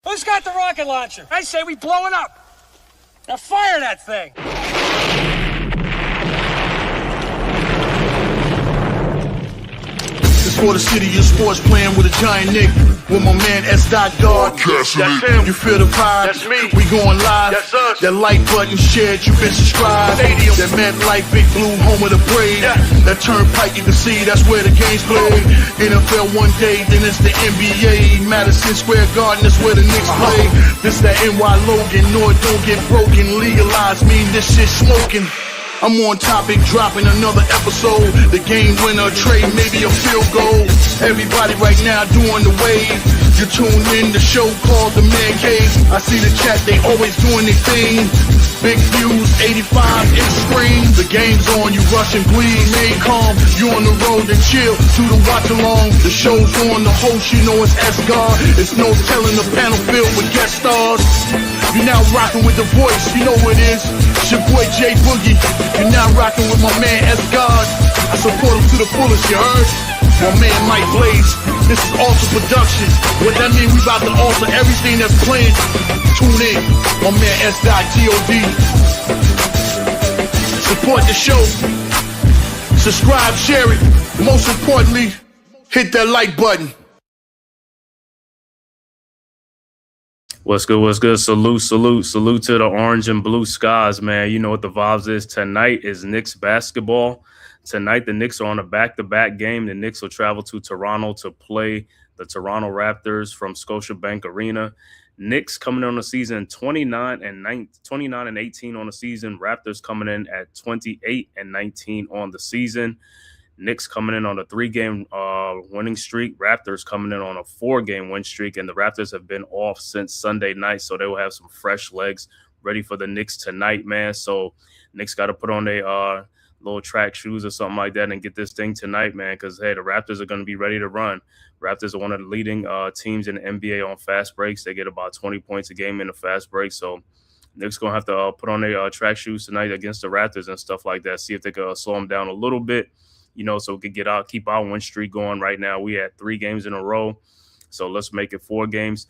Who's got the rocket launcher? I say we blow it up. Now fire that thing. It's for the city of sports, playing with a giant Nick. With my man S. Guard. That's him. You feel the vibe? That's me. We going live. That's us. That like button shared, you been subscribed. Stadium. That MetLife, Big Blue, home of the Braves. Yeah. That turnpike, you can see that's where the game's played. NFL one day, then it's the NBA. Madison Square Garden, that's where the Knicks play. This that NY Logan, no it don't get broken. Legalize, mean this shit smoking. I'm on topic, dropping another episode. The game winner, trade, maybe a field goal. Everybody right now doing the wave. You tune in, the show called The-Man-Cave. I see the chat, they always doing their thing. Big views, 85 inch screen. The game's on, you rush and bleed. Stay calm, you on the road and chill to the watch along. The show's on, the host, you know it's S-Guard. It's no telling the panel filled with guest stars. You're now rocking with the voice, you know who it is. It's your boy J Boogie. You're now rocking with my man S-Guard. I support him to the fullest, you heard? My man Mike Blaze. This is Alter Production. What that mean? We about to alter everything that's playing. Tune in. My man S.God. Support the show. Subscribe, share it. Most importantly, hit that like button. What's good? What's good? Salute to the orange and blue skies, man. You know what the vibes is. Tonight is Knicks basketball. Tonight, the Knicks are on a back-to-back game. The Knicks will travel to Toronto to play the Toronto Raptors from Scotiabank Arena. Knicks coming in on the season 29 and 18 on the season. Raptors coming in at 28 and 19 on the season. Knicks coming in on a 3-game winning streak. Raptors coming in on a 4-game win streak. And the Raptors have been off since Sunday night, so they will have some fresh legs ready for the Knicks tonight, man. So Knicks got to put on their little track shoes or something like that and get this thing tonight, man, because, hey, the Raptors are going to be ready to run. Raptors are one of the leading teams in the NBA on fast breaks. They get about 20 points a game in the fast break. So Knicks going to have to put on their track shoes tonight against the Raptors and stuff like that, see if they can slow them down a little bit, you know, so we can keep our win streak going. Right now we had 3 games in a row, so let's make it 4 games.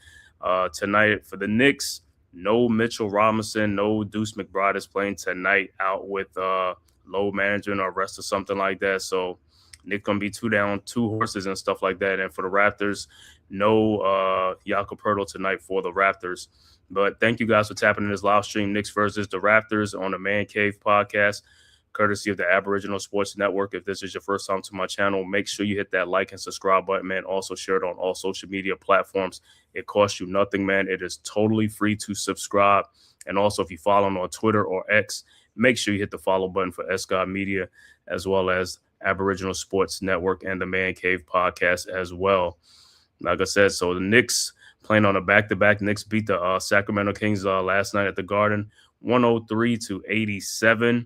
Tonight for the Knicks, no Mitchell Robinson, no Deuce McBride is playing tonight, out with load management or rest or something like that. So Nick going to be 2 down, 2 horses and stuff like that. And for the Raptors, no Jakob Poeltl tonight for the Raptors. But thank you guys for tapping in this live stream, Knicks versus the Raptors on the Man Cave podcast, courtesy of the Aboriginal Sports Network. If this is your first time to my channel, make sure you hit that like and subscribe button, man. Also share it on all social media platforms. It costs you nothing, man. It is totally free to subscribe. And also, if you follow me on Twitter or X, make sure you hit the follow button for S-God Media, as well as Aboriginal Sports Network and the Man Cave podcast as well. Like I said, so the Knicks playing on a back-to-back. Knicks beat the Sacramento Kings last night at the Garden, 103-87.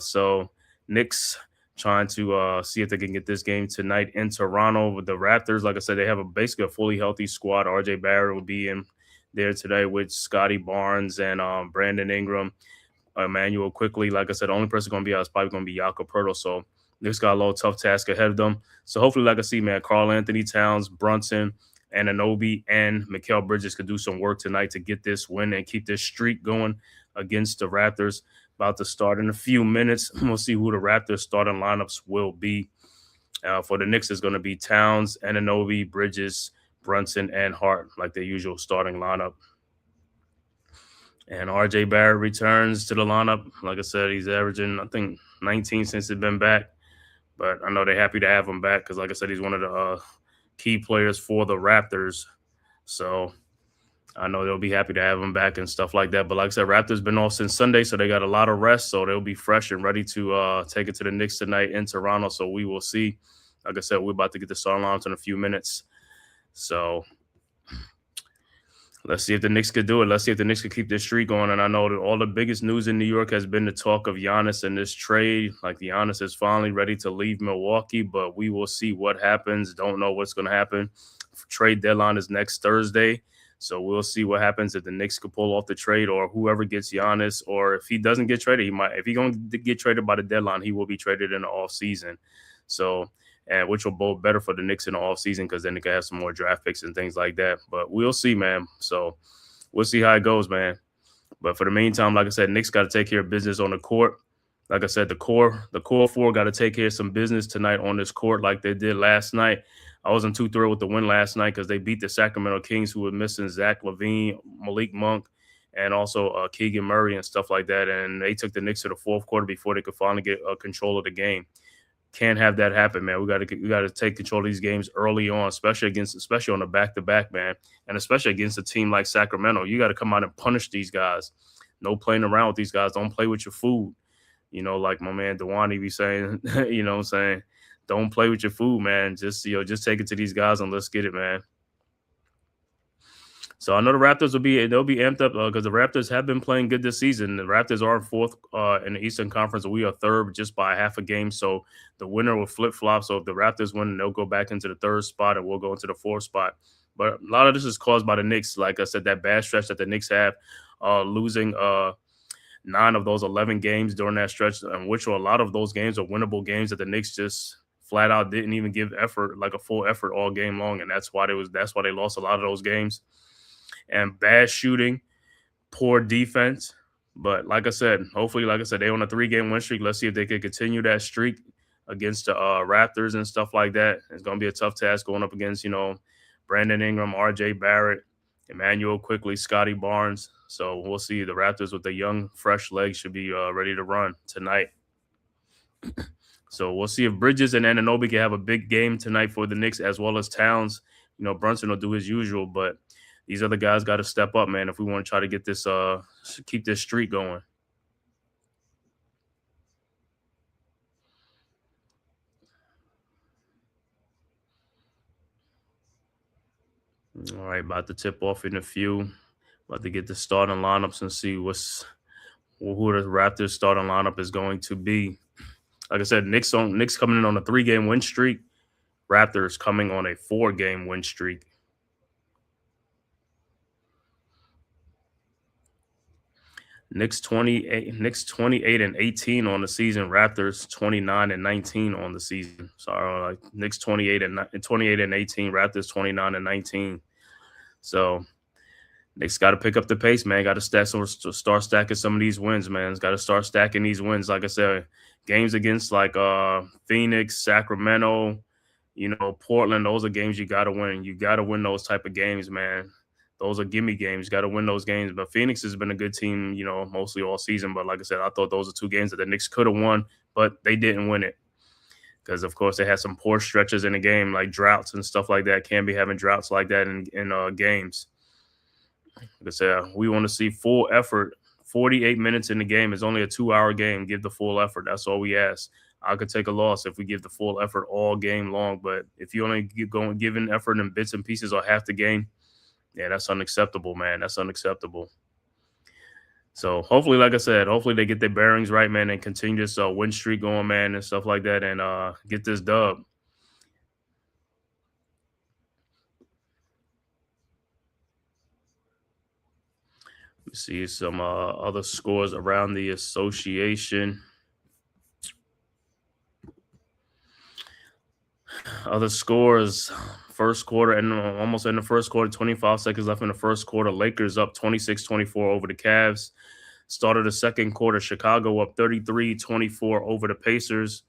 So Knicks trying to see if they can get this game tonight in Toronto. With the Raptors, like I said, they have basically a fully healthy squad. RJ Barrett will be in there today with Scotty Barnes and Brandon Ingram. Emmanuel quickly, like I said, the only person going to be out is probably going to be Jakob Poeltl. So Knicks got a little tough task ahead of them. So hopefully, like I see, man, Karl Anthony Towns, Brunson, and Anunoby and Mikal Bridges could do some work tonight to get this win and keep this streak going against the Raptors. About to start in a few minutes. We'll see who the Raptors starting lineups will be. For the Knicks, it's going to be Towns, Anunoby, Bridges, Brunson, and Hart, like their usual starting lineup. And RJ Barrett returns to the lineup. Like I said, he's averaging, I think, 19 since he's been back. But I know they're happy to have him back because, like I said, he's one of the key players for the Raptors. So I know they'll be happy to have him back and stuff like that. But like I said, Raptors been off since Sunday, so they got a lot of rest. So they'll be fresh and ready to take it to the Knicks tonight in Toronto. So we will see. Like I said, we're about to get the starting lineups in a few minutes. So let's see if the Knicks could do it. Let's see if the Knicks could keep this streak going. And I know that all the biggest news in New York has been the talk of Giannis and this trade. Like, Giannis is finally ready to leave Milwaukee, but we will see what happens. Don't know what's going to happen. Trade deadline is next Thursday. So we'll see what happens if the Knicks could pull off the trade, or whoever gets Giannis, or if he doesn't get traded, he might. If he's going to get traded by the deadline, he will be traded in the offseason. So and which will bode better for the Knicks in the offseason because then they can have some more draft picks and things like that. But we'll see, man. So we'll see how it goes, man. But for the meantime, like I said, Knicks got to take care of business on the court. Like I said, the core four got to take care of some business tonight on this court like they did last night. I wasn't too thrilled with the win last night because they beat the Sacramento Kings, who were missing Zach LaVine, Malik Monk, and also Keegan Murray and stuff like that. And they took the Knicks to the fourth quarter before they could finally get control of the game. Can't have that happen, man. We got to take control of these games early on, especially on the back-to-back, man, and especially against a team like Sacramento. You got to come out and punish these guys. No playing around with these guys. Don't play with your food. You know, like my man Dewani be saying, you know what I'm saying? Don't play with your food, man. Just take it to these guys and let's get it, man. So I know the Raptors they'll be amped up because the Raptors have been playing good this season. The Raptors are fourth in the Eastern Conference, and we are third just by half a game. So the winner will flip-flop. So if the Raptors win, they'll go back into the third spot, and we'll go into the fourth spot. But a lot of this is caused by the Knicks. Like I said, that bad stretch that the Knicks have, losing 9 of those 11 games during that stretch, and which a lot of those games are winnable games that the Knicks just flat out didn't even give effort, like a full effort all game long, and that's why they lost a lot of those games. And bad shooting, poor defense. But like I said, hopefully, they're on a 3-game win streak. Let's see if they can continue that streak against the Raptors and stuff like that. It's going to be a tough task going up against, Brandon Ingram, RJ Barrett, Emmanuel Quickly, Scotty Barnes. So we'll see. The Raptors with the young, fresh legs should be ready to run tonight. So we'll see if Bridges and Anunoby can have a big game tonight for the Knicks, as well as Towns. Brunson will do his usual, but these other guys got to step up, man, if we want to try to get this, keep this streak going. All right, about to tip off in a few. About to get the starting lineups and see who the Raptors starting lineup is going to be. Like I said, Knicks coming in on a 3-game win streak. Raptors coming on a 4-game win streak. Knicks 28-18 on the season. Raptors 29-19 on the season. Sorry, Knicks 28-18. Raptors 29-19. So Knicks got to pick up the pace, man. Got to start stacking some of these wins, man. Got to start stacking these wins. Like I said, games against Phoenix, Sacramento, Portland. Those are games you got to win. You got to win those type of games, man. Those are gimme games. Got to win those games. But Phoenix has been a good team, mostly all season. But like I said, I thought those are 2 games that the Knicks could have won, but they didn't win it. Because, of course, they had some poor stretches in the game, like droughts and stuff like that. Can't be having droughts like that in games. Like I said, we want to see full effort. 48 minutes in the game is only a 2-hour game. Give the full effort. That's all we ask. I could take a loss if we give the full effort all game long. But if you only giving effort in bits and pieces or half the game, yeah, that's unacceptable, man. That's unacceptable. So hopefully, like I said, they get their bearings right, man, and continue this win streak going, man, and stuff like that, and get this dub. Let's see some other scores around the association. Other scores, first quarter, and almost in the first quarter, 25 seconds left in the first quarter. Lakers up 26-24 over the Cavs. Start of the second quarter, Chicago up 33-24 over the Pacers.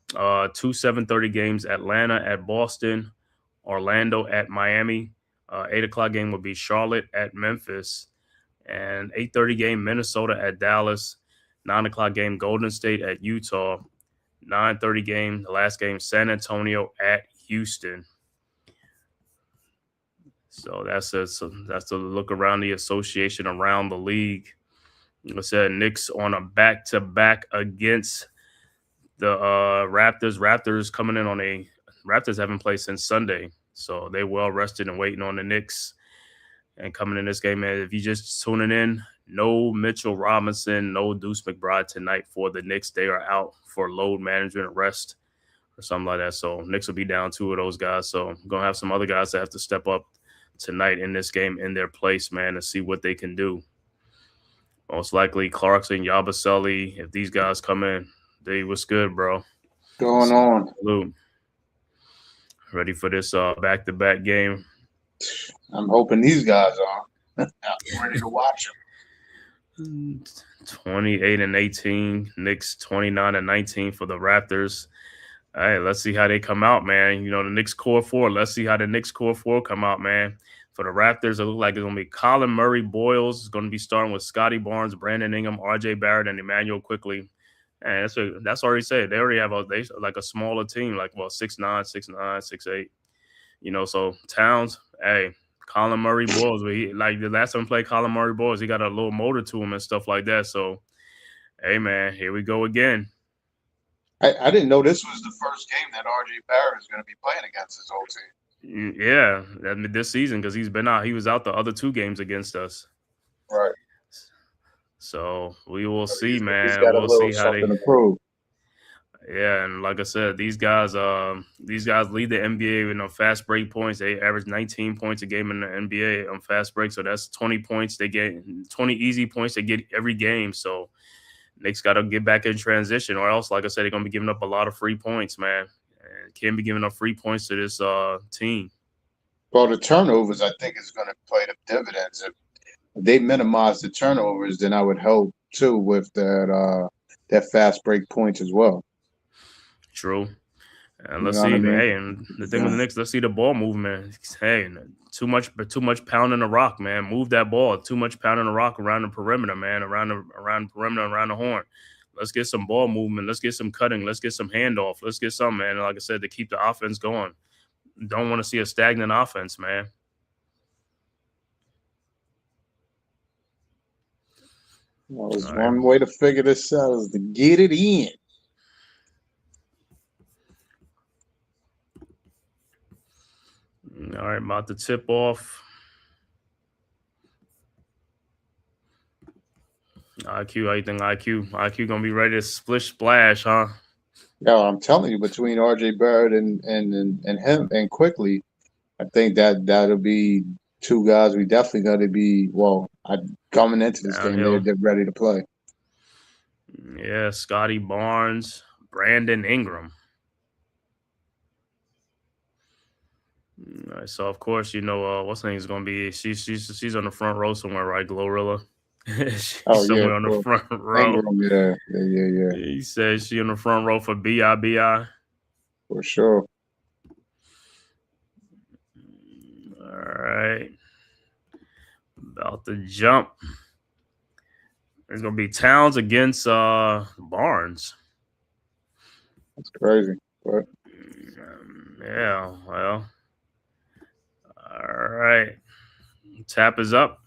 2 7:30 games, Atlanta at Boston, Orlando at Miami. 8 o'clock game would be Charlotte at Memphis. And 8:30 game, Minnesota at Dallas. 9 o'clock game, Golden State at Utah. 9:30 game, the last game, San Antonio at Houston. So that's a look around the association, around the league. Like I said, Knicks on a back-to-back against the Raptors. Raptors haven't played since Sunday, so they're well rested and waiting on the Knicks. And coming in this game, man, if you're just tuning in, no Mitchell Robinson, no Deuce McBride tonight for the Knicks. They are out for load management, rest, or something like that. So Knicks will be down 2 of those guys. So I'm going to have some other guys that have to step up tonight in this game in their place, man, and see what they can do. Most likely Clarkson, Yabusele, if these guys come in, what's good, bro? Going on? Salute. Ready for this back-to-back game? I'm hoping these guys are. I'm ready to watch them. 28-18, Knicks 29-19 for the Raptors. All right, let's see how they come out, man. You know, the Knicks core four. Let's see how the Knicks core four come out, man. For the Raptors, it looks like it's going to be Colin Murray Boyles. It's going to be starting with Scotty Barnes, Brandon Ingram, RJ Barrett, and Emmanuel Quickly. And that's already said. They already have a smaller team, like 6'9", 6'9", 6'8". You know, so Towns, hey, Colin Murray Boyles, like the last time we played Colin Murray Boyles, he got a little motor to him and stuff like that. So, hey, man, here we go again. I didn't know this was the first game that RJ Barrett is going to be playing against his old team. Yeah, this season because he's been out. He was out the other 2 games against us. Right. So we will see, man. He's got we'll see how they. To prove. Yeah, and like I said, these guys lead the NBA in fast break points. They average 19 points a game in the NBA on fast break. So that's 20 points. They get 20 easy points they get every game. So Knicks got to get back in transition, or else, like I said, they're gonna be giving up a lot of free points, man. And can't be giving up free points to this team. Well, the turnovers, I think, is going to play the dividends. If they minimize the turnovers, then I would hope too with that fast break points as well. True. And let's see, hey, and the thing with the Knicks, let's see the ball movement. Hey, too much pounding the rock, man. Move that ball. Too much pounding the rock around the perimeter, man. Around the perimeter, around the horn. Let's get some ball movement. Let's get some cutting. Let's get some handoff. Let's get some, man. And like I said, to keep the offense going. Don't want to see a stagnant offense, man. Well, there's one way to figure this out is to get it in. All right, about to tip off. IQ, how you think IQ gonna be ready to splish splash, huh? Yeah, I'm telling you, between RJ Barrett and him and Quickly, I think that'll be 2 guys we definitely got to be coming into this game. They're ready to play. Yeah, Scotty Barnes, Brandon Ingram. All right, so of course, you know what's her name is gonna be. She's on the front row somewhere, right? Glorilla. She's somewhere on the front row. Ingram, yeah. He says she on the front row for BIBI. For sure. All right. About to jump. It's gonna be Towns against Barnes. That's crazy. But yeah, well. All right. Tap is up.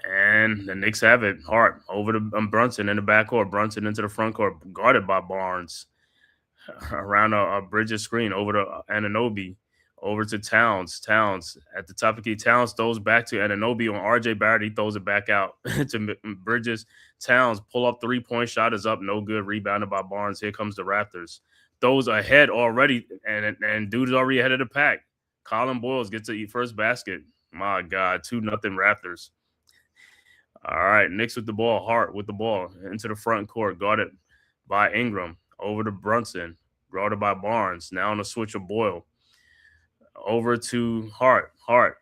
And the Knicks have it. Hart over to Brunson in the backcourt. Brunson into the front court, guarded by Barnes. Around a Bridges screen over to Anunoby. Over to Towns. Towns at the top of the key. Towns throws back to Anunoby on RJ Barrett. He throws it back out to Bridges. Towns pull up 3-point shot is up. No good. Rebounded by Barnes. Here comes the Raptors. Throws ahead already. And dude is already ahead of the pack. Colin Boyles gets the first basket. My God. 2-0 Raptors. All right, Knicks with the ball. Hart with the ball into the front court, guarded by Ingram. Over to Brunson, guarded by Barnes. Now on the switch of Boyle. Over to Hart. Hart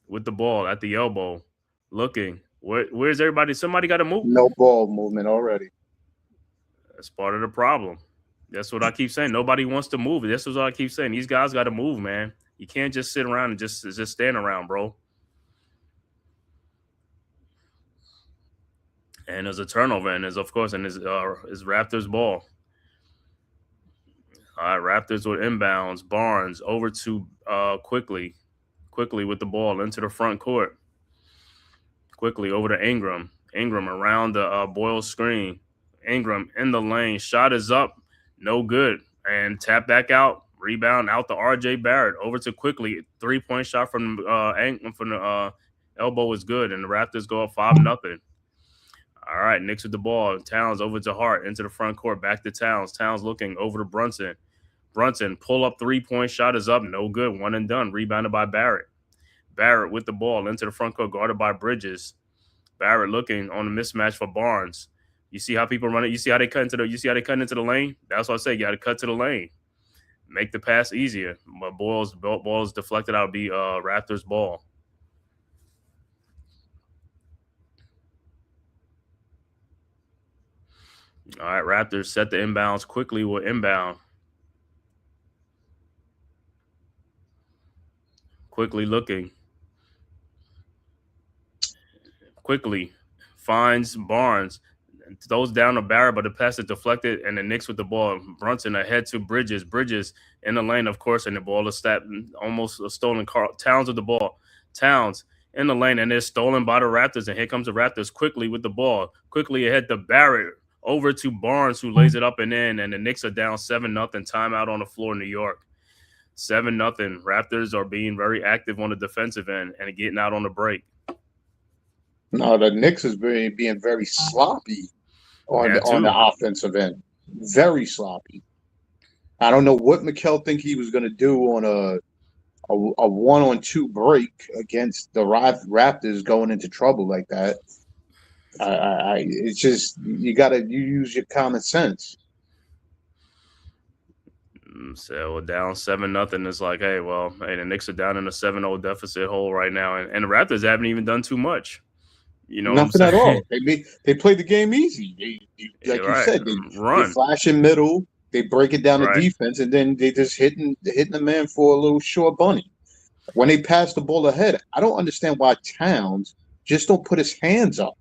with the ball at the elbow, looking. Where's everybody? Somebody got to move. No ball movement already. That's part of the problem. That's what I keep saying. Nobody wants to move. That's what I keep saying. These guys got to move, man. You can't just sit around and just stand around, bro. And there's a turnover, and there's Raptors ball. All right, Raptors with inbounds. Barnes over to Quickly with the ball into the front court. Quickly over to Ingram. Ingram around the Boyle screen. Ingram in the lane. Shot is up. No good. And tap back out. Rebound out to RJ Barrett. Over to Quickly. 3-point shot from the elbow is good, and the Raptors go up 5-0. All right, Knicks with the ball. Towns over to Hart into the front court. Back to Towns. Towns looking over to Brunson. Brunson pull up 3-point shot is up. No good. 1 and done. Rebounded by Barrett. Barrett with the ball into the front court, guarded by Bridges. Barrett looking on the mismatch for Barnes. You see how people run it. You see how they cut into the lane. That's what I say. You got to cut to the lane. make the pass easier. But ball is deflected out. Be Raptors ball. All right, Raptors set the inbounds quickly. Will inbound. Quickly looking. Quickly finds Barnes. Throws down the barrel, but the pass is deflected, and the Knicks with the ball. Brunson ahead to Bridges. Bridges in the lane, of course, and the ball is almost a stolen. Towns with the ball. Towns in the lane, and it's stolen by the Raptors, and here comes the Raptors quickly with the ball. Quickly ahead to Barrett. Over to Barnes, who lays it up and in, and the Knicks are down 7-0. Timeout on the floor, New York. 7-0. Raptors are being very active on the defensive end and getting out on the break. No, the Knicks is being very sloppy on the offensive end. Very sloppy. I don't know what Mikal think he was going to do on a 1-on-2 break against the Raptors going into trouble like that. It's just you use your common sense. So we're down 7-0. It's like, hey, the Knicks are down in a 7-0 deficit hole right now, and the Raptors haven't even done too much. Nothing at all. They play the game easy. They said, they flash in middle, they break it down to defense, and then they just hitting the man for a little short bunny. When they pass the ball ahead, I don't understand why Towns just don't put his hands up.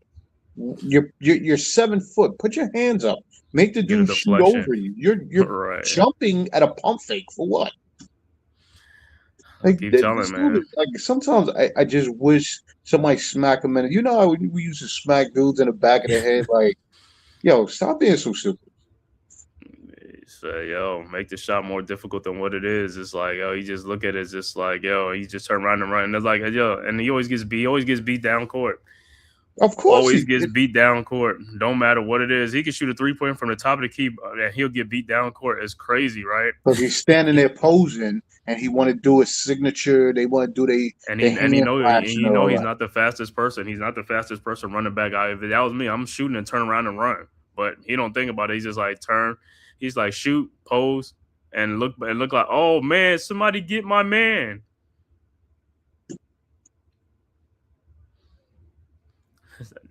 You're 7 foot. Put your hands up. Make the dude shoot over you. You're jumping at a pump fake for what? Keep telling, man. Like sometimes I just wish somebody smack him in it. You know how we used to smack dudes in the back of the head, like, yo, stop being so stupid. So, make the shot more difficult than what it is. It's like, you just look at it, it's just like, you just turn around and run. And it's like, and he always gets beat down court. Of course, always gets beat down court. Don't matter what it is. He can shoot a 3-point from the top of the key, and he'll get beat down court. It's crazy, right? Because he's standing there posing, and he want to do a signature. They want to do he's not the fastest person. He's not the fastest person running back. If that was me, I'm shooting and turn around and run. But he don't think about it. He's just like turn. He's like shoot, pose, and look like, oh man, somebody get my man.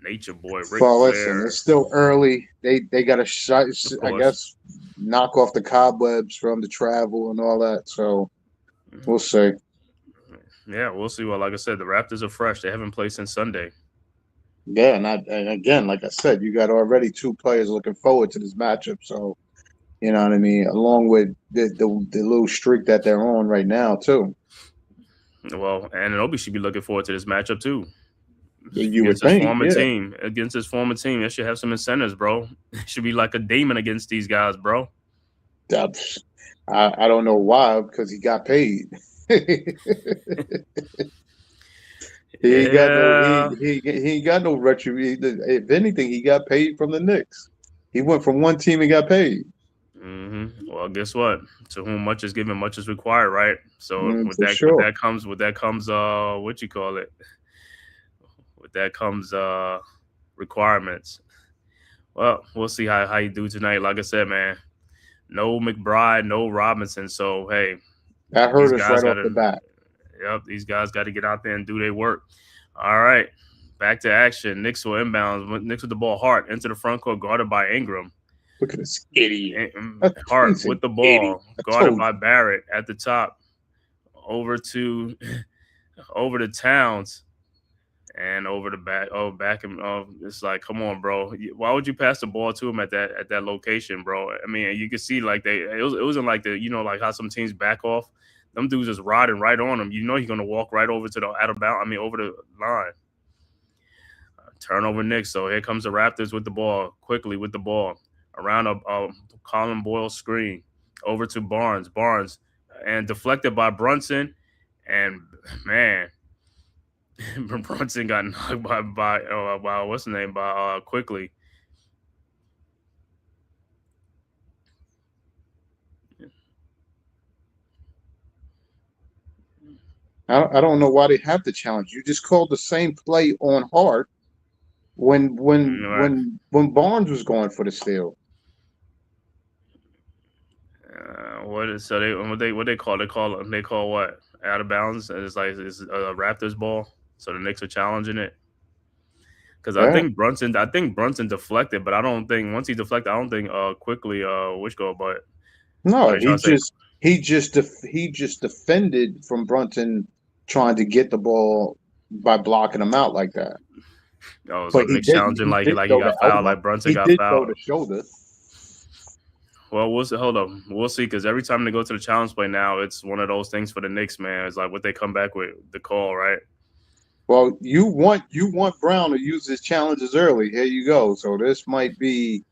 Nature boy. Well, listen, it's still early. They got a shot. I guess knock off the cobwebs from the travel and all that. So we'll see. Yeah, we'll see. Well, like I said, the Raptors are fresh. They haven't played since Sunday. Yeah, and again, like I said, you got already 2 players looking forward to this matchup. So you know what I mean, along with the little streak that they're on right now too. Well, and Obi should be looking forward to this matchup too. You would think, against his former team, it should have some incentives, bro. It should be like a demon against these guys, bro. I don't know why, because he got paid. He ain't got no retribution. If anything, he got paid from the Knicks. He went from one team and got paid. Mm-hmm. Well, guess what? To whom much is given, much is required, right? So with that comes what you call it? That comes requirements. Well, we'll see how you do tonight. Like I said, man, no McBride, no Robinson. So, hey. That hurt us right off the bat. Yep, these guys got to get out there and do their work. All right, back to action. Knicks will inbounds. Knicks with the ball. Hart into the front court, guarded by Ingram. Look at this idiot. Hart with the ball, guarded by Barrett at the top. Over to Towns. And over the back, back him. It's like, come on, bro. Why would you pass the ball to him at that location, bro? I mean, you can see like it wasn't like like how some teams back off. Them dudes just riding right on him. You know he's gonna walk right over to the over the line. Turnover Knicks. So here comes the Raptors with the ball, quickly with the ball around a Colin Boyle screen over to Barnes, and deflected by Brunson, and man. Brunson got knocked by what's the name by quickly. I don't know why they have the challenge. You just called the same play on Hart when Barnes was going for the steal. What they call what out of bounds? It's like it's a Raptors ball. So the Knicks are challenging it because Yeah. I think Brunson deflected, but I don't think once he deflected, I don't think quickly which go. But what No, are you trying to say? he just defended from Brunson trying to get the ball by blocking him out like that. Oh, so But he Knicks didn't. challenging He like did he throw the got fouled, elbow. like Brunson He got did throw fouled. the shoulder. Well, we'll see. Hold up, we'll see. Because every time they go to the challenge play now, it's one of those things for the Knicks, man. It's like what they come back with the call, right? Well, you want Brown to use his challenges early. Here you go. So this might be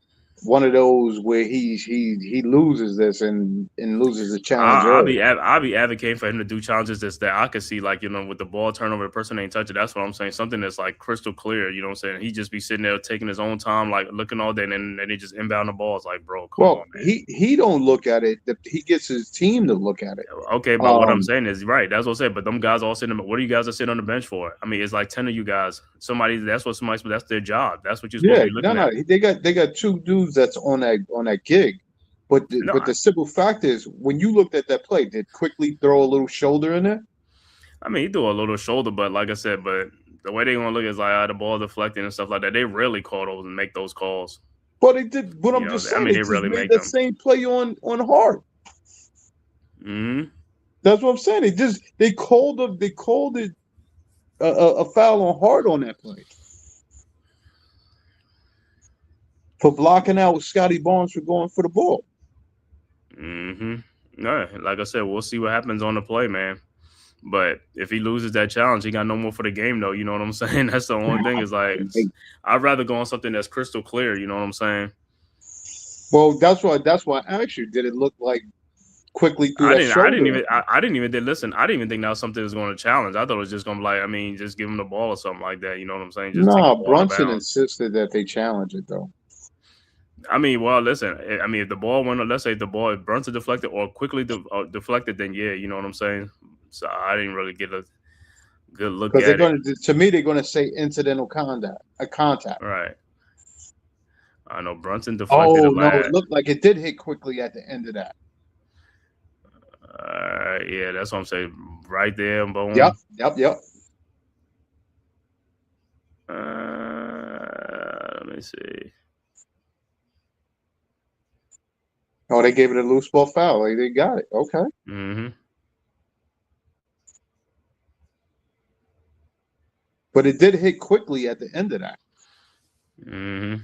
one of those where he loses this and loses the challenge early. I'll be advocating for him to do challenges that I could see, like with the ball turnover, the person ain't touch it. That's what I'm saying. Something that's like crystal clear. You know what I'm saying? He just be sitting there taking his own time, like looking all day, and then he just inbound the ball. It's like, bro, come Well, on, man. he don't look at it. He gets his team to look at it. Okay, but what I'm saying is right. That's what I'm saying. But them guys all sitting. What are you guys are sitting on the bench for? I mean, it's like 10 of you guys. That's their job. That's what you're supposed to be looking at. They got two dudes that's on that gig. But No, the simple fact is, when you looked at that play, did Quickly throw a little shoulder in there? I mean, he threw a little shoulder, but like I said, but the way they want to look is like the ball deflecting and stuff like that. They rarely call those and make those calls. But they did. But I'm just saying, they they just really made make that them. same play on Hart. Mm-hmm. That's what I'm saying. They called it a foul on Hart on that play for blocking out Scotty Barnes for going for the ball. Mm-hmm. No, like I said, we'll see what happens on the play, man. But if he loses that challenge, he got no more for the game, though. You know what I'm saying? That's the only thing is like, I'd rather go on something that's crystal clear. You know what I'm saying? Well, that's why I asked you. Did it look like Quickly through that shoulder? I didn't even listen. I didn't even think that was something that was going to challenge. I thought it was just going to be like, I mean, just give him the ball or something like that. You know what I'm saying? Just take the ball Brunson out of bounds. insisted that they challenge it though. I mean, well, listen. I mean, if the ball went, let's say if Brunson deflected or Quickly deflected, then yeah, you know what I'm saying. So I didn't really get a good look at it. To me, they're going to say incidental contact. Right. I know Brunson deflected. Oh no, it looked like it did hit Quickly at the end of that. Yeah, that's what I'm saying. Right there, boom. Yep. Let me see. Oh, they gave it a loose ball foul. Like, they got it. Okay. Mm-hmm. But it did hit Quickly at the end of that. Mm-hmm.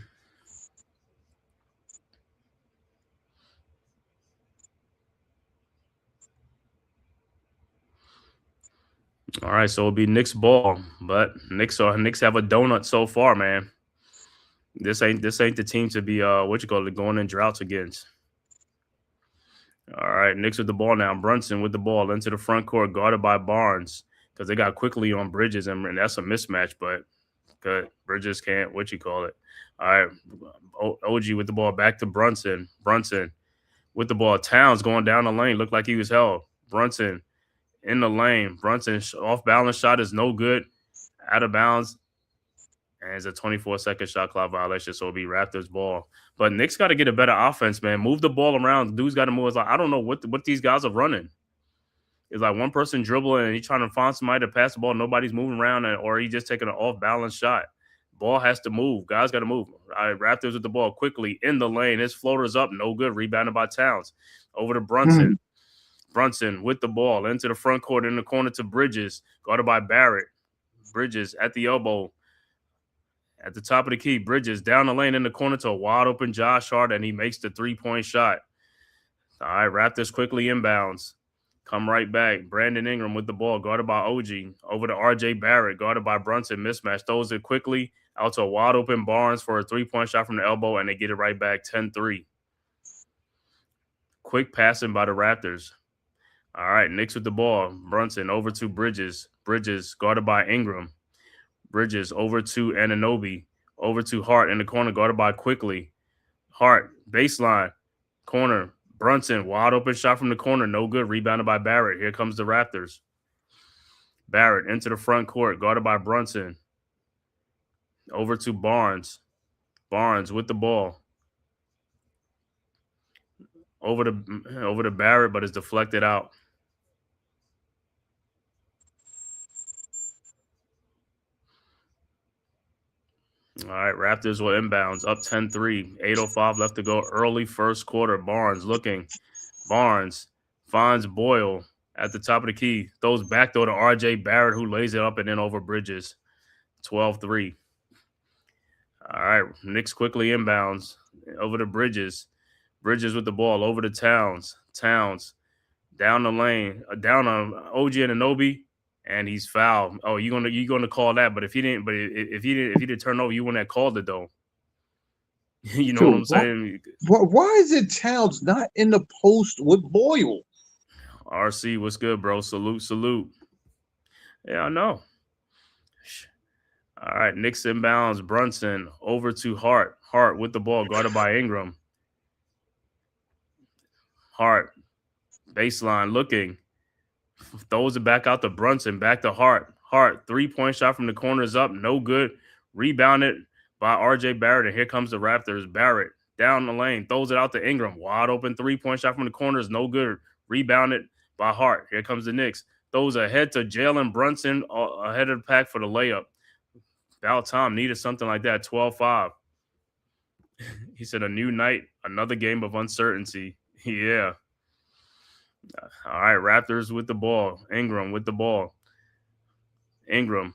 All right, so it'll be Knicks ball, but Knicks have a donut so far, man. This ain't the team to be going in droughts against. All right, Knicks with the ball now. Brunson with the ball into the front court, guarded by Barnes because they got Quickly on Bridges, and that's a mismatch. But good, Bridges can't. All right, OG with the ball back to Brunson. Brunson with the ball. Towns going down the lane, looked like he was held. Brunson in the lane. Brunson off balance shot is no good, out of bounds. And it's a 24-second shot clock violation, so it'll be Raptors ball. But Knicks got to get a better offense, man. Move the ball around. Dude's got to move. It's like, I don't know what these guys are running. It's like one person dribbling and he's trying to find somebody to pass the ball. Nobody's moving around, or he just taking an off-balance shot. Ball has to move. Guys got to move. All right, Raptors with the ball quickly in the lane. His floater's up. No good. Rebounded by Towns. Over to Brunson. Brunson with the ball into the front court in the corner to Bridges. Guarded by Barrett. Bridges at the elbow. At the top of the key, Bridges down the lane in the corner to a wide open Josh Hart, and he makes the three-point shot. All right, Raptors quickly inbounds. Come right back. Brandon Ingram with the ball, guarded by OG. Over to RJ Barrett, guarded by Brunson. Mismatch. Throws it quickly out to a wide open Barnes for a three-point shot from the elbow, and they get it right back 10-3. Quick passing by the Raptors. All right, Knicks with the ball. Brunson over to Bridges. Bridges guarded by Ingram. Bridges over to Anunoby. Over to Hart in the corner, guarded by Quickly. Hart, baseline, corner. Brunson, wide open shot from the corner. No good. Rebounded by Barrett. Here comes the Raptors. Barrett into the front court, guarded by Brunson. Over to Barnes. Barnes with the ball. over to Barrett, but it's deflected out. All right, Raptors will inbounds up 10-3. 8:05 left to go. Early first quarter. Barnes looking. Barnes finds Boyle at the top of the key. Throws back though to RJ Barrett, who lays it up and then over Bridges. 12-3. All right, Knicks quickly inbounds over to Bridges. Bridges with the ball over to Towns. Towns down the lane, down on OG Anunoby, and he's fouled. Oh, you're gonna call that? But if he didn't turn over, you wouldn't have called it though. You know what I'm saying? Why is it Towns not in the post with Boyle? RC, what's good, bro? Salute. Yeah, I know. All right, Knicks inbounds. Brunson over to Hart. Hart with the ball, guarded by Ingram. Hart, baseline looking. Throws it back out to Brunson, back to Hart. Hart, 3-point shot from the corner is up, no good. Rebounded by RJ Barrett, and here comes the Raptors. Barrett down the lane, throws it out to Ingram. Wide open 3-point shot from the corner is no good. Rebounded by Hart. Here comes the Knicks. Throws ahead to Jalen Brunson ahead of the pack for the layup. About time, needed something like that. 12-5. He said, a new night, another game of uncertainty. Yeah. All right, Raptors with the ball. Ingram with the ball. Ingram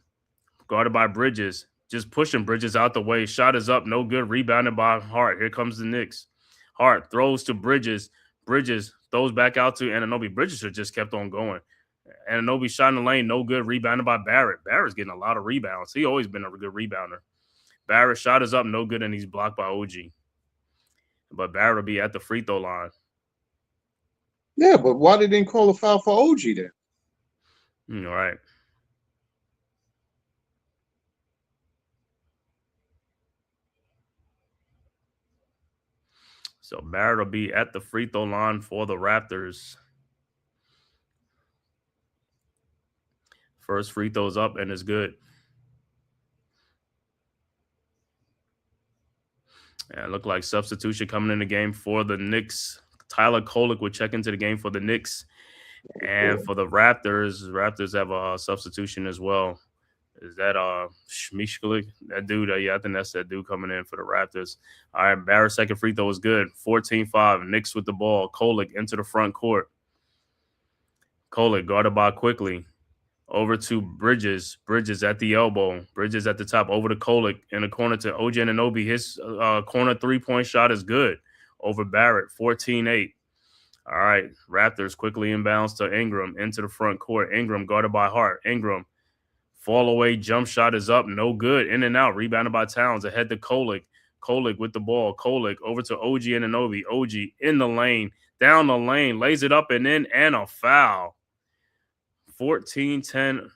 guarded by Bridges. Just pushing Bridges out the way. Shot is up, no good. Rebounded by Hart. Here comes the Knicks. Hart throws to Bridges. Bridges throws back out to Anunoby. Bridges should just kept on going. Anunoby shot in the lane, no good. Rebounded by Barrett. Barrett's getting a lot of rebounds. He always been a good rebounder. Barrett shot is up, no good, and he's blocked by OG. But Barrett will be at the free throw line. Yeah, but why they didn't call a foul for OG then? All right. So Barrett will be at the free throw line for the Raptors. First free throw's up and it's good. And it looked like substitution coming in the game for the Knicks. Tyler Kolek would check into the game for the Knicks. And for the Raptors have a substitution as well. Is that Shmishkalik? That dude, I think that's that dude coming in for the Raptors. All right, Barrett's second free throw is good. 14-5. Knicks with the ball. Kolek into the front court. Kolek guarded by Quickly. Over to Bridges. Bridges at the elbow. Bridges at the top. Over to Kolek in the corner to OG Anunoby. His corner 3-point shot is good. Over Barrett. 14-8. All right. Raptors quickly inbounds to Ingram into the front court. Ingram guarded by Hart. Ingram. Fall away jump shot is up. No good. In and out. Rebounded by Towns. Ahead to Kolek. Kolek with the ball. Kolek over to OG Anunoby. OG in the lane. Down the lane. Lays it up and in. And a foul. 14-10.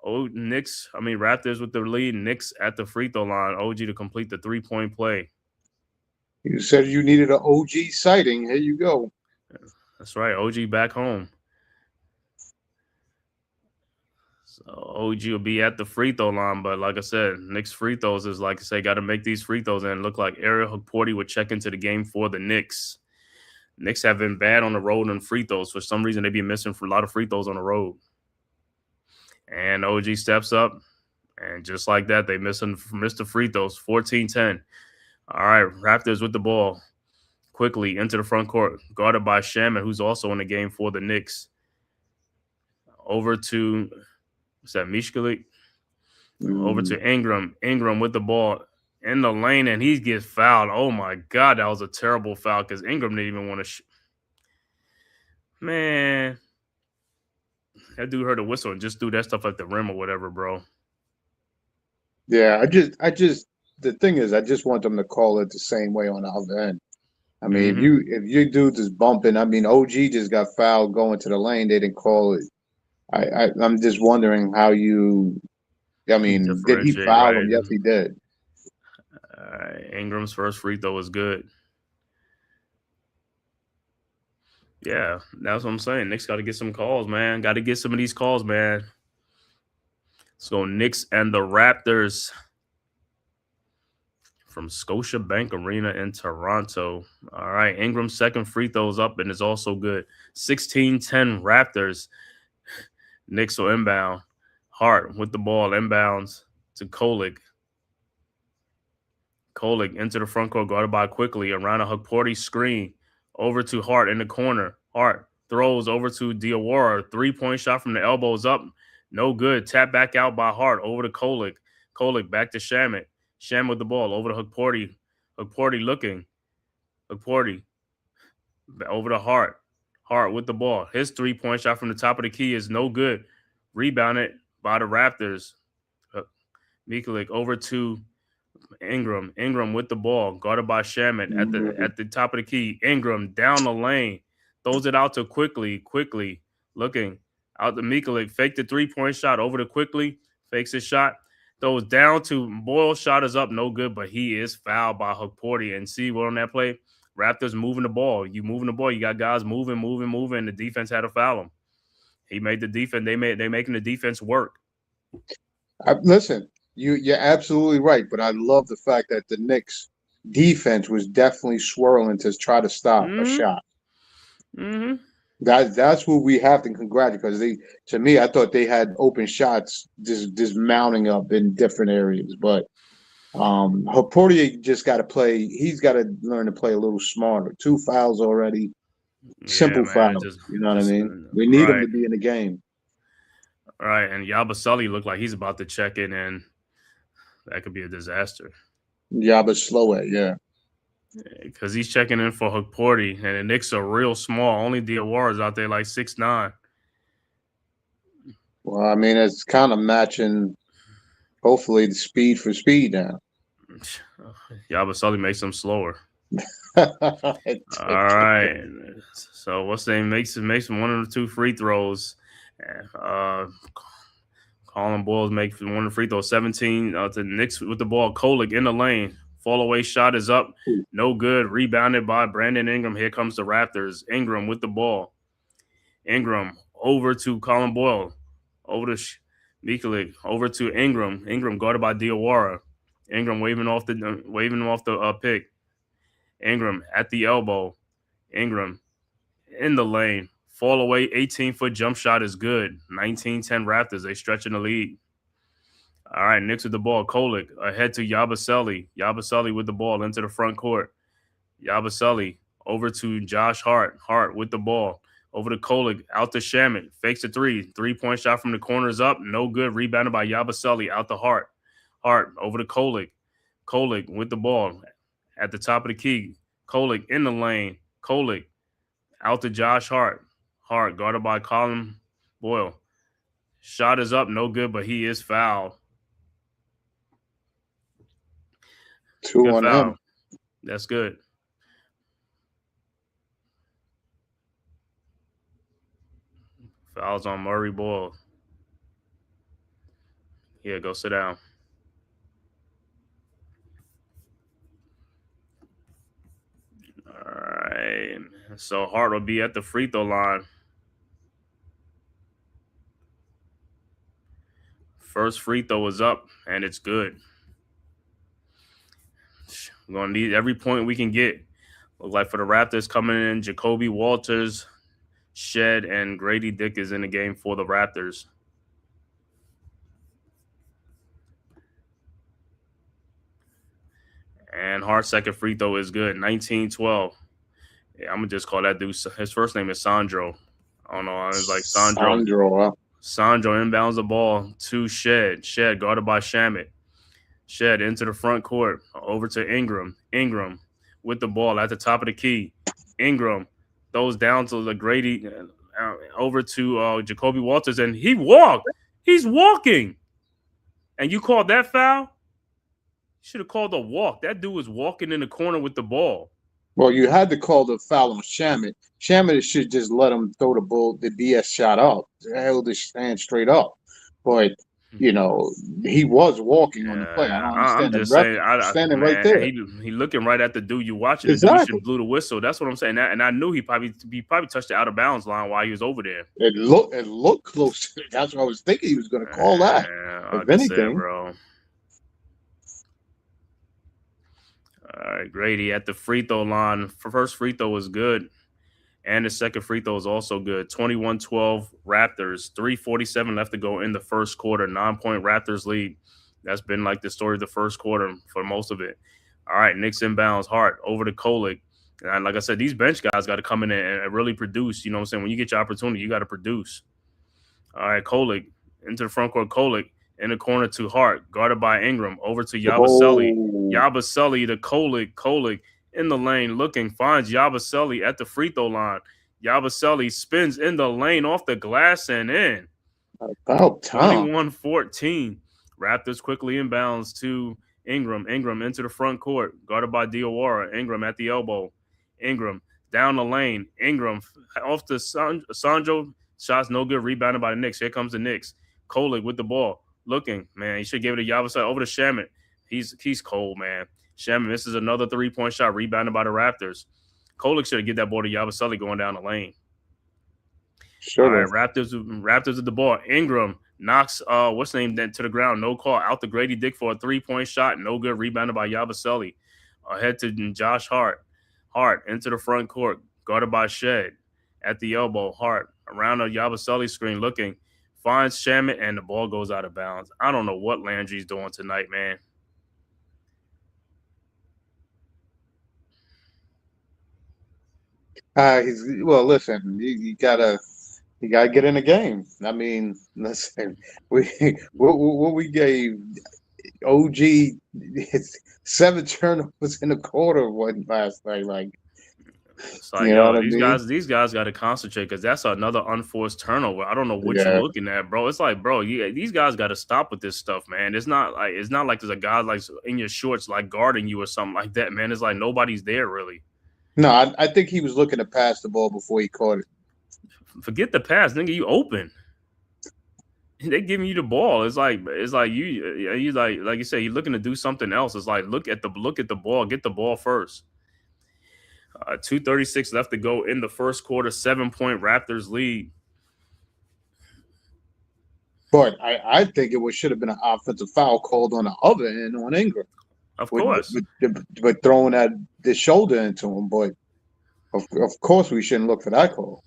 Raptors with the lead. Knicks at the free throw line. OG to complete the 3-point play. You said you needed an OG sighting. Here you go. That's right. OG back home. So OG will be at the free throw line. But like I said, Knicks free throws is like I say, got to make these free throws. And look like Ariel Hukporti would check into the game for the Knicks. Knicks have been bad on the road in free throws. For some reason, they be missing for a lot of free throws on the road. And OG steps up, and just like that, they missed the free throws. 14-10. All right, Raptors with the ball. Quickly into the front court, guarded by Shaman, who's also in the game for the Knicks. Over to, what's that, Mishkalik? Over to Ingram. Ingram with the ball in the lane, and he gets fouled. Oh, my God, that was a terrible foul because Ingram didn't even want to Man. That dude heard a whistle and just threw that stuff at the rim or whatever, bro. Yeah, the thing is, I just want them to call it the same way on the other end. I mean, if you dudes is bumping, I mean, OG just got fouled going to the lane. They didn't call it. I'm just wondering how you. I mean, did he foul him? Yes, he did. Ingram's first free throw was good. Yeah, that's what I'm saying. Knicks got to get some calls, man. Got to get some of these calls, man. So Knicks and the Raptors. from Scotiabank Arena in Toronto. All right, Ingram's second free throws up and is also good. 16-10 Raptors. Knicks will inbound. Hart with the ball, inbounds to Kolik. Kolik into the front court, guarded by quickly around a Hukporti screen. Over to Hart in the corner. Hart throws over to Diawara. 3-point shot from the elbows up. No good. Tap back out by Hart over to Kolik. Kolik back to Shamet. Shamet with the ball over to Hukporti. Hukporti looking. Hukporti over to Hart. Hart with the ball. His 3-point shot from the top of the key is no good. Rebounded by the Raptors. Mikalik over to Ingram. Ingram with the ball, guarded by Shamet at the top of the key. Ingram down the lane, throws it out to Quickly looking out to Mikalik. Fake the 3-point shot over to Quickly. Fakes his shot. Throws down to Boyle. Shot is up, no good, but he is fouled by Hukporti. And see what on that play? Raptors moving the ball. You moving the ball. You got guys moving. And the defense had to foul him. He made the defense. They making the defense work. Listen, you're absolutely right, but I love the fact that the Knicks defense was definitely swirling to try to stop a shot. That's what we have to congratulate, because to me, I thought they had open shots just mounting up in different areas. But Hukporti just got to play. He's got to learn to play a little smarter. 2 fouls already. Simple fouls. You know what I mean? We need him to be in the game. All right, and Yabusele looked like he's about to check in, and that could be a disaster. Yabusele, yeah. Because he's checking in for Hukporti, and the Knicks are real small. Only Diawara's out there like 6'9". Well, I mean, it's kind of matching, hopefully, the speed for speed now. Yabusele makes them slower. All right. So what's the name? Makes one of the 2 free throws. Colin Boyles makes one of the free throws. 17 to the Knicks with the ball. Kolik in the lane. Fall away shot is up. No good. Rebounded by Brandon Ingram. Here comes the Raptors. Ingram with the ball. Ingram over to Colin Boyle. Over to Mikalik. Over to Ingram. Ingram guarded by Diawara. Ingram waving off the pick. Ingram at the elbow. Ingram in the lane. Fall away, 18-foot jump shot is good. 19-10 Raptors. They stretching the lead. All right, Knicks with the ball. Kolik ahead to Yabusele. Yabusele with the ball into the front court. Yabusele over to Josh Hart. Hart with the ball. Over to Kolik. Out to Shamet. Fakes a 3. 3-point shot from the corner is up. No good. Rebounded by Yabusele. Out to Hart. Hart over to Kolik. Kolik with the ball at the top of the key. Kolik in the lane. Kolik out to Josh Hart. Hart guarded by Colin Boyle. Shot is up, no good, but he is fouled. 2 on him. That's good. Fouls on Murray Boyle. Yeah, go sit down. All right. So Hart will be at the free throw line. First free throw is up, and it's good. We're going to need every point we can get. Look like for the Raptors coming in, Jacoby Walters, Shed, and Grady Dick is in the game for the Raptors. And Hart's second free throw is good, 19-12. Yeah, I'm going to just call that dude. His first name is Sandro. I don't know. It's like Sandro. Sandro inbounds the ball to Shed. Shed guarded by Shamet. Shed into the front court. Over to Ingram. Ingram with the ball at the top of the key. Ingram throws down to the Grady. Over to Jacoby Walters. And he walked. He's walking. And you called that foul? You should have called a walk. That dude was walking in the corner with the ball. Well, you had to call the foul on Shamet. Shamet should just let him throw the BS shot up. Held his stand straight up. But, you know, he was walking on the play. I don't understand. I'm just saying. Standing right there. He looking right at the dude you watching. Exactly. The dude should blew the whistle. That's what I'm saying. And I knew he probably touched the out of bounds line while he was over there. It looked close. That's what I was thinking he was going to call that. If anything. bro. All right, Grady at the free throw line. First free throw was good. And the second free throw is also good. 21-12 Raptors. 3:47 left to go in the first quarter. 9-point Raptors lead. That's been like the story of the first quarter for most of it. All right, Knicks inbounds. Hart over to Kolick. And like I said, these bench guys got to come in and really produce. You know what I'm saying? When you get your opportunity, you got to produce. All right, Kolick into the front court. Kolick in the corner to Hart. Guarded by Ingram. Over to Yabusele. Oh, Yabusele to Kolick. Kolick in the lane looking, finds Yabusele at the free throw line. Yabusele spins in the lane off the glass and in. about time. 21-14. Raptors quickly inbounds to Ingram. Ingram into the front court, guarded by Diawara. Ingram at the elbow. Ingram down the lane. Ingram off the Sanjo. Shots no good. Rebounded by the Knicks. Here comes the Knicks. Kolick with the ball. Looking, man. He should give it to Yabusele. Over to Shamet. He's cold, man. Shamet misses another 3-point shot. Rebounded by the Raptors. Kolick should get that ball to Yabusele going down the lane. Sure. All right, Raptors at the ball. Ingram knocks what's the name to the ground. No call. Out to Grady Dick for a 3-point shot. No good. Rebounded by Yabusele. Ahead to Josh Hart. Hart into the front court. Guarded by Shed. At the elbow. Hart around the Yabusele screen looking. Finds Shamet and the ball goes out of bounds. I don't know what Landry's doing tonight, man. Listen, you gotta get in the game. I mean, listen, what we gave OG 7 turnovers in the quarter one last night. Like, it's like, you know what I mean? these guys got to concentrate because that's another unforced turnover. I don't know what you're looking at, bro. It's like, bro, these guys got to stop with this stuff, man. It's not like there's a guy like in your shorts like guarding you or something like that, man. It's like nobody's there really. No, I think he was looking to pass the ball before he caught it. Forget the pass, nigga. You open. They giving you the ball. It's like you like you say, you're looking to do something else. It's like look at the ball, get the ball first. 2:36 left to go in the first quarter. 7-point Raptors lead. But I think it should have been an offensive foul called on the other end on Ingram. Of course. But throwing the shoulder into him. But of course we shouldn't look for that call.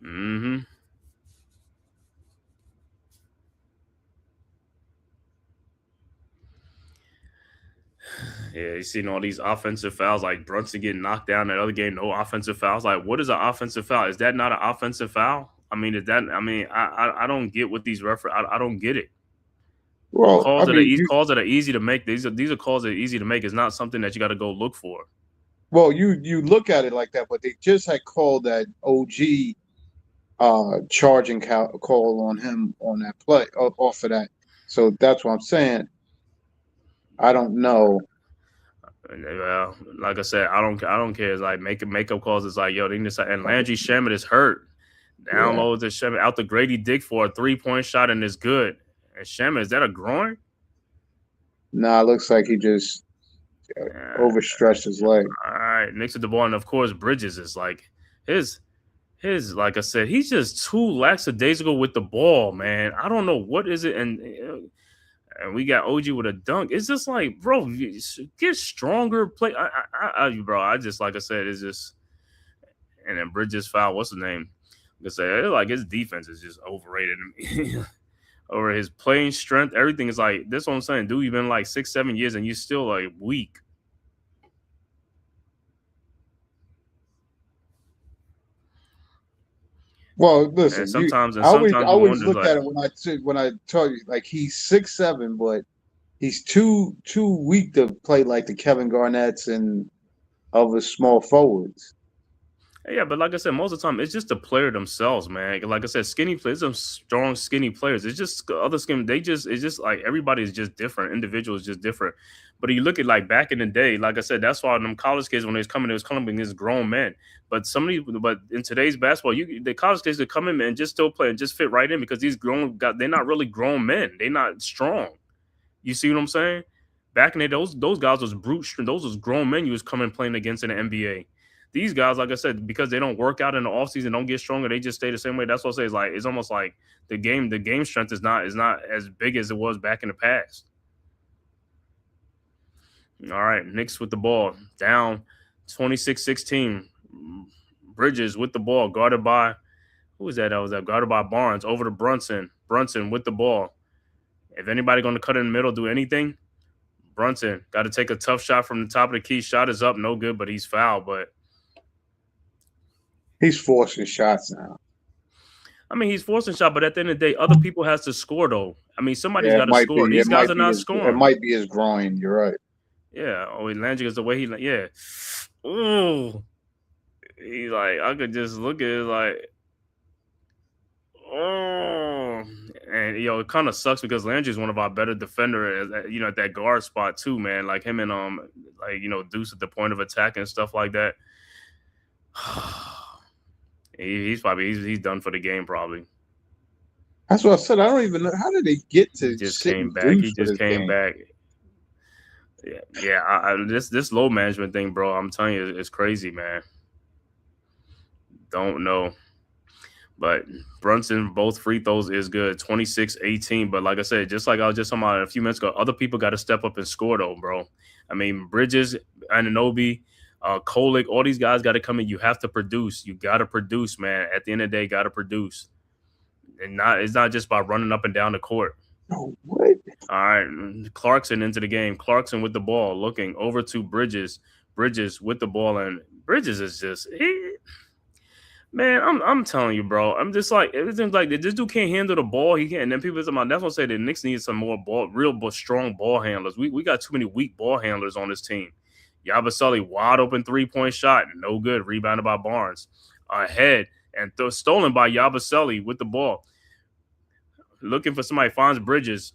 Mm-hmm. Yeah, you seen all these offensive fouls, like Brunson getting knocked down. That other game, no offensive fouls. Like, what is an offensive foul? Is that not an offensive foul? I mean, I don't get what these I don't get it. Well, calls that are easy to make. These are calls that are easy to make. It's not something that you got to go look for. Well, you look at it like that, but they just had called that OG charging call on him on that play off of that. So that's what I'm saying. I don't know. Well, like I said, I don't care. It's like makeup calls. It's like, yo, they just and Landry Shamet is hurt. Downloads the Shamet out to Grady Dick for a 3-point shot and it's good. And Shamet, is that a groin? Nah, it looks like he just overstretched his leg. All right, Knicks at the ball, and of course Bridges is like his like I said, he's just too lackadaisical with the ball, man. I don't know what is it, and we got OG with a dunk. It's just like, bro, get stronger. Play, bro. I just like I said, it's just, and then Bridges foul. What's his name? I say like his defense is just overrated to me. Over his playing strength, everything is like this. What I'm saying, dude, you've been like 6-7 years and you're still like weak. Well, listen. Sometimes I always look at it when I tell you like he's 6'7", but he's too weak to play like the Kevin Garnett's and other small forwards. Yeah, but like I said, most of the time it's just the player themselves, man. Like I said, skinny players, some strong, skinny players. It's just other skin. It's just like everybody's just different. Individuals just different. But you look at like back in the day, like I said, that's why them college kids when they was coming against grown men. But in today's basketball, the college kids could come in and just still play and just fit right in because they're not really grown men. They're not strong. You see what I'm saying? Back in the day, those guys was brute strength. Those was grown men you was coming playing against in the NBA. These guys, like I said, because they don't work out in the offseason, don't get stronger, they just stay the same way. That's what I say. It's almost like the game strength is not as big as it was back in the past. All right, Knicks with the ball. Down 26-16. Bridges with the ball. Guarded by, who was that? That was that guarded by Barnes. Over to Brunson. Brunson with the ball. If anybody going to cut in the middle, do anything, Brunson got to take a tough shot from the top of the key. Shot is up. No good, but he's fouled. But he's forcing shots now. I mean, he's forcing shot, but at the end of the day, other people has to score, though. I mean, somebody's got to score. These guys are not scoring. It might be his groin. You're right. Yeah. Oh, Landry is the way yeah. Ooh. He's like, I could just look at it like, oh. And, it kind of sucks because Landry is one of our better defenders, at that guard spot, too, man. Like him and, Deuce at the point of attack and stuff like that. He's done for the game, probably. That's what I said. I don't even know. How did they get to? He just came back. He just came back. Yeah. This load management thing, bro. I'm telling you, it's crazy, man. Don't know, but Brunson both free throws is good. 26-18. But like I said, just like I was just talking about a few minutes ago, other people got to step up and score, though, bro. I mean, Bridges, Anunoby, Kolick, all these guys got to come in. You have to produce. You got to produce, man. At the end of the day, got to produce. And it's not just by running up and down the court. Oh, what? All right, Clarkson into the game. Clarkson with the ball, looking over to Bridges. Bridges with the ball, and Bridges is just man. I'm telling you, bro. I'm just like, it seems like this dude can't handle the ball. He can't. And then people say, that's what I say. The Knicks need some more strong ball handlers. We got too many weak ball handlers on this team. Yabusele, wide open 3-point shot, no good. Rebounded by Barnes. Ahead and stolen by Yabusele with the ball. Looking for somebody, finds Bridges.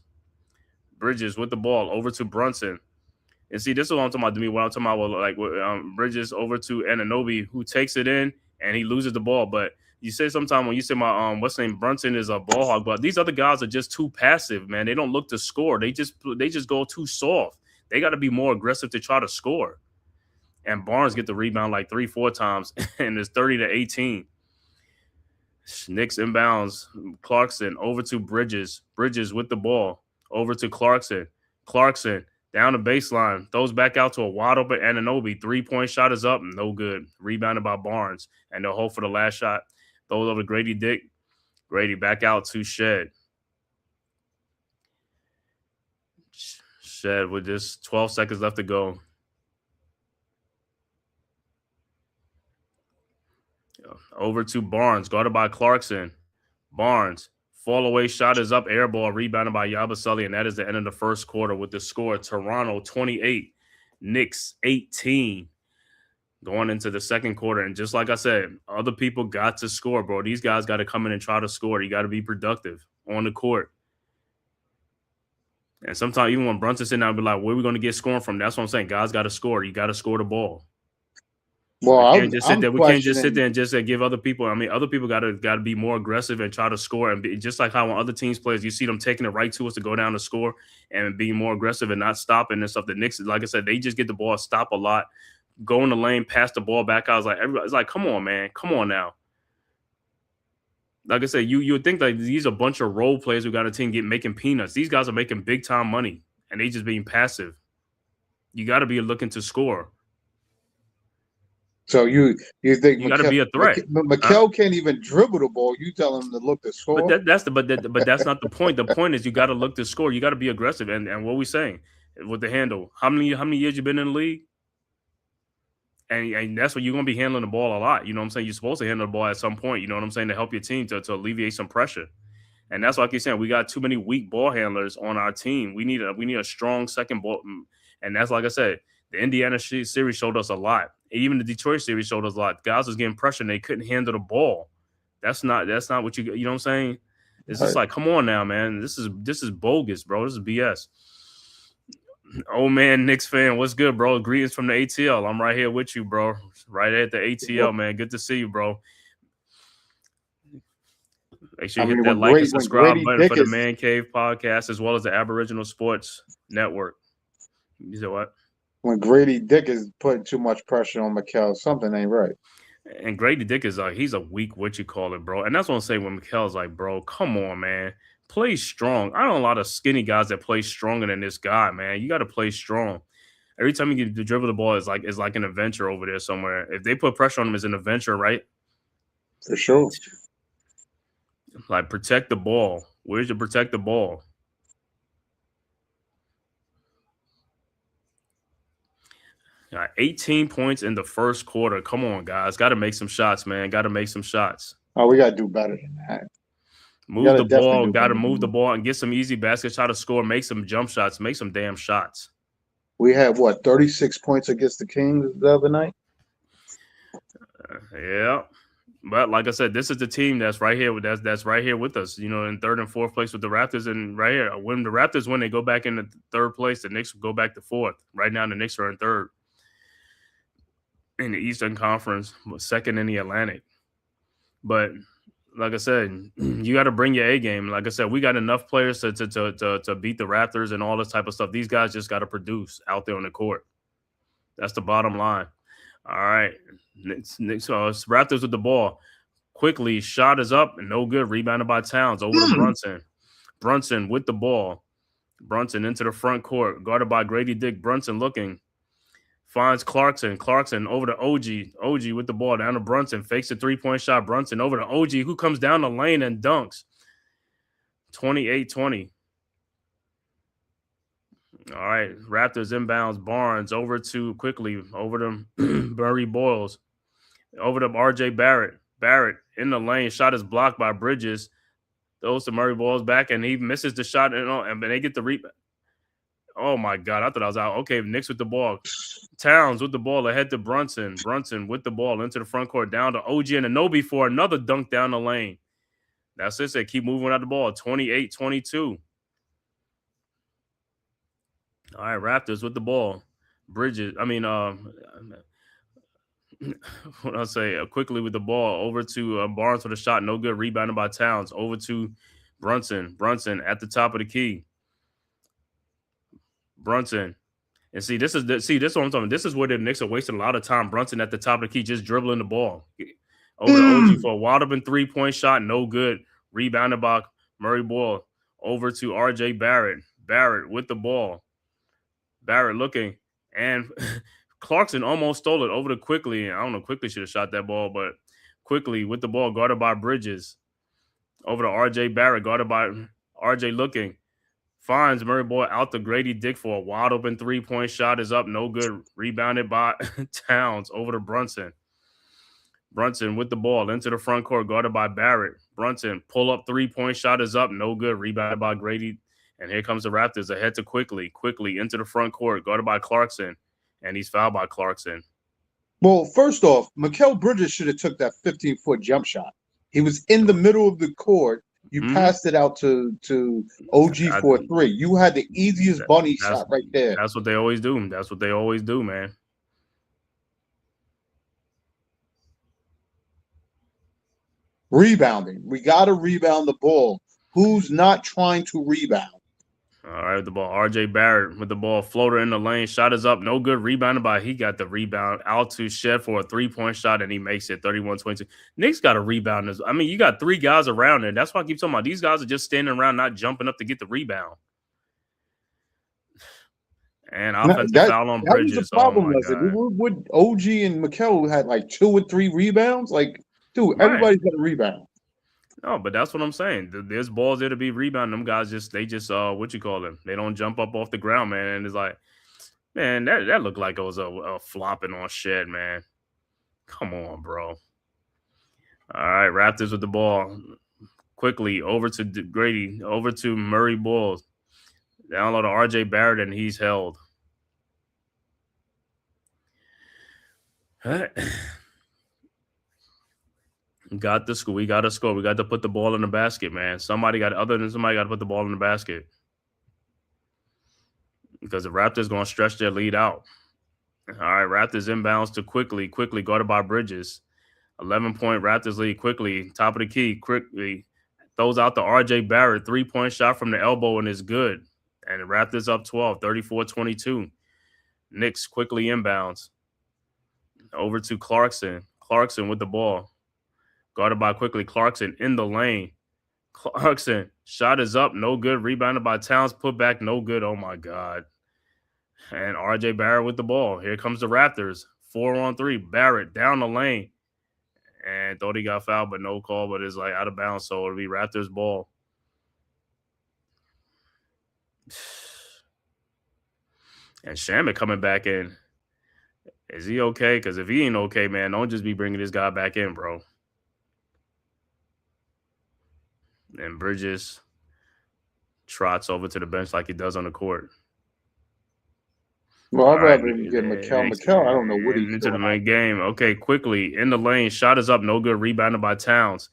Bridges with the ball over to Brunson. And see, this is what I'm talking about to me. What I'm talking about, like Bridges over to Anunoby, who takes it in and he loses the ball. But you say sometimes when you say my what's name Brunson is a ball hog, but these other guys are just too passive, man. They don't look to score. They just go too soft. They got to be more aggressive to try to score. And Barnes get the rebound like 3-4 times, and it's 30-18. Knicks inbounds. Clarkson over to Bridges. Bridges with the ball. Over to Clarkson. Clarkson down the baseline. Throws back out to a wide open Anunoby. 3-point shot is up. No good. Rebounded by Barnes. And they'll hold for the last shot. Throws over to Grady Dick. Grady back out to Shed. Shed with just 12 seconds left to go. Over to Barnes, guarded by Clarkson. Barnes, fall away shot is up, air ball, rebounded by Yabusele, and that is the end of the first quarter with the score. Toronto 28, Knicks 18. Going into the second quarter, and just like I said, other people got to score, bro. These guys got to come in and try to score. You got to be productive on the court. And sometimes even when Brunson's sitting down, be like, where are we going to get scoring from? That's what I'm saying. Guys got to score. You got to score the ball. Well, we can't just sit there. We can't just sit there and just give other people. I mean, other people got to be more aggressive and try to score. And just like how when other teams plays, you see them taking it right to us to go down to score and being more aggressive and not stopping and stuff. The Knicks, like I said, they just get the ball, stop a lot, go in the lane, pass the ball back. I was like, everybody's like, come on, man, come on now. Like I said, you would think like these are a bunch of role players who got a team making peanuts. These guys are making big time money and they just being passive. You got to be looking to score. So you think you got to be a threat? Mikel can't even dribble the ball. You tell him to look to score. But that's not the point. The point is you got to look to score. You got to be aggressive. And what we saying with the handle? How many years you been in the league? And that's what you're gonna be handling the ball a lot. You know what I'm saying? You're supposed to handle the ball at some point. You know what I'm saying, to help your team to alleviate some pressure. And that's why I keep saying we got too many weak ball handlers on our team. We need a strong second ball. And that's like I said, the Indiana series showed us a lot. Even the Detroit series showed us a lot. Guys was getting pressure and they couldn't handle the ball. That's not what you know what I'm saying? It's just like, come on now, man. This is bogus, bro. This is BS. Oh man, Knicks fan, what's good, bro? Greetings from the ATL. I'm right here with you, bro. Right at the ATL, man. Good to see you, bro. Make sure you hit that like and subscribe button for the Man-Cave podcast as well as the Aboriginal Sports Network. You said what? When Grady Dick is putting too much pressure on Mikel, something ain't right. And Grady Dick is he's a weak, what you call it, bro. And that's what I'm saying when Mikel's like, bro, come on, man. Play strong. I know a lot of skinny guys that play stronger than this guy, man. You got to play strong. Every time you get to dribble the ball, it's like an adventure over there somewhere. If they put pressure on him, it's an adventure, right? For sure. Like, protect the ball. Where's your protect the ball? Got 18 points in the first quarter. Come on, guys. Got to make some shots, man. Got to make some shots. Oh, we got to do better than that. Move the ball. Got to move the ball and get some easy baskets. Try to score. Make some jump shots. Make some damn shots. We had, 36 points against the Kings the other night? Yeah. But like I said, this is the team that's right here. That's right here with us, in third and fourth place with the Raptors. And right here, when the Raptors win, they go back into third place. The Knicks go back to fourth. Right now, the Knicks are in third in the Eastern Conference, second in the Atlantic. But like I said, you got to bring your A game. Like I said, we got enough players to beat the Raptors and all this type of stuff. These guys just got to produce out there on the court. That's the bottom line. All right. Knicks, Raptors with the ball. Quickly, shot is up and no good. Rebounded by Towns over to Brunson. Brunson with the ball. Brunson into the front court. Guarded by Grady Dick. Brunson looking. Finds Clarkson. Clarkson over to OG. OG with the ball down to Brunson. Fakes a three-point shot. Brunson over to OG, who comes down the lane and dunks. 28-20. All right. Raptors inbounds. Barnes over to quickly. Over to Murray Boyles. Over to RJ Barrett. Barrett in the lane. Shot is blocked by Bridges. Throws to Murray Boyles back, and he misses the shot. And they get the rebound. Oh, my God. I thought I was out. Okay, Knicks with the ball. Towns with the ball ahead to Brunson. Brunson with the ball into the front court. Down to OG and Anunoby for another dunk down the lane. That's it. They keep moving out the ball. 28-22. All right, Raptors with the ball. Bridges. What I say? Quickly with the ball over to Barnes for the shot. No good. Rebounded by Towns. Over to Brunson. Brunson at the top of the key. Brunson. And this is what I'm talking about. This is where the Knicks are wasting a lot of time. Brunson at the top of the key, just dribbling the ball. Over to OG for a wide open three-point shot. No good. Rebounded by Murray Boyle. Over to RJ Barrett. Barrett with the ball. Barrett looking. And Clarkson almost stole it over to Quickly. I don't know. Quickly should have shot that ball, but Quickly with the ball, guarded by Bridges. Over to RJ Barrett, guarded by RJ looking. Finds Murray Boyle out to Grady Dick for a wide open three-point shot is up. No good. Rebounded by Towns over to Brunson. Brunson with the ball into the front court, guarded by Barrett. Brunson pull up three-point shot is up. No good. Rebounded by Grady. And here comes the Raptors ahead to Quickly. Quickly into the front court, guarded by Clarkson. And he's fouled by Clarkson. Well, first off, Mikal Bridges should have took that 15-foot jump shot. He was in the middle of the court. You passed it out to OG for a three. You had the easiest bunny shot right there. That's what they always do. That's what they always do, man. Rebounding. We got to rebound the ball. Who's not trying to rebound? All right, with the ball. RJ Barrett with the ball. Floater in the lane. Shot is up. No good. Rebounded by. He got the rebound out to Shed for a three-point shot, and he makes it 31-22. Knicks got a rebound. You got three guys around there. That's why I keep talking about these guys are just standing around, not jumping up to get the rebound. And offensive foul on Bridges. That was the problem. Would OG and Mikal had like 2 or 3 rebounds? Like, dude, everybody's got a rebound. No, but that's what I'm saying. There's balls there to be rebounding. Them guys they they don't jump up off the ground, man. And it's like, man, that looked like it was a flopping on Shed, man. Come on, bro. All right, Raptors with the ball. Quickly over to Grady, over to Murray Boyles. Down low to RJ Barrett, and he's held. All right. We got to score. We got to put the ball in the basket, man. Somebody got to put the ball in the basket. Because the Raptors going to stretch their lead out. All right, Raptors inbounds to Quickly guarded by Bridges. 11-point Raptors lead. Quickly, top of the key. Quickly throws out to RJ Barrett. 3-point shot from the elbow, and it's good. And the Raptors up 12, 34-22. Knicks quickly inbounds. Over to Clarkson. Clarkson with the ball. Guarded by Quickly. Clarkson in the lane. Clarkson. Shot is up. No good. Rebounded by Towns. Put back. No good. Oh, my God. And RJ Barrett with the ball. Here comes the Raptors. 4-on-3. Barrett down the lane. And thought he got fouled, but no call, but it's like out of bounds. So it'll be Raptors ball. And Shamet coming back in. Is he okay? Because if he ain't okay, man, don't just be bringing this guy back in, bro. And Bridges trots over to the bench like he does on the court. Well, I'd rather him get Mikal. I don't know what he's into doing. the main game. Okay, quickly in the lane. Shot is up. No good. Rebounded by Towns.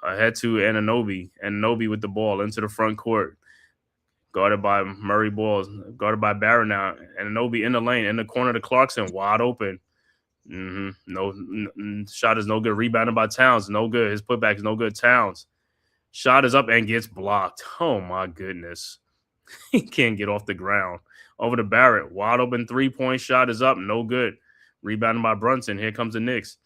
Ahead to Anunoby. Anunoby with the ball into the front court. Guarded by Murray Balls. Guarded by Barrett now. Anunoby in the lane. In the corner to Clarkson. Wide open. No shot is no good. Rebounded by Towns. No good. His putback is no good. Towns. Shot is up and gets blocked. Oh, my goodness. He can't get off the ground. Over to Barrett. Wide open 3-point shot is up. No good. Rebounded by Brunson. Here comes the Knicks.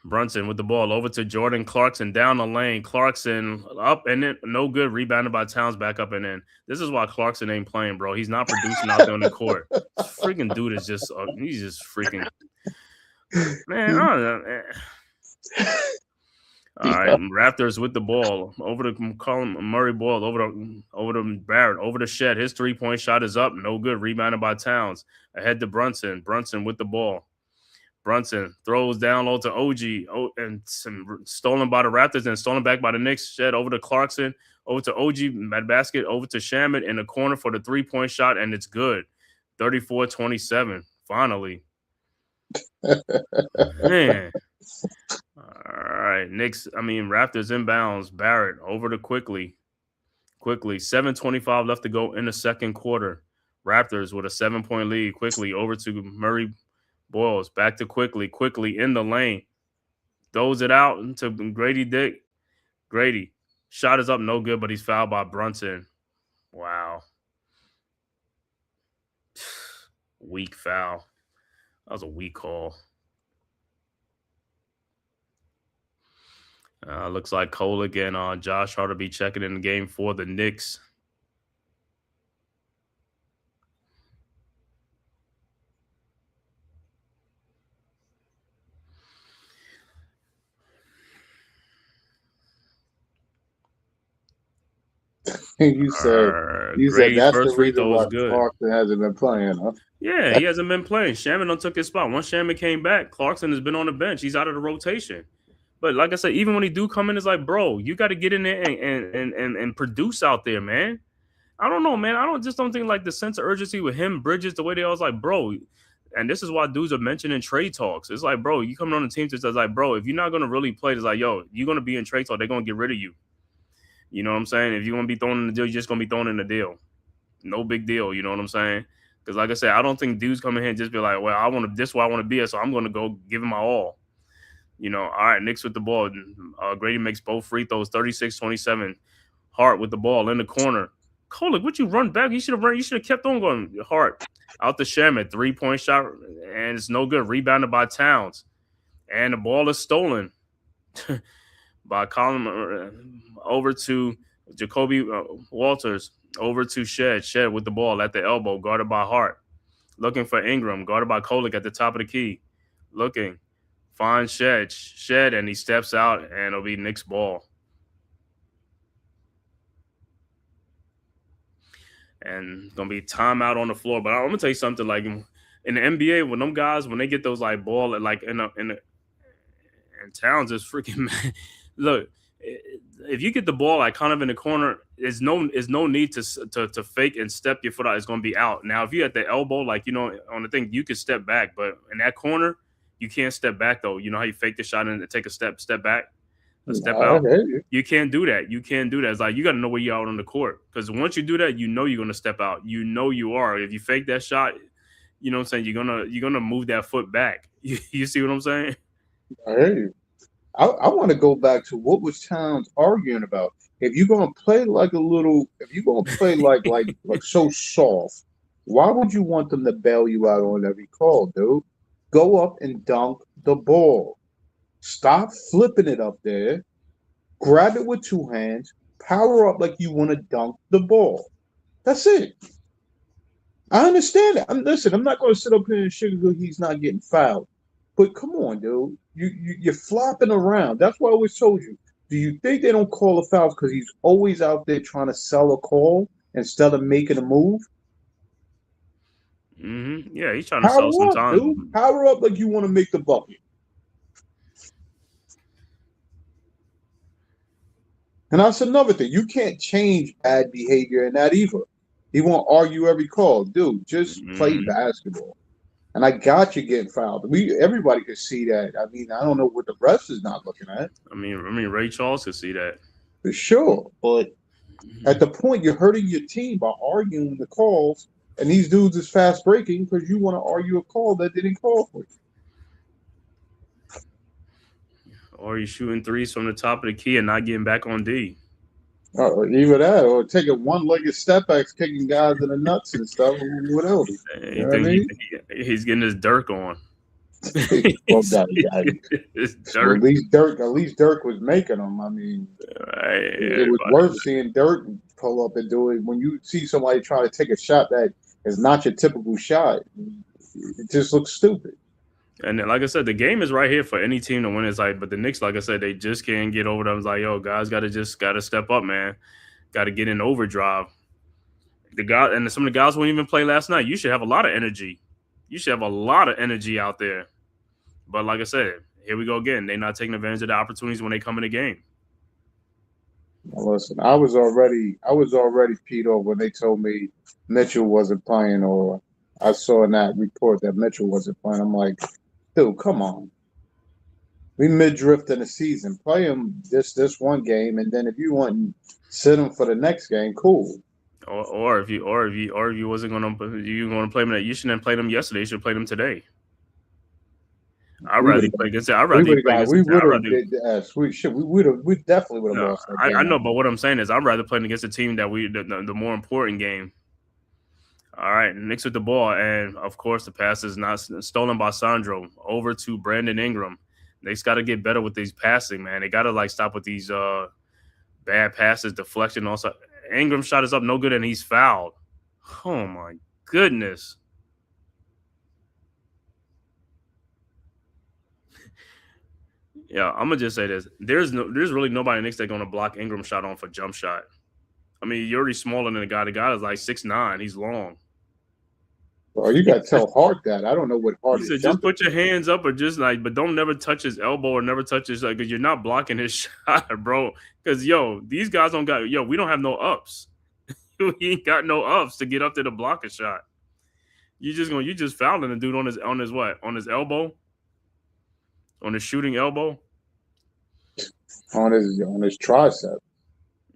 Brunson with the ball over to Jordan Clarkson down the lane. Clarkson up and in. No good. Rebounded by Towns back up and in. This is why Clarkson ain't playing, bro. He's not producing out there on the court. This freaking dude is just, he's just freaking, man. I don't know, man. All right, Raptors with the ball over to Colin Murray ball over to Barrett over to Shed. His 3-point shot is up, no good. Rebounded by Towns. Ahead to Brunson. Brunson with the ball. Brunson throws down low to OG and stolen by the Raptors and stolen back by the Knicks. Shed over to Clarkson, over to OG at basket, over to Shamet in the corner for the 3-point shot, and it's good. 34-27. Finally, man. All right, Raptors inbounds. Barrett over to Quickly. 7:25 left to go in the second quarter. Raptors with a 7-point lead. Quickly over to Murray Boyles. Back to Quickly in the lane. Throws it out to Grady Dick. Grady. Shot is up, no good, but he's fouled by Brunson. Wow. Weak foul. That was a weak call. Looks like Cole again on Josh Hart to be checking in the game for the Knicks. you said that's the reason why Clarkson hasn't been playing, huh? Yeah, he hasn't been playing. Shaman took his spot. Once Shaman came back, Clarkson has been on the bench. He's out of the rotation. But like I said, even when he do come in, it's like, bro, you got to get in there and produce out there, man. I don't know, man. I don't think like the sense of urgency with him, Bridges, the way they always like, bro. And this is why dudes are mentioning trade talks. It's like, bro, you coming on the team to like, bro, if you're not gonna really play, it's like, yo, you're gonna be in trade talk. They're gonna get rid of you. You know what I'm saying? If you're gonna be thrown in the deal, you're just gonna be thrown in the deal. No big deal. You know what I'm saying? Because like I said, I don't think dudes come in here and just be like, well, I want to. This is where I want to be at, so I'm gonna go give him my all. You know, all right, Knicks with the ball. Grady makes both free throws, 36-27. Hart with the ball in the corner. Kolek, what you run back? You should have kept on going. Hart out to Shamet, 3-point shot, and it's no good. Rebounded by Towns. And the ball is stolen by Colin over to Jacoby Walters, over to Shed. Shed with the ball at the elbow, guarded by Hart. Looking for Ingram, guarded by Kolek at the top of the key. Looking. Finds Shed, and he steps out, and it'll be Knicks ball. And it's going to be timeout on the floor. But I'm going to tell you something, like, in the NBA, when them guys, when they get those, like, ball, like, and Towns is freaking, look, if you get the ball, like, kind of in the corner, there's no need to fake and step your foot out. It's going to be out. Now, if you at the elbow, like, you know, on the thing, you can step back. But in that corner, you can't step back, though. You know how you fake the shot and take a step back? Step out. You can't do that. It's like you got to know where you're out on the court. Because once you do that, you know you're going to step out. You know you are. If you fake that shot, you know what I'm saying, you're gonna move that foot back. You see what I'm saying? I hear you. I want to go back to what was Towns arguing about. If you're going to play like like so soft, why would you want them to bail you out on every call, dude? Go up and dunk the ball. Stop flipping it up there. Grab it with 2 hands. Power up like you want to dunk the ball. That's it. I understand that. Listen, I'm not going to sit up here and sugarcoat he's not getting fouled. But come on, dude. You're flopping around. That's what I always told you. Do you think they don't call a foul because he's always out there trying to sell a call instead of making a move? Yeah, he's trying to sell Power some up, time. dude. Power up like you want to make the bucket. And that's another thing. You can't change bad behavior in that either. He won't argue every call. Dude, just play basketball. And I got you getting fouled. Everybody could see that. I mean, I don't know what the rest is not looking at. I mean, Ray Charles could see that for sure. But at the point, you're hurting your team by arguing the calls, and these dudes is fast breaking because you want to argue a call that didn't call for you. Or you're shooting threes from the top of the key and not getting back on D. Either that, or taking one-legged step backs, kicking guys in the nuts and stuff. What else? You know what I mean? He's getting his Dirk on. At least Dirk was making them. I mean, it was worth seeing Dirk pull up and do it. When you see somebody try to take a shot that is not your typical shot, it just looks stupid. And then, like I said, the game is right here for any team to win. It's like, but the Knicks, like I said, they just can't get over them. It's like, yo, guys, got to step up, man. Got to get in overdrive. Some of the guys won't even play last night. You should have a lot of energy. You should have a lot of energy out there. But like I said, here we go again. They're not taking advantage of the opportunities when they come in the game. Listen, I was already peed off when they told me Mitchell wasn't playing, or I saw in that report that Mitchell wasn't playing. I'm like, dude, come on. We mid-drift in the season. Play him this one game, and then if you want, sit him for the next game. Cool. Or if you wasn't going to play him, you shouldn't have played him yesterday. You should play him today. I'd rather play against it. We definitely would have lost that game. I know, but what I'm saying is I'd rather play against a team that the more important game. All right, Knicks with the ball, and of course the pass is not stolen by Sandro over to Brandon Ingram. They just got to get better with these passing, man. They got to stop with these bad passes, deflection. Also, Ingram's shot is up, no good, and he's fouled. Oh my goodness. Yeah, I'm gonna just say this: there's really nobody in Knicks that's gonna block Ingram's shot on for jump shot. I mean, you're already smaller than the guy. The guy is like 6'9". He's long. Well, you got to tell Hart that. I don't know what Hart is. Just put your hands up, or just but don't never touch his elbow or never touch his because you're not blocking his shot, bro. Because these guys we don't have no ups. We ain't got no ups to get up there to block a shot. You just fouling the dude on his what? On his elbow. On his shooting elbow? On his tricep.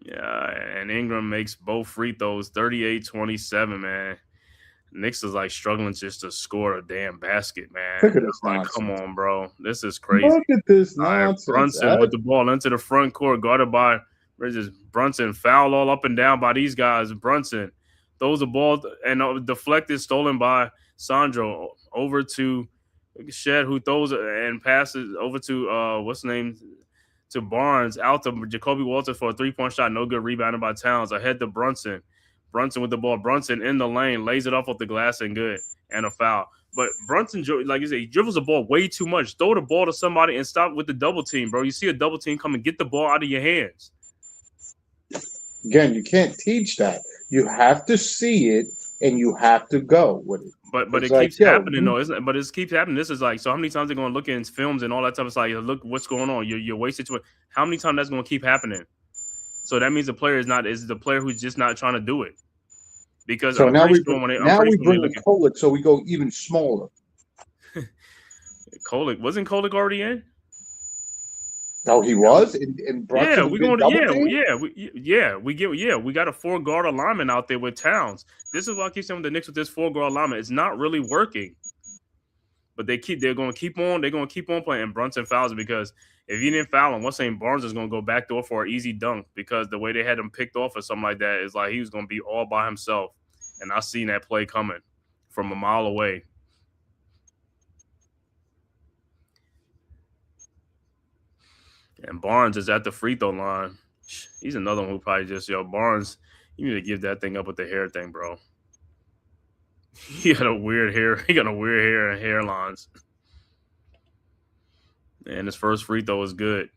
Yeah, and Ingram makes both free throws, 38-27, man. Knicks is struggling just to score a damn basket, man. Look at this nonsense. Come on, bro. This is crazy. Look at this nonsense. Brunson with the ball into the front court, guarded by Brunson. Foul all up and down by these guys. Brunson throws the ball and deflected, stolen by Sandro over to Shed, who throws and passes over to what's the name, to Barnes, out to Jacoby Walters for a 3-point shot, no good, rebounded by Towns, ahead to Brunson with the ball, Brunson in the lane, lays it off the glass and good, and a foul. But Brunson, like you said, he dribbles the ball way too much. Throw the ball to somebody and stop with the double team, bro. You see a double team come and get the ball out of your hands. Again, you can't teach that. You have to see it and you have to go with it. But it keeps happening though, isn't it? But it keeps happening. This is so how many times they're going to look in films and all that stuff? It's look what's going on. You're wasted. How many times that's going to keep happening? So that means the player is the player who's just not trying to do it. Because so now we bring Kolek, so we go even smaller. Kolek wasn't Kolek already in? No, he was. In Brunson, we got a 4-guard alignment out there with Towns. This is why I keep saying with the Knicks with this 4-guard alignment. It's not really working. But they're going to keep on. They're going to keep on playing. And Brunson fouls because if you didn't foul him, what's saying Barnes is going to go backdoor for an easy dunk because the way they had him picked off or something like that is he was going to be all by himself. And I seen that play coming from a mile away. And Barnes is at the free throw line. He's another one who probably just, Barnes, you need to give that thing up with the hair thing, bro. He got a weird hair. He got a weird hair and hairlines. And his first free throw was good.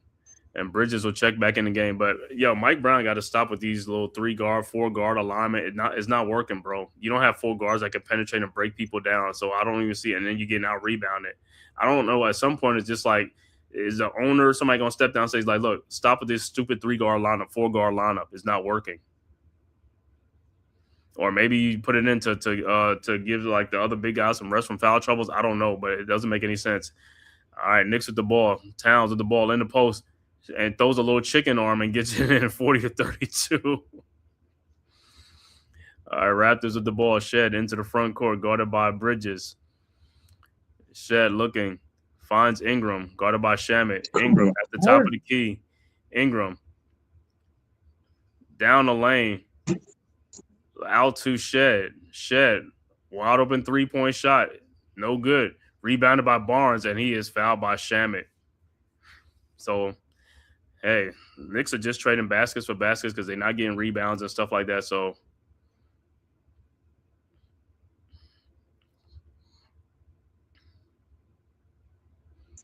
And Bridges will check back in the game. But yo, Mike Brown got to stop with these little 3-guard, 4-guard alignment. It's not working, bro. You don't have 4 guards that can penetrate and break people down. So I don't even see it. And then you getting out rebounded. I don't know. At some point, it's just like, is the owner somebody gonna step down and say, like, look, stop with this stupid 3-guard lineup, 4-guard lineup. It's not working. Or maybe you put it in to give like the other big guys some rest from foul troubles. I don't know, but it doesn't make any sense. All right, Knicks with the ball. Towns with the ball in the post and throws a little chicken arm and gets it in 40-32. All right, Raptors with the ball. Shed into the front court, guarded by Bridges. Shed looking, finds Ingram, guarded by Shamet. Ingram at the top of the key. Ingram down the lane. Out to Shed. Shed, wide open 3-point shot. No good. Rebounded by Barnes, and he is fouled by Shamet. So, hey, Knicks are just trading baskets for baskets because they're not getting rebounds and stuff like that. So,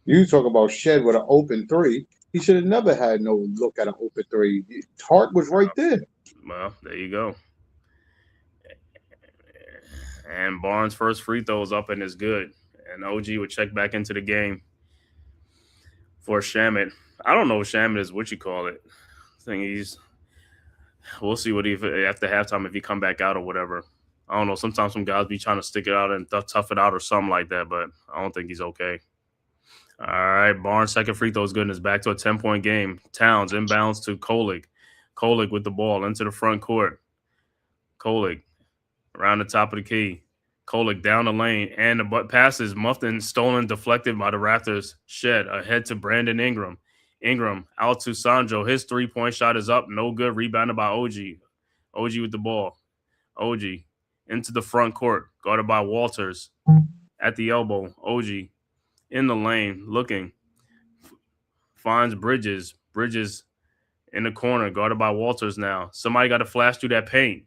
you talk about Shed with an open 3. He should have never had no look at an open 3. Hart was right there. Well, there you go. And Barnes' first free throw is up and is good. And OG would check back into the game for Shamet. I don't know if Shamet is what you call it. I think we'll see what he after halftime if he come back out or whatever. I don't know. Sometimes some guys be trying to stick it out and tough it out or something like that, but I don't think he's okay. All right, Barnes' second free throw is good and is back to a 10-point game. Towns inbounds to Kolig. Kolig with the ball into the front court. Kolig around the top of the key. Kolik down the lane, and the pass is muffed and stolen, deflected by the Raptors. Shed ahead to Brandon Ingram. Ingram out to Sandro. His 3-point shot is up. No good. Rebounded by OG. OG with the ball. OG into the front court. Guarded by Walters. At the elbow. OG in the lane. Looking. Finds Bridges. Bridges in the corner. Guarded by Walters now. Somebody got to flash through that paint.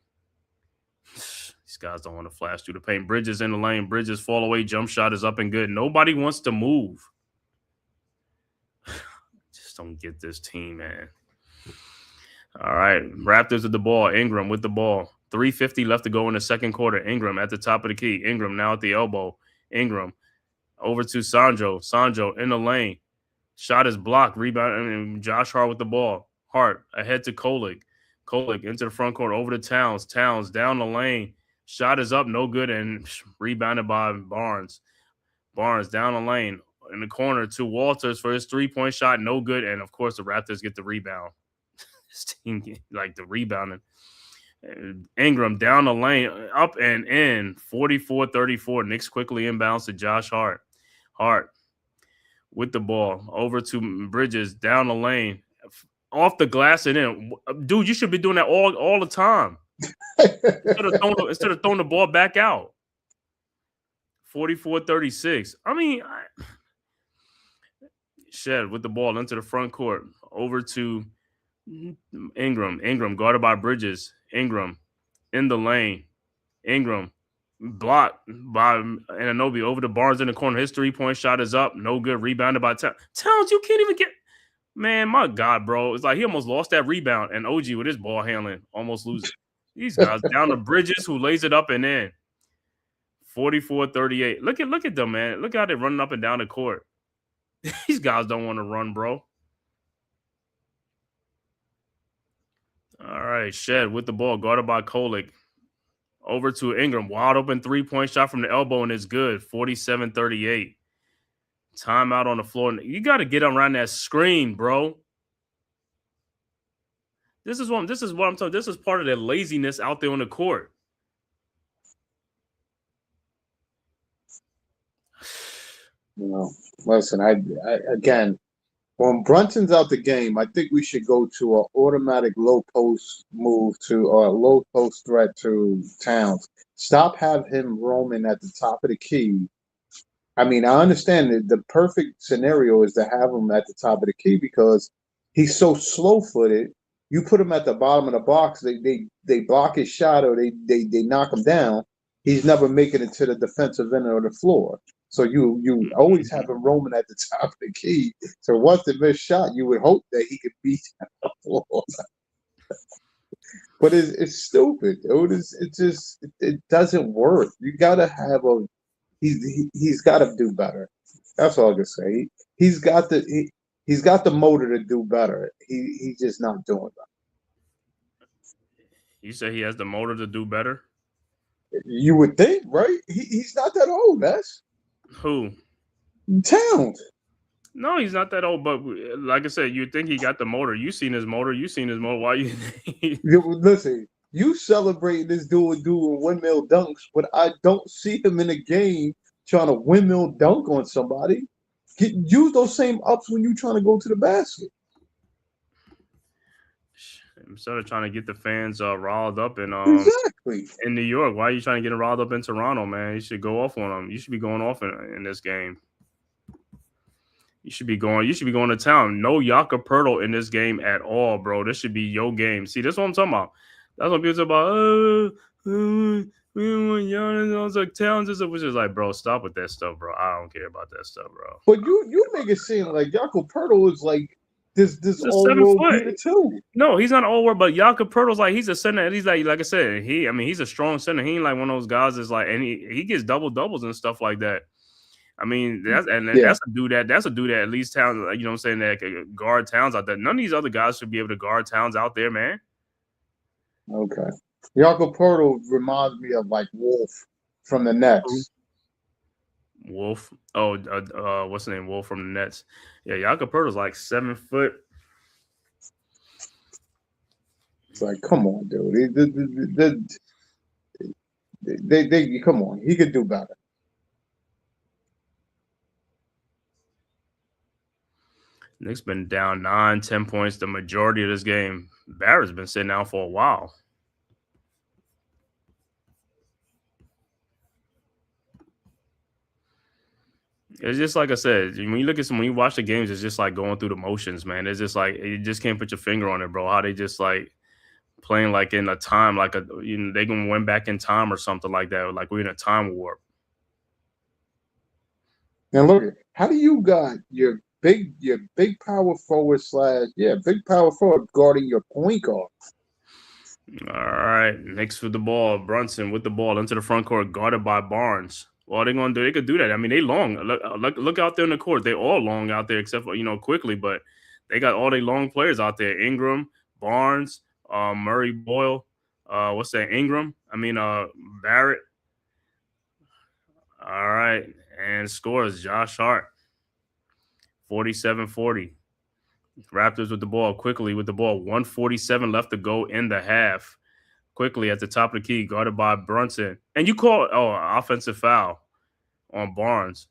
These guys don't want to flash through the paint. Bridges in the lane. Bridges fall away. Jump shot is up and good. Nobody wants to move. Just don't get this team, man. All right. Raptors with the ball. Ingram with the ball. 3:50 left to go in the second quarter. Ingram at the top of the key. Ingram now at the elbow. Ingram over to Sandro. Sandro in the lane. Shot is blocked. Rebound. Josh Hart with the ball. Hart ahead to Kolik. Kolik into the front court. Over to Towns. Towns down the lane. Shot is up, no good, and rebounded by Barnes. Barnes down the lane in the corner to Walters for his 3-point shot, no good, and of course the Raptors get the rebound. This team like the rebounding. Ingram down the lane, up and in, 44-34. Knicks quickly inbounds to Josh Hart. Hart with the ball over to Bridges down the lane, off the glass and in. Dude, you should be doing that all the time. instead of throwing the ball back out. 44-36. I mean, Shed with the ball into the front court. Over to Ingram. Ingram guarded by Bridges. Ingram in the lane. Ingram blocked by Anunoby over to Barnes in the corner. His 3-point shot is up. No good. Rebounded by Towns. Towns, you can't even get... Man, my God, bro. It's like he almost lost that rebound. And OG with his ball handling almost loses. These guys down to Bridges, who lays it up and in. 44-38. Look at them, man. Look how they're running up and down the court. These guys don't want to run, bro. All right, Shed with the ball, guarded by Kolik. Over to Ingram. Wide open 3-point shot from the elbow, and it's good. 47-38. Timeout on the floor. You got to get around that screen, bro. This is what I'm talking. This is part of the laziness out there on the court. Listen, I again, when Brunson's out the game, I think we should go to an automatic low post move or a low post threat to Towns. Stop having him roaming at the top of the key. I mean, I understand that the perfect scenario is to have him at the top of the key because he's so slow-footed. You put him at the bottom of the box, they block his shot or they knock him down. he's never making it to the defensive end of the floor. So you always have him roaming at the top of the key. So once the missed shot, you would hope that he could beat the floor. But it's stupid, dude. It doesn't work. You gotta have a he's got to do better. That's all I can say. He's got the motor to do better. He's just not doing that. You say he has the motor to do better? You would think, right? He's not that old, that's Who? Towns. No, he's not that old, but like I said, you think he got the motor. You seen his motor. Why you Listen, you celebrate this dude doing windmill dunks, but I don't see him in a game trying to windmill dunk on somebody. Use those same ups when you're trying to go to the basket. Instead of trying to get the fans riled up in New York, why are you trying to get them riled up in Toronto, man? You should go off on them. You should be going off in this game. You should be going to town. No Jakob Poeltl in this game at all, bro. This should be your game. See, that's what I'm talking about. That's what people talk about. We want Giannis. I was like, Towns is which is like, bro, stop with that stuff, bro. I don't care about that stuff, bro. But you make it seem like Jakob Poeltl is like this all world beater too. No, he's not all world, but Jakob Poeltl's like he's a center. He's like I said, he's a strong center. He ain't like one of those guys that's like, and he gets doubles and stuff like that. I mean, that's a dude that at least Towns, you know what I'm saying, that can guard Towns out there. None of these other guys should be able to guard Towns out there, man. Okay. Jakob Poeltl reminds me of like Wolf from the Nets. Wolf? Oh, what's the name? Wolf from the Nets. Yeah, Jakob Poeltl's like 7 foot. It's like, come on, dude. They come on. He could do better. Knicks been down 9-10 points the majority of this game. Barrett's been sitting out for a while. It's just like I said, when you watch the games, it's just like going through the motions, man. It's just like you just can't put your finger on it, bro. How they just like playing like in a time, like they gonna win back in time or something like that, like we're in a time warp. Now look, how do you got your big power forward big power forward guarding your point guard? All right, Knicks with the ball. Brunson with the ball into the front court, guarded by Barnes. Well, they're gonna do. They could do that. I mean, they long. Look out there in the court. They all long out there, except for quickly. But they got all they long players out there. Ingram, Barnes, Murray, Boyle. What's that? Ingram. Barrett. All right, and scores Josh Hart. 47-40. Raptors with the ball. Quickly with the ball. 1:47 left to go in the half. Quickly at the top of the key, guarded by Brunson. And you call offensive foul on Barnes.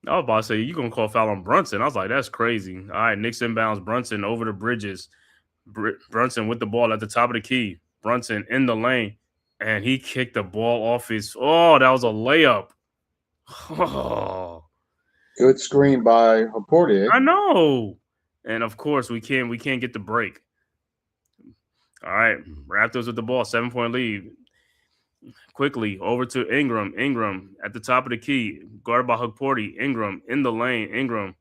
I was about to say, you're going to call foul on Brunson. I was like, that's crazy. All right, Knicks inbounds. Brunson over the Bridges. Brunson with the ball at the top of the key. Brunson in the lane. And he kicked the ball off his... Oh, that was a layup. Oh. Good screen by Portier. I know. And of course, we can't get the break. All right, Raptors with the ball, 7-point lead. Quickly over to Ingram. Ingram at the top of the key, guarded by Portier. Ingram in the lane. Ingram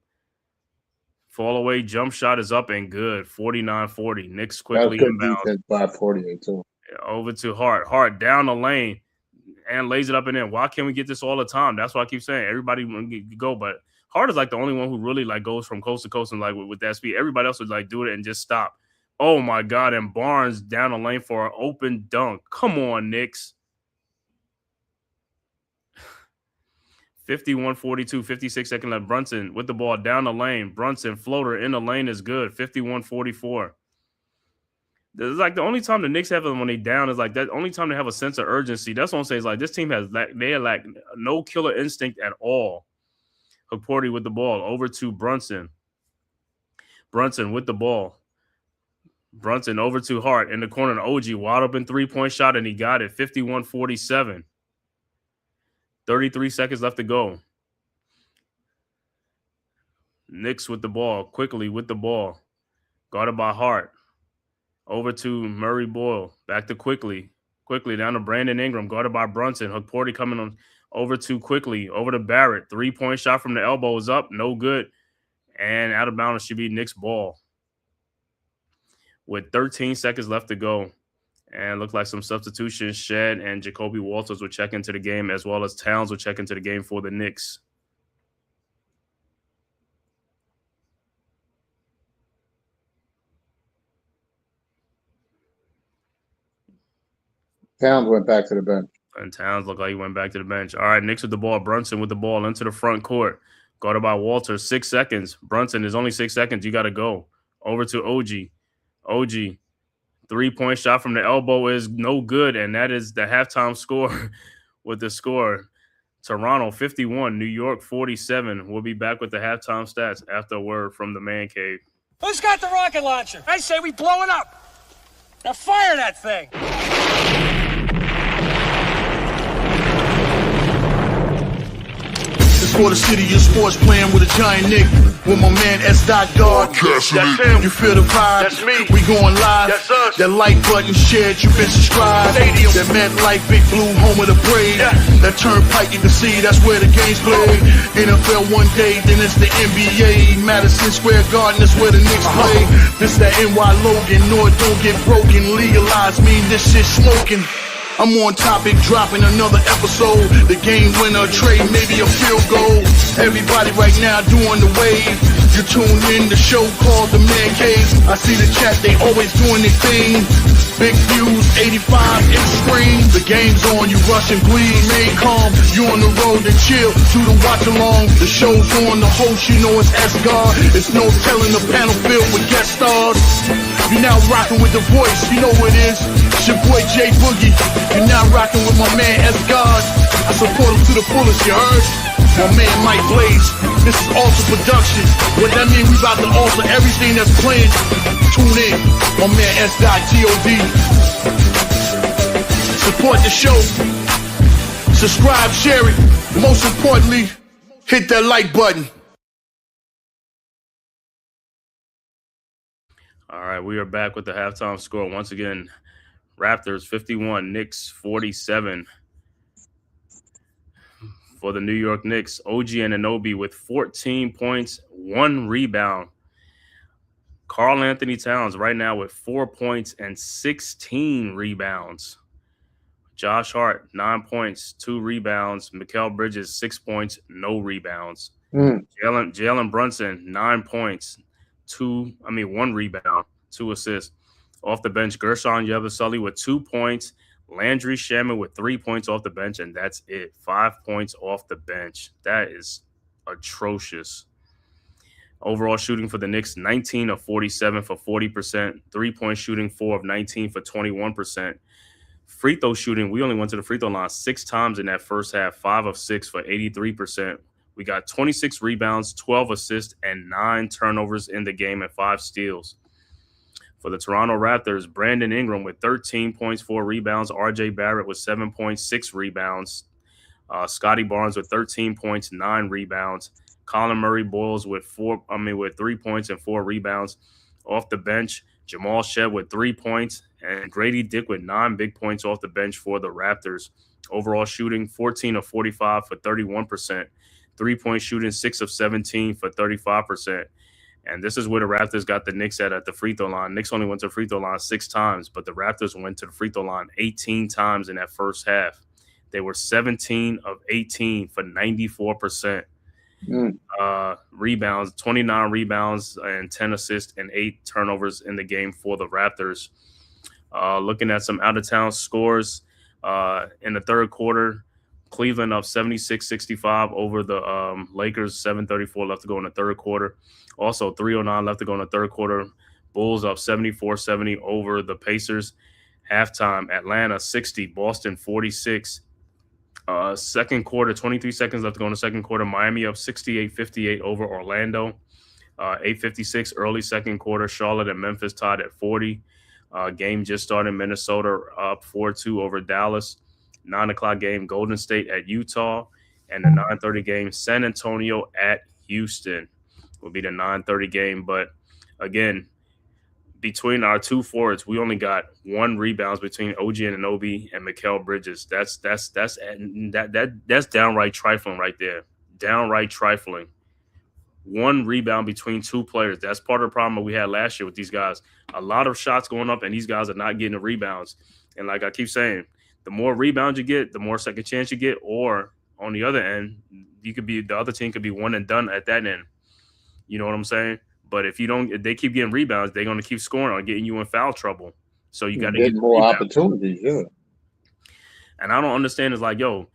fall away jump shot is up and good. 49-40. Knicks quickly inbound. Defense by Portier too. Over to Hart. Hart down the lane and lays it up and in. Why can't we get this all the time? That's what I keep saying. Everybody want to go, but Hart is like the only one who really like goes from coast to coast and like with that speed. Everybody else would like do it and just stop. Oh my God! And Barnes down the lane for an open dunk. Come on, Knicks. 51-42, 56 seconds left. Brunson with the ball down the lane. Brunson floater in the lane is good. 51-44. This is like the only time the Knicks have them when they down is like that. Only time they have a sense of urgency. That's what I'm saying. Is like this team has they no killer instinct at all. Portier with the ball over to Brunson. Brunson with the ball. Brunson over to Hart in the corner. OG wide open 3-point shot and he got it. 51-47. 33 seconds left to go. Knicks with the ball. Quickly with the ball. Guarded by Hart. Over to Murray Boyle. Back to Quickly. Quickly down to Brandon Ingram, guarded by Brunson. Porty coming on over to Quickly. Over to Barrett. 3-point shot from the elbow is up. No good. And out of bounds should be Knicks ball. With 13 seconds left to go. And looked like some substitutions. Shed and Jacoby Walters will check into the game, as well as Towns will check into the game for the Knicks. Towns went back to the bench. And Towns looked like he went back to the bench. All right, Knicks with the ball. Brunson with the ball into the front court. Guarded by Walters. 6 seconds. Brunson is only 6 seconds. You got to go. Over to OG. OG. 3-point shot from the elbow is no good, and that is the halftime score with the score. Toronto 51, New York 47. We'll be back with the halftime stats after a word from the Man Cave. Who's got the rocket launcher? I say we blow it up. Now fire that thing. For the city of sports, playing with a giant Nick. With my man S. Dot Guard. That's him. You feel the vibe? That's me. We going live. That's us. That like button shared, you been subscribed. Stadium. That MetLife Big Blue, home of the Braves. Yeah. That turnpike you can see, that's where the game's played. NFL one day, then it's the NBA. Madison Square Garden, that's where the Knicks play. This that NY Logan, North don't get broken. Legalize, mean this shit smoking. I'm on topic, dropping another episode. The game winner, trade, maybe a field goal. Everybody right now doing the wave. You tuned in, the show called The-Man-Cave. I see the chat, they always doing their thing. Big views, 85 in the screen. The game's on, you rush and bleed. Remain calm, you on the road and chill. To the watch along, the show's on. The host, you know it's S-God. It's no telling, the panel filled with guest stars. You now rocking with the voice, you know who it is. It's your boy J Boogie. You now rocking with my man S-God. I support him to the fullest, you heard? My man Mike Blaze. This is Alter Production. What that mean? We about to alter everything that's playing. Tune in. My man S.T.O.D. Support the show. Subscribe, share it. Most importantly, hit that like button. All right, we are back with the halftime score. Once again, Raptors 51, Knicks 47. For the New York Knicks, OG Anunoby with 14 points, 1 rebound. Karl Anthony Towns right now with 4 points and 16 rebounds. Josh Hart, 9 points, 2 rebounds. Mikal Bridges, 6 points, no rebounds. Jalen Brunson, 9 points, 1 rebound, 2 assists. Off the bench, Gershon Yabusele with 2 points. Landry Shamet with 3 points off the bench, and that's it. 5 points off the bench. That is atrocious. Overall shooting for the Knicks, 19 of 47 for 40%. 3-point shooting, 4 of 19 for 21%. Free throw shooting, we only went to the free throw line 6 times in that first half, 5 of 6 for 83%. We got 26 rebounds, 12 assists, and 9 turnovers in the game and 5 steals. For the Toronto Raptors, Brandon Ingram with 13 points, 4 rebounds. R.J. Barrett with 7 points, 6 rebounds. Scotty Barnes with 13 points, 9 rebounds. Colin Murray Boyles with 3 points and 4 rebounds. Off the bench, Jamal Shed with 3 points, and Grady Dick with 9 big points off the bench for the Raptors. Overall shooting, 14 of 45 for 31%. 3-point shooting, 6 of 17 for 35%. And this is where the Raptors got the Knicks at the free throw line. Knicks only went to the free throw line 6 times, but the Raptors went to the free throw line 18 times in that first half. They were 17 of 18 for 94%. Rebounds, 29 rebounds and 10 assists and 8 turnovers in the game for the Raptors. Looking at some out-of-town scores in the third quarter, Cleveland up 76-65 over the Lakers, 7:34 left to go in the third quarter. Also, 3:09 left to go in the third quarter. Bulls up 74-70 over the Pacers. Halftime, Atlanta 60, Boston 46. Second quarter, 23 seconds left to go in the second quarter. Miami up 68-58 over Orlando. 8:56 early second quarter. Charlotte and Memphis tied at 40. Game just started. Minnesota up 4-2 over Dallas. 9 o'clock game, Golden State at Utah. And the 9:30 game, San Antonio at Houston will be the 9:30 game. But again, between our two forwards, we only got 1 rebounds between OG Anunoby and Mikal Bridges. That's downright trifling right there. Downright trifling. 1 rebound between 2 players. That's part of the problem that we had last year with these guys. A lot of shots going up, and these guys are not getting the rebounds. And like I keep saying, the more rebounds you get, the more second chance you get. Or on the other end, the other team could be one and done at that end. You know what I'm saying? But if they keep getting rebounds, they're going to keep scoring or getting you in foul trouble. So you got to get more opportunities. Yeah. And I don't understand. It's like, yo,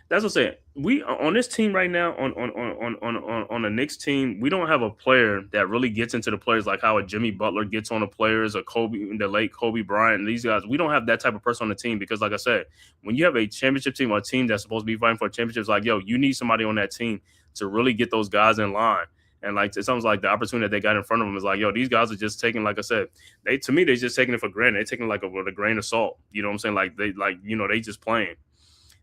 that's what I'm saying. We on this team right now, on the Knicks team, we don't have a player that really gets into the players like how a Jimmy Butler gets on the players, or the late Kobe Bryant, and these guys. We don't have that type of person on the team because, like I said, when you have a championship team or a team that's supposed to be fighting for championships, like, yo, you need somebody on that team to really get those guys in line. And like it sounds like the opportunity that they got in front of them is like, yo, these guys are just taking, like I said, they're just taking it for granted. They're taking it with a grain of salt. You know what I'm saying? Like they just playing.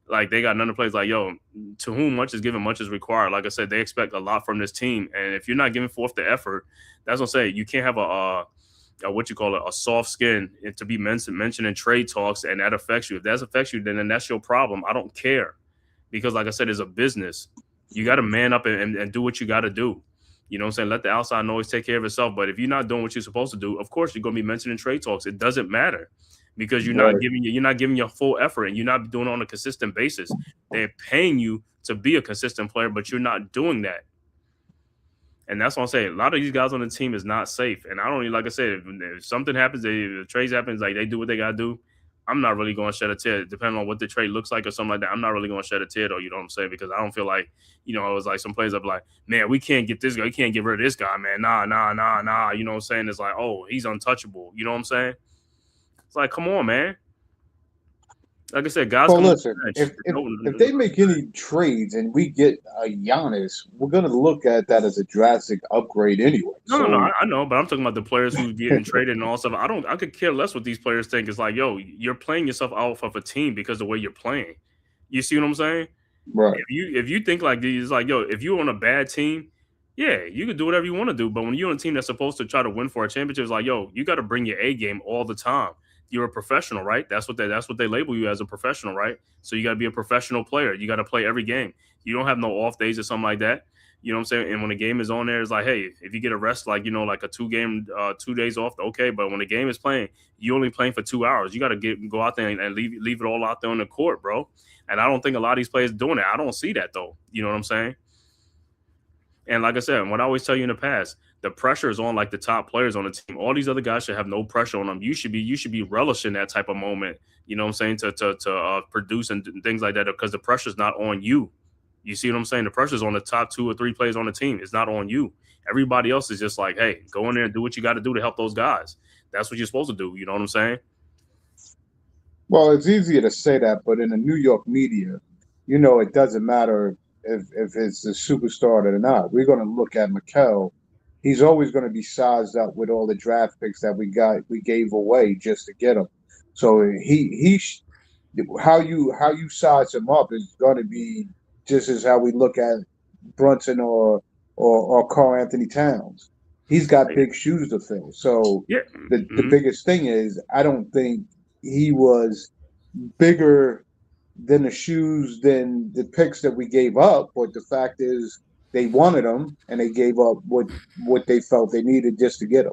Like they got none of the plays like, yo, to whom much is given, much is required. Like I said, they expect a lot from this team. And if you're not giving forth the effort, that's what I'm saying. You can't have a soft skin to be mentioned in trade talks, and that affects you. If that affects you, then that's your problem. I don't care. Because like I said, it's a business. You got to man up and do what you got to do. You know what I'm saying? Let the outside noise take care of itself. But if you're not doing what you're supposed to do, of course you're going to be mentioned in trade talks. It doesn't matter. Because you're not giving your full effort, and you're not doing it on a consistent basis. They're paying you to be a consistent player, but you're not doing that. And that's what I'm saying. A lot of these guys on the team is not safe. And I don't even, like I said, if something happens, if trades happens, like they do what they gotta do. I'm not really going to shed a tear, depending on what the trade looks like or something like that. I'm not really going to shed a tear, though. You know what I'm saying? Because I don't feel like, it was like some players that be like, man, we can't get this guy. We can't get rid of this guy, man. Nah. You know what I'm saying? It's like, oh, he's untouchable. You know what I'm saying? It's like, come on, man. Like I said, guys. Well, listen, if they make any trades and we get a Giannis, we're going to look at that as a drastic upgrade anyway. No, I know, but I'm talking about the players who getting traded and all stuff. I could care less what these players think. It's like, yo, you're playing yourself off of a team because of the way you're playing. You see what I'm saying? Right. If you think like these, like, yo, if you're on a bad team, yeah, you can do whatever you want to do. But when you're on a team that's supposed to try to win for a championship, it's like, yo, you got to bring your A game all the time. You're a professional, right? That's what they label you as, a professional, right? So you got to be a professional player. You got to play every game. You don't have no off days or something like that. You know what I'm saying? And when the game is on there, it's like, hey, if you get a rest, like, like a 2 days off, okay. But when the game is playing, you only playing for 2 hours. You got to go out there and leave it all out there on the court, bro. And I don't think a lot of these players doing it. I don't see that, though. You know what I'm saying? And like I said, what I always tell you in the past, the pressure is on like the top players on the team. All these other guys should have no pressure on them. You should be relishing that type of moment. You know what I'm saying? To produce and things like that, because the pressure is not on you. You see what I'm saying? The pressure is on the top 2 or 3 players on the team. It's not on you. Everybody else is just like, hey, go in there and do what you got to do to help those guys. That's what you're supposed to do. You know what I'm saying? Well, it's easier to say that, but in the New York media, it doesn't matter if it's a superstar or not. We're going to look at Mikal. He's always going to be sized up with all the draft picks that we gave away just to get him. So how you size him up is going to be just as how we look at Brunson or Karl Anthony Towns. He's got big shoes to fill. So the biggest thing is, I don't think he was bigger than the shoes than the picks that we gave up. But the fact is, they wanted him, and they gave up what they felt they needed just to get him.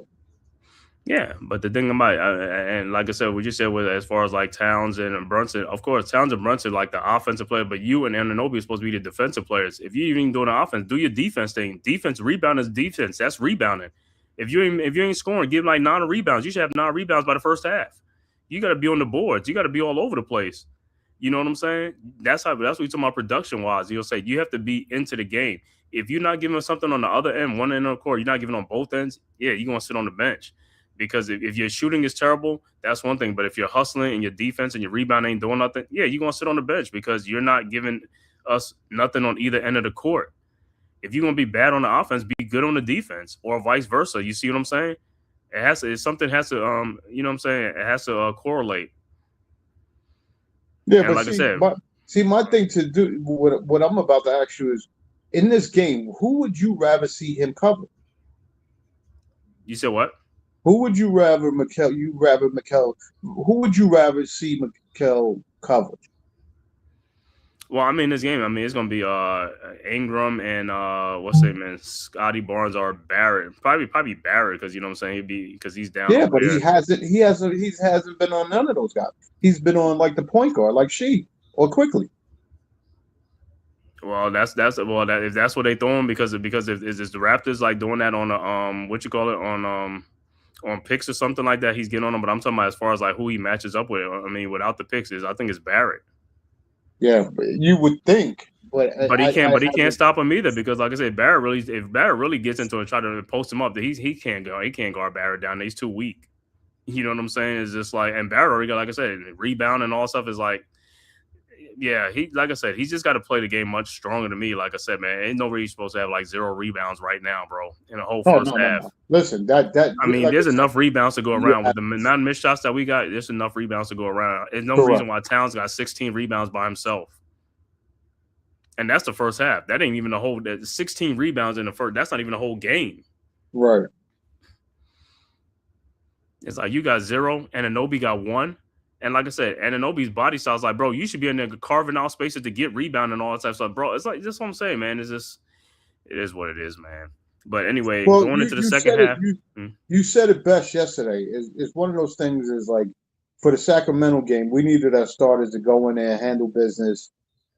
Yeah, but the thing about and like I said, what you said was, as far as like Towns and Brunson, of course, Towns and Brunson like the offensive player, but you and Anunoby are supposed to be the defensive players. If you're even doing the offense, do your defense thing. Defense, rebound is defense. That's rebounding. If you ain't scoring, give like 9 rebounds. You should have 9 rebounds by the first half. You got to be on the boards. You got to be all over the place. You know what I'm saying? That's what you're talking about production wise. You'll say you have to be into the game. If you're not giving something on the other end, one end of the court, you're not giving on both ends, yeah, you're going to sit on the bench. Because if your shooting is terrible, that's one thing. But if you're hustling and your defense and your rebound ain't doing nothing, yeah, you're going to sit on the bench because you're not giving us nothing on either end of the court. If you're going to be bad on the offense, be good on the defense, or vice versa. You see what I'm saying? Something has to, you know what I'm saying? It has to correlate. Yeah, and but like I said, my thing to do, what I'm about to ask you is, in this game, who would you rather see him cover? You said what? Who would you rather, Mikel? Who would you rather see Mikel cover? Well, I mean, this game, I mean, it's gonna be Ingram and what's his man, Scotty Barnes or Barrett. Probably Barrett because you know what I'm saying. He'd be because he's down Yeah, over but there. he hasn't been on none of those guys. He's been on like the point guard, like She or Quickly. Well, if that's what they throw him because if is the Raptors like doing that on the what you call it on picks or something like that, he's getting on them. But I'm talking about as far as like who he matches up with. I mean, without the picks, I think it's Barrett. Yeah, you would think, but But he can't. I But he can't haven't. stop him either because, like I said, if Barrett really gets into it and try to post him up, he can't go. He can't guard Barrett down. He's too weak. You know what I'm saying? It's just like, and Barrett already got, like I said, rebound and all stuff is like, yeah. He like I said, he's just got to play the game much stronger than me. Like I said, man, ain't nobody supposed to have like 0 rebounds right now, bro, in the whole No, first half. no. Listen, that I mean, like there's I said, enough rebounds to go you around with the amount of missed shots that we got. There's enough rebounds to go around. There's no correct. reason why Towns got 16 rebounds by himself. And that's the first half. That ain't even the whole 16 rebounds in the first. That's not even the whole game. Right. It's like you got 0 and Anunoby got 1. And like I said, Anunoby's body style is like, bro, you should be in there carving out spaces to get rebound and all that type of stuff. Bro, it's like that's what I'm saying, man. It is what it is, man. But anyway, Well, going into the you second said it. half. You said it best yesterday. Is one of those things. Is like for the Sacramento game, we needed our starters to go in there and handle business,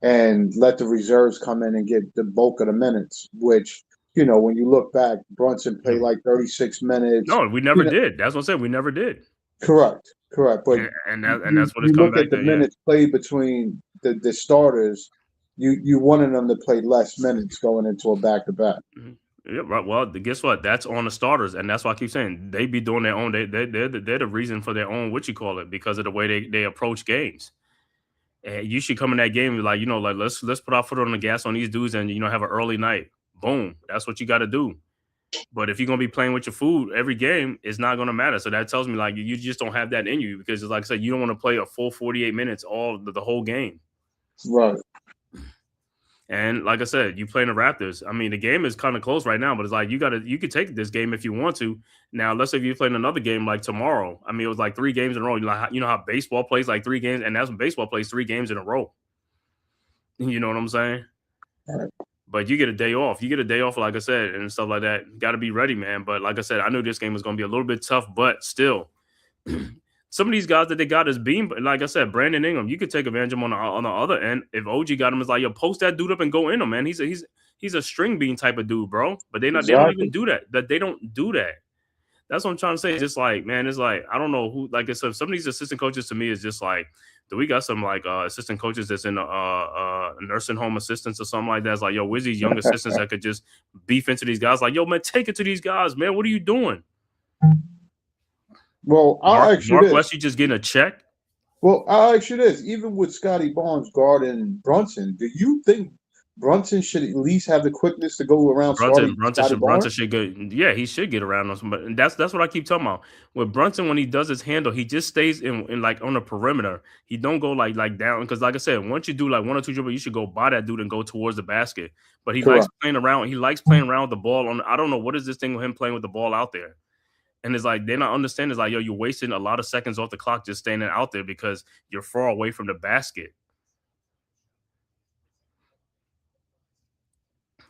and let the reserves come in and get the bulk of the minutes. Which when you look back, Brunson played like 36 minutes. No, we never did. That's what I said. We never did. Correct. But and that's what it's you coming look back at the to. minutes played between the starters. You wanted them to play less minutes going into a back-to-back. Yeah, right. Well, guess what? That's on the starters, and that's why I keep saying they be doing their own. They're the reason for their own because of the way they approach games. And you should come in that game like let's put our foot on the gas on these dudes and have an early night. Boom, that's what you got to do. But if you're gonna be playing with your food every game, it's not gonna matter. So that tells me like you just don't have that in you because it's like I said, you don't want to play a full 48 minutes all the whole game. Right. And like I said, you playing the Raptors. I mean, the game is kind of close right now, but it's like you could take this game if you want to. Now, let's say if you're playing another game like tomorrow. I mean, it was like 3 games in a row. You know how baseball plays like 3 games, and that's when baseball plays 3 games in a row. You know what I'm saying? Right. But you get a day off. You get a day off, like I said, and stuff like that. Got to be ready, man. But like I said, I knew this game was going to be a little bit tough, but still. Some of these guys that they got is beam, like I said, Brandon Ingram. You could take advantage of him on the other end. If OG got him, it's like, yo, post that dude up and go in him, man. He's a string bean type of dude, bro. But they don't even do that. They don't do that. That's what I'm trying to say. It's just like, man, it's like I don't know who. Like I said, some of these assistant coaches to me is just like, do we got some like assistant coaches that's in nursing home assistants or something like that? It's like, yo, where's these young assistants that could just beef into these guys? Like, yo, man, take it to these guys, man. What are you doing? Well, I'll ask you Mark this. West, you just getting a check? Well, I'll ask you this. Even with Scotty Barnes guarding Brunson, do you think Brunson should at least have the quickness to go around Brunson should go. Yeah, he should get around us. But that's what I keep talking about. With Brunson, when he does his handle, he just stays in like on the perimeter. He don't go like down because, like I said, once you do like 1 or 2 dribbles, you should go by that dude and go towards the basket. But he likes playing around. He likes playing around with the ball. I don't know what is this thing with him playing with the ball out there. And it's like they're not understanding. It's like, yo, you're wasting a lot of seconds off the clock just standing out there because you're far away from the basket.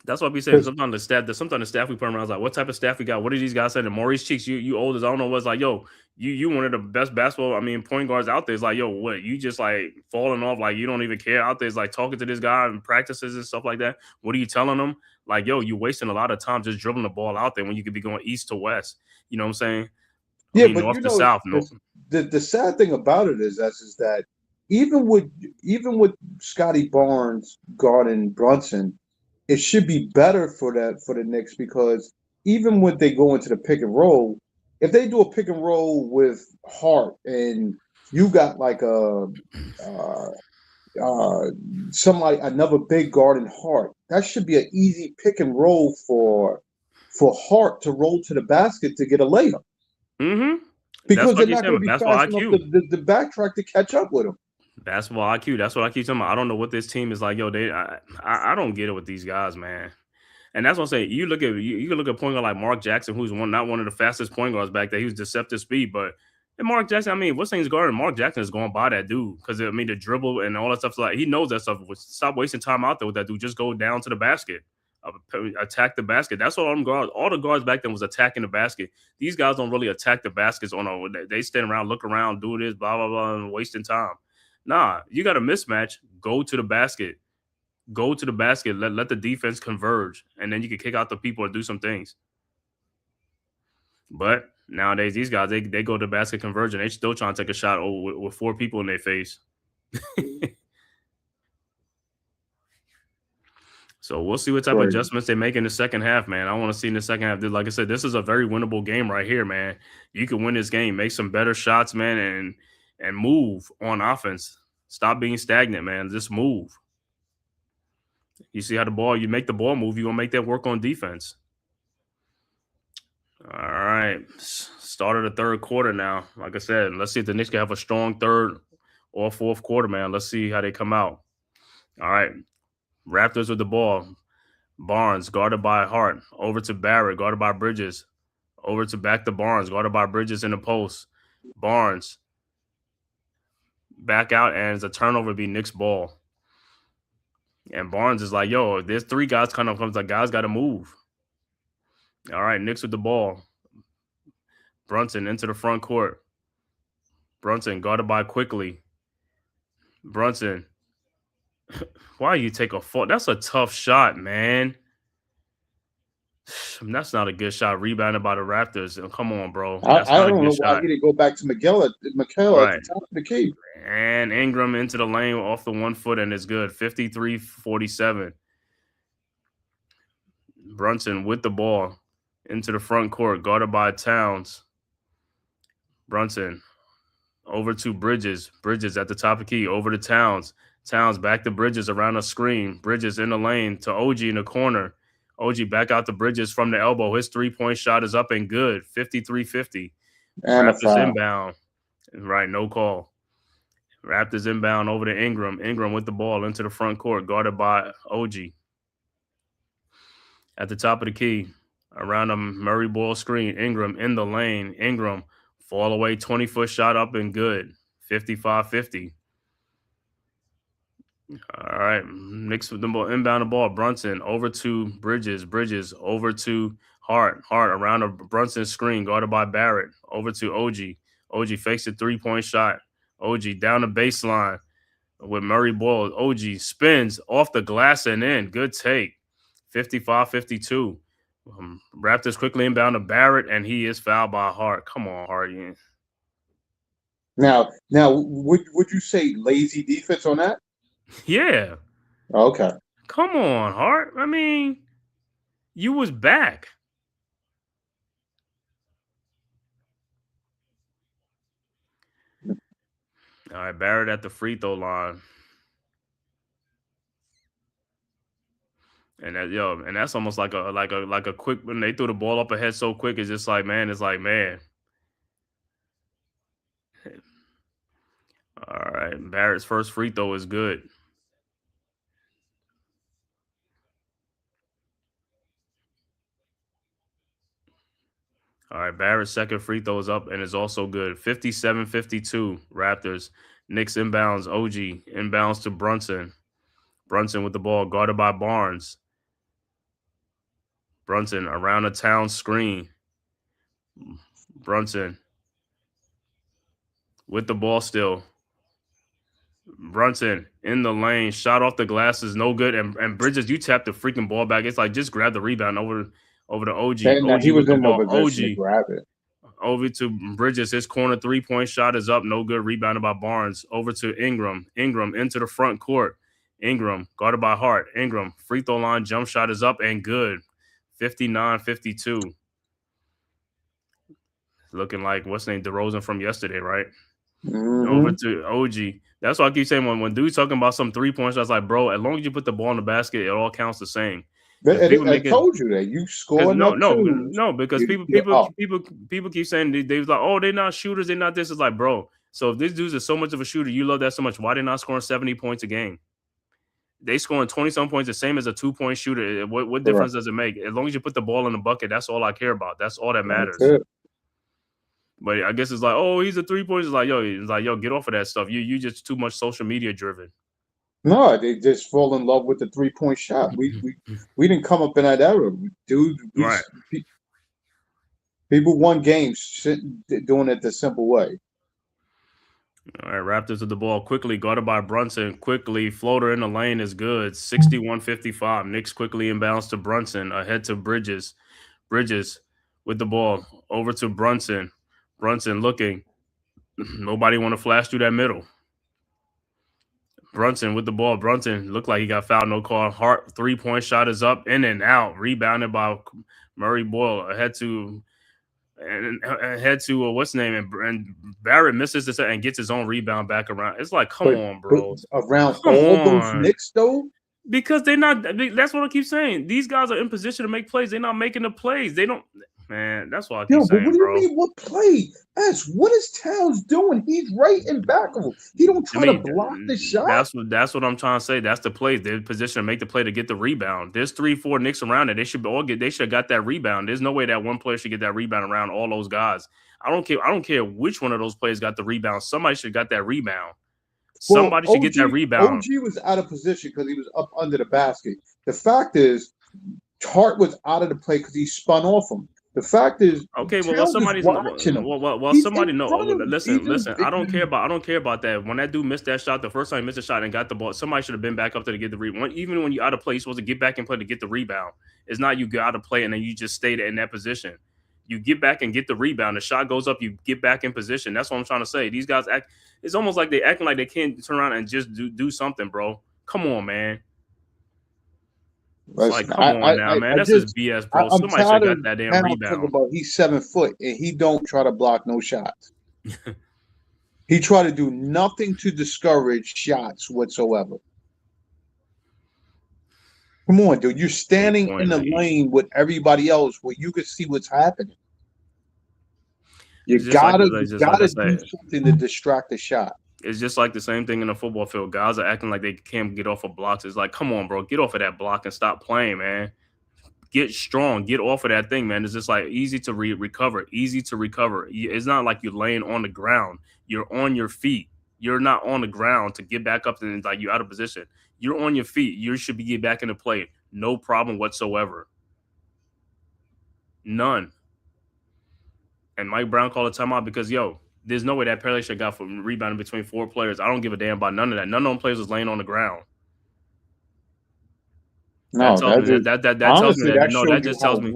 That's what we say. Sometimes the staff we put around is like, what type of staff we got? What are these guys saying? And Maurice Cheeks, you old as I don't know what's like, yo, you one of the best point guards out there. It's like, yo, what? You just like falling off, like you don't even care out there. It's like talking to this guy in practices and stuff like that. What are you telling them? Like, yo, you wasting a lot of time just dribbling the ball out there when you could be going east to west. You know what I'm saying? Yeah, but north to south. The sad thing about it is that even with Scotty Barnes guarding Brunson, it should be better for the Knicks because even when they go into the pick and roll, if they do a pick and roll with Hart and you got like another big guard in Hart, that should be an easy pick and roll for Hart to roll to the basket to get a layup. Mm-hmm. Because they're not going to be fast enough to backtrack to catch up with them. Basketball IQ. That's what I keep talking about. I don't know what this team is like. Yo, I don't get it with these guys, man. And that's what I'm saying. You look at a point guard like Mark Jackson, who's not one of the fastest point guards back there. He was deceptive speed, but and Mark Jackson, I mean, what's things guarding Mark Jackson is going by that dude because I mean the dribble and all that stuff. Like he knows that stuff. Stop wasting time out there with that dude. Just go down to the basket, attack the basket. That's what all the guards back then was attacking the basket. These guys don't really attack the baskets they stand around, look around, do this, blah blah blah, and wasting time. Nah, you got a mismatch. Go to the basket. Go to the basket. Let the defense converge, and then you can kick out the people and do some things. But nowadays, these guys they go to basket conversion. They still trying to take a shot with 4 people in their face. So we'll see what type of adjustments they make in the second half, man. I want to see in the second half. Like I said, this is a very winnable game right here, man. You can win this game, make some better shots, man, and move on offense. Stop being stagnant, man. Just move. You see how you make the ball move, you're going to make that work on defense. All right. Start of the third quarter now. Like I said, let's see if the Knicks can have a strong third or fourth quarter, man. Let's see how they come out. All right. Raptors with the ball. Barnes guarded by Hart. Over to Barrett, guarded by Bridges. Over to back to Barnes, guarded by Bridges in the post. Barnes back out, and it's a turnover, be Knicks ball. And Barnes is like, yo, there's 3 guys kind of comes like guys got to move. All right, Knicks with the ball. Brunson into the front court. Brunson guarded by Quickly. Brunson. Why you take a fault? That's a tough shot, man. That's not a good shot. Rebounded by the Raptors. Come on, bro. I don't know why he didn't go back to McHale at the top of the key. And Ingram into the lane off the 1 foot, and it's good. 53-47. Brunson with the ball into the front court, guarded by Towns. Brunson over to Bridges. Bridges at the top of the key, over to Towns. Towns back to Bridges around the screen. Bridges in the lane to OG in the corner. OG back out to Bridges from the elbow. His 3-point shot is up and good. 53-50. Raptors inbound. Right, no call. Raptors inbound over to Ingram. Ingram with the ball into the front court, guarded by OG. At the top of the key, around a Murray ball screen. Ingram in the lane. Ingram fall away, 20-foot shot up and good. 55-50. All right, Knicks with the ball, inbound the ball. Brunson over to Bridges. Bridges over to Hart. Hart around a Brunson screen, guarded by Barrett. Over to OG. OG fakes a 3-point shot. OG down the baseline with Murray ball. OG spins off the glass and in. Good take. 55-52. Raptors quickly inbound to Barrett, and he is fouled by Hart. Come on, Hart. Yeah. Now, would you say lazy defense on that? Yeah. Okay. Come on, Hart. I mean, you was back. All right, Barrett at the free throw line. And that's almost like a quick, when they threw the ball up ahead so quick, it's just like, man. All right, Barrett's first free throw is good. All right, Barrett's second free throw is up and is also good. 57-52, Raptors. Knicks inbounds, OG. Inbounds to Brunson. Brunson with the ball, guarded by Barnes. Brunson around the town screen. Brunson with the ball still. Brunson in the lane. Shot off the glass is no good. And Bridges, you tapped the freaking ball back. It's like, just grab the rebound over to OG. OG he was in no position to grab it. Over to Bridges. His corner 3-point shot is up. No good. Rebounded by Barnes. Over to Ingram. Ingram into the front court. Ingram guarded by Hart. Ingram free throw line jump shot is up and good. 59-52. Looking like what's name DeRozan from yesterday, right? Mm-hmm. Over to OG. That's why I keep saying when dude's talking about some 3-point shots, like, bro, as long as you put the ball in the basket, it all counts the same. I told you that you scored. No, because people keep saying they was like, oh, they're not shooters, they're not this. It's like, bro, so if this dude is so much of a shooter, you love that so much, why they not scoring 70 points a game? They scoring 20-some points, the same as a 2-point shooter. What difference does it make? As long as you put the ball in the bucket, that's all I care about. That's all that matters. But I guess it's like, oh, he's a 3-point. It's like, yo, get off of that stuff. You just too much social media driven. No, they just fall in love with the 3-point shot. We didn't come up in that era, dude. Right. People won games doing it the simple way. All right, Raptors with the ball quickly, guarded by Brunson. Quickly, floater in the lane is good. 61-55. Knicks quickly inbounds to Brunson. Ahead to Bridges. Bridges with the ball. Over to Brunson. Brunson looking. Nobody want to flash through that middle. Brunson with the ball. Brunson looked like he got fouled. No call. Hart 3-point shot is up, in and out. Rebounded by Murray Boyle. Ahead to what's his name, and Barrett misses this and gets his own rebound back around. It's like, come on, bro. Around all those Knicks, though? Because they're not. That's what I keep saying. These guys are in position to make plays. They're not making the plays. They don't. Man, that's what I keep saying, but what do bro. you mean, what play? What is Towns doing? He's right in back of him. He don't try to block the shot. That's what I'm trying to say. That's the play. They're in position to make the play to get the rebound. There's 3-4 Knicks around it. They should have got that rebound. There's no way that one player should get that rebound around all those guys. I don't care which one of those players got the rebound. Somebody should have got that rebound. Somebody should get that rebound. OG was out of position because he was up under the basket. The fact is, Hart was out of the play because he spun off him. The fact is, okay, well, somebody's watching him. Well, somebody know. Listen. I don't care about that. When that dude missed that shot, the first time he missed a shot and got the ball, somebody should have been back up there to get the rebound. Even when you're out of play, you're supposed to get back and play to get the rebound. It's not you get out of play and then you just stay in that position. You get back and get the rebound. The shot goes up, you get back in position. That's what I'm trying to say. These guys act. It's almost like they acting like they can't turn around and just do something, bro. Come on, man. It's like, come on now, man. That's just BS, bro. Somebody should have got that damn rebound. He's 7 foot and he don't try to block no shots. He try to do nothing to discourage shots whatsoever. Come on, dude. You're standing in the lane with everybody else where you can see what's happening. You gotta do something to distract the shot. It's just like the same thing in the football field. Guys are acting like they can't get off of blocks. It's like, come on, bro, get off of that block and stop playing, man. Get strong. Get off of that thing, man. It's just like easy to recover. Easy to recover. It's not like you're laying on the ground. You're on your feet. You're not on the ground to get back up and like you're out of position. You're on your feet. You should be get back into play. No problem whatsoever. None. And Mike Brown called a timeout because, there's no way that Perry should got from rebounding between 4 players. I don't give a damn about none of that. None of them players was laying on the ground. No, that just tells me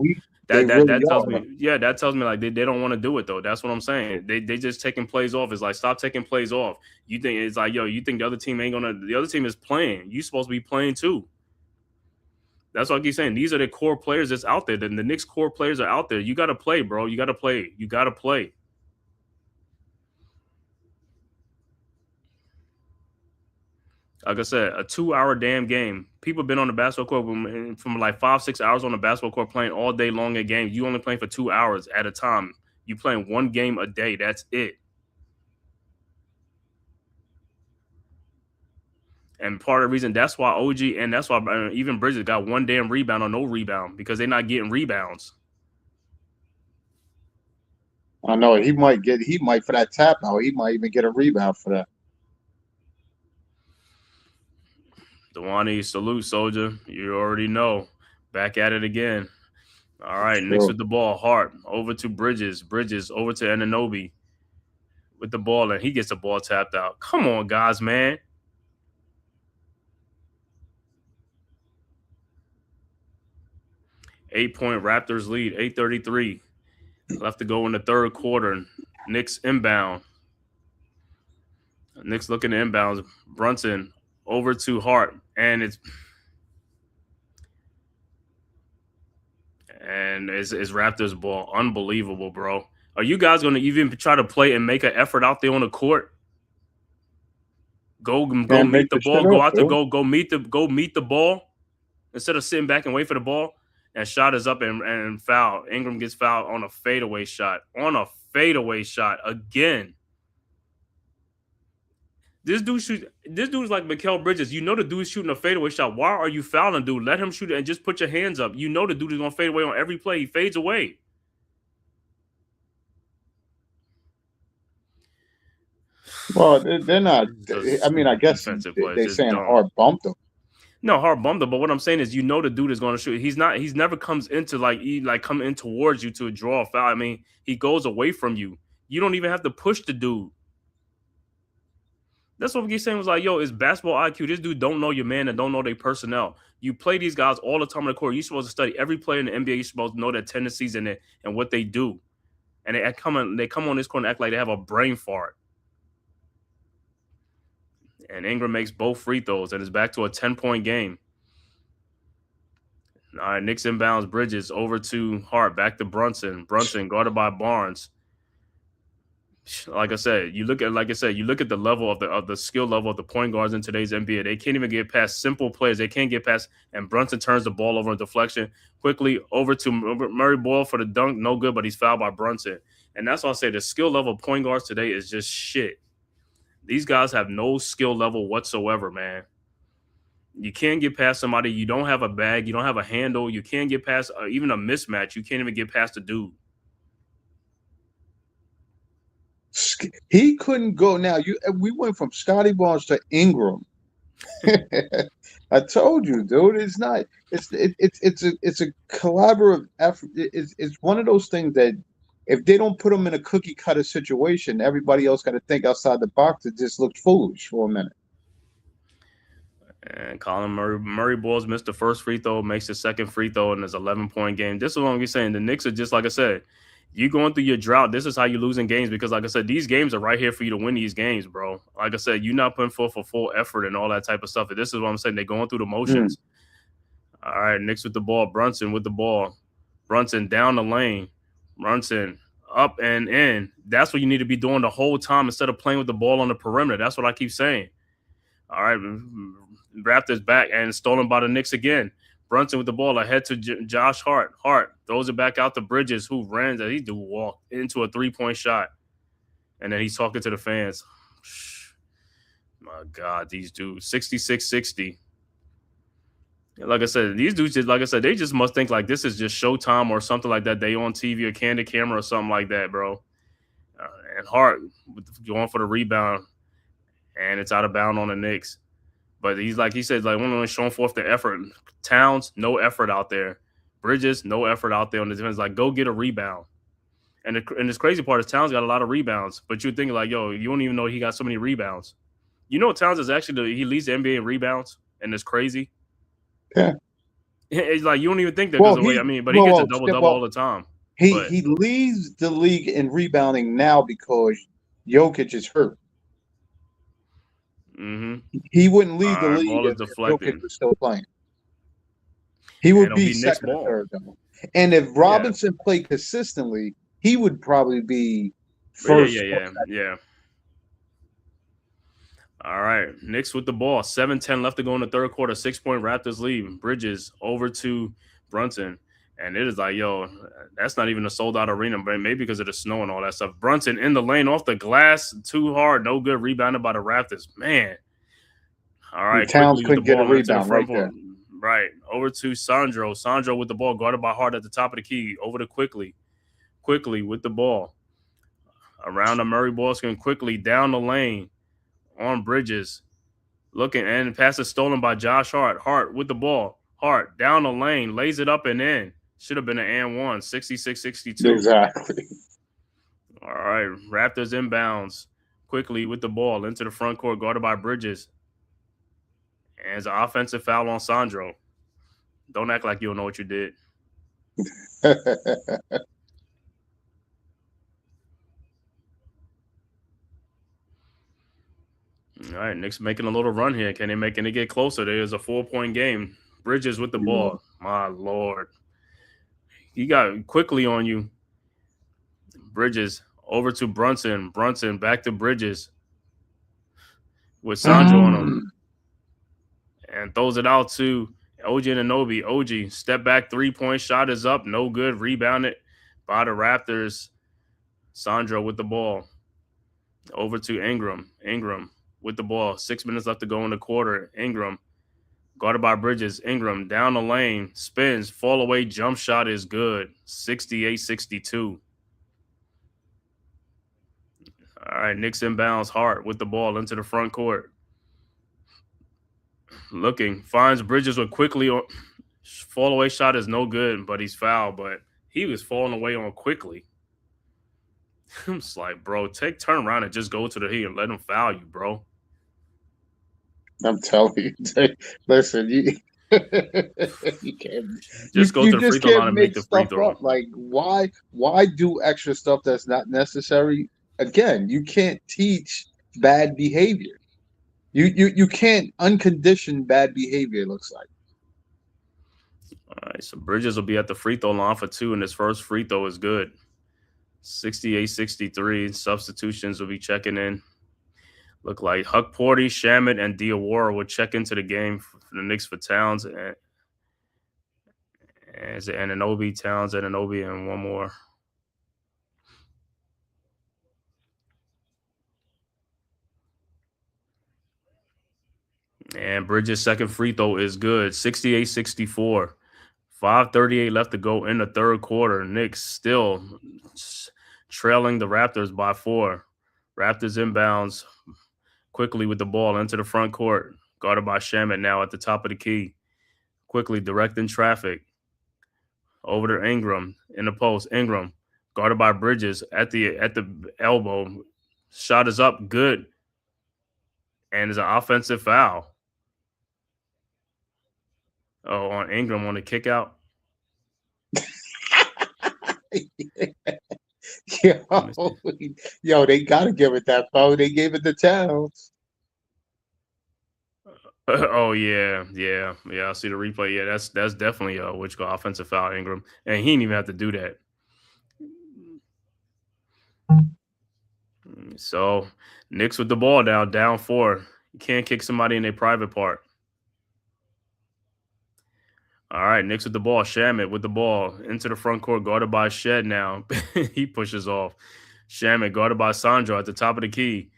like they don't want to do it though. That's what I'm saying. They just taking plays off. It's like, stop taking plays off. You think it's like, you think the other team the other team is playing. You supposed to be playing too. That's what I keep saying. These are the core players that's out there. The Knicks core players are out there. You got to play, bro. You got to play. You got to play. Like I said, a 2-hour damn game. People been on the basketball court from like 5-6 hours on the basketball court playing all day long a game. You only playing for 2 hours at a time. You playing one game a day. That's it. And part of the reason that's why OG and that's why even Bridges got one damn rebound or no rebound because they're not getting rebounds. I know he might for that tap out. He might even get a rebound for that. Dewani, salute, soldier. You already know. Back at it again. All right, Knicks with the ball. Hart over to Bridges. Bridges over to Anunoby with the ball, and he gets the ball tapped out. Come on, guys, man. Eight-point Raptors lead, 8:33. Left to go in the third quarter. Knicks inbound. Knicks looking to inbound. Brunson over to Hart, and it's Raptors ball. Unbelievable, bro. Are you guys going to even try to play and make an effort out there on the court? Go meet the ball. Go out there. Go meet the ball instead of sitting back and wait for the ball. And shot is up and foul. Ingram gets fouled on a fadeaway shot. On a fadeaway shot again. This dude's like Mikal Bridges. You know the dude's shooting a fadeaway shot. Why are you fouling, dude? Let him shoot it and just put your hands up. You know the dude is gonna fade away on every play. He fades away. Well, they're not. I mean, I guess they're saying hard bumped him. No, hard bumped him. But what I'm saying is, you know, the dude is going to shoot. He's not. He's never comes into come in towards you to draw a foul. I mean, he goes away from you. You don't even have to push the dude. That's what he's saying. Was like, yo, it's basketball IQ. This dude don't know your man and don't know their personnel. You play these guys all the time on the court. You're supposed to study every player in the NBA. You're supposed to know their tendencies and what they do. And they come on this court and act like they have a brain fart. And Ingram makes both free throws and is back to a 10-point game. All right, Knicks inbounds Bridges over to Hart, back to Brunson. Brunson guarded by Barnes. Like I said, you look at the level of the skill level of the point guards in today's NBA. They can't even get past simple plays. They can't get past, and Brunson turns the ball over in deflection quickly over to Murray Boyle for the dunk. No good, but he's fouled by Brunson. And that's why I say the skill level of point guards today is just shit. These guys have no skill level whatsoever, man. You can't get past somebody. You don't have a bag. You don't have a handle. You can't get past even a mismatch. You can't even get past a dude. He couldn't go. Now we went from Scotty Barnes to Ingram. I told you, dude. It's not. It's a collaborative effort. It's one of those things that if they don't put them in a cookie cutter situation, everybody else got to think outside the box. It just looks foolish for a minute. And Colin Murray Boyles missed the first free throw, makes the second free throw in his 11-point game. This is what I'm saying. The Knicks are just, like I said, you going through your drought. This is how you losing games because, like I said, these games are right here for you to win these games, bro. Like I said, you're not putting forth a full effort and all that type of stuff. This is what I'm saying. They're going through the motions. All right, Knicks with the ball. Brunson with the ball. Brunson down the lane. Brunson up and in. That's what you need to be doing the whole time instead of playing with the ball on the perimeter. That's what I keep saying. All right, Raptors back and stolen by the Knicks again. Brunson with the ball ahead to Josh Hart. Hart throws it back out to Bridges, who ran that he do walk into a 3-point shot. And then he's talking to the fans. My God, these dudes. 66-60. Like I said, these dudes, they just must think like this is just Showtime or something like that. They on TV or candid camera or something like that, bro. And Hart going for the rebound. And it's out of bounds on the Knicks. But he said, when showing forth the effort. Towns, no effort out there. Bridges, no effort out there on the defense. Like, go get a rebound. And this crazy part is Towns got a lot of rebounds. But you're thinking, like, yo, you don't even know he got so many rebounds. You know Towns is actually, he leads the NBA in rebounds. And it's crazy. Yeah. It's like, you don't even think that goes away. But he gets a double-double all the time. He leads the league in rebounding now because Jokic is hurt. Mm-hmm. He wouldn't lead the league if Jokic was still playing. He would be second or third, though. And if Robinson played consistently, he would probably be first. Yeah. All right, Knicks with the ball. 7:10 left to go in the third quarter. 6-point Raptors lead. Bridges over to Brunson. And it is like, yo, that's not even a sold-out arena, but maybe because of the snow and all that stuff. Brunson in the lane off the glass. Too hard. No good. Rebounded by the Raptors. Man. All right. Towns couldn't get a rebound right there. Right. Over to Sandro. Sandro with the ball. Guarded by Hart at the top of the key. Over to Quickly. Quickly with the ball. Around the Murray Boskin. Quickly down the lane. On Bridges. Looking. And pass is stolen by Josh Hart. Hart with the ball. Hart down the lane. Lays it up and in. Should have been an and one. 66-62. Exactly. All right. Raptors inbounds. Quickly with the ball into the front court. Guarded by Bridges. And it's an offensive foul on Sandro. Don't act like you don't know what you did. All right, Knicks making a little run here. Can they get closer? There's a 4-point game. Bridges with the ball. My Lord. He got Quickly on you. Bridges over to Brunson. Brunson back to Bridges. With Sandro on him. And throws it out to OG Anunoby. OG, step back 3-point shot is up. No good. Rebounded by the Raptors. Sandro with the ball. Over to Ingram. Ingram with the ball. 6 minutes left to go in the quarter. Ingram, guarded by Bridges. Ingram down the lane, spins, fall away, jump shot is good. 68-62. All right, Knicks inbounds. Hart with the ball into the front court. Looking, finds Bridges with quickly. Fall away shot is no good, but he's fouled. But he was falling away on quickly. I'm just like, bro, turn around and just go to the heat and let him foul you, bro. I'm telling you. Listen, you can't just go to the free throw line and make the free throw. Up. Like, why do extra stuff that's not necessary? Again, you can't teach bad behavior. You can't uncondition bad behavior, it looks like. All right, so Bridges will be at the free throw line for 2, and his first free throw is good. 68-63. Substitutions will be checking in. Look like Huck Porty, Shamet, and Diawara will check into the game for the Knicks for Towns and Anunoby, Towns, and Anunoby, and one more. And Bridges' second free throw is good. 68-64. 5:38 left to go in the third quarter. Knicks still trailing the Raptors by 4. Raptors inbounds quickly with the ball into the front court. Guarded by Shamet now at the top of the key. Quickly directing traffic. Over to Ingram in the post. Ingram guarded by Bridges at the elbow. Shot is up, good. And it's an offensive foul. Oh, on Ingram on the kick out. Yo, they gotta give it that foul. They gave it to Towns. Oh yeah. I see the replay. Yeah, that's definitely which go offensive foul, Ingram, and he didn't even have to do that. So Knicks with the ball now, down 4. You can't kick somebody in their private part. All right, Knicks with the ball. Shamet with the ball into the front court, guarded by Shed now. He pushes off. Shamet guarded by Sandro at the top of the key.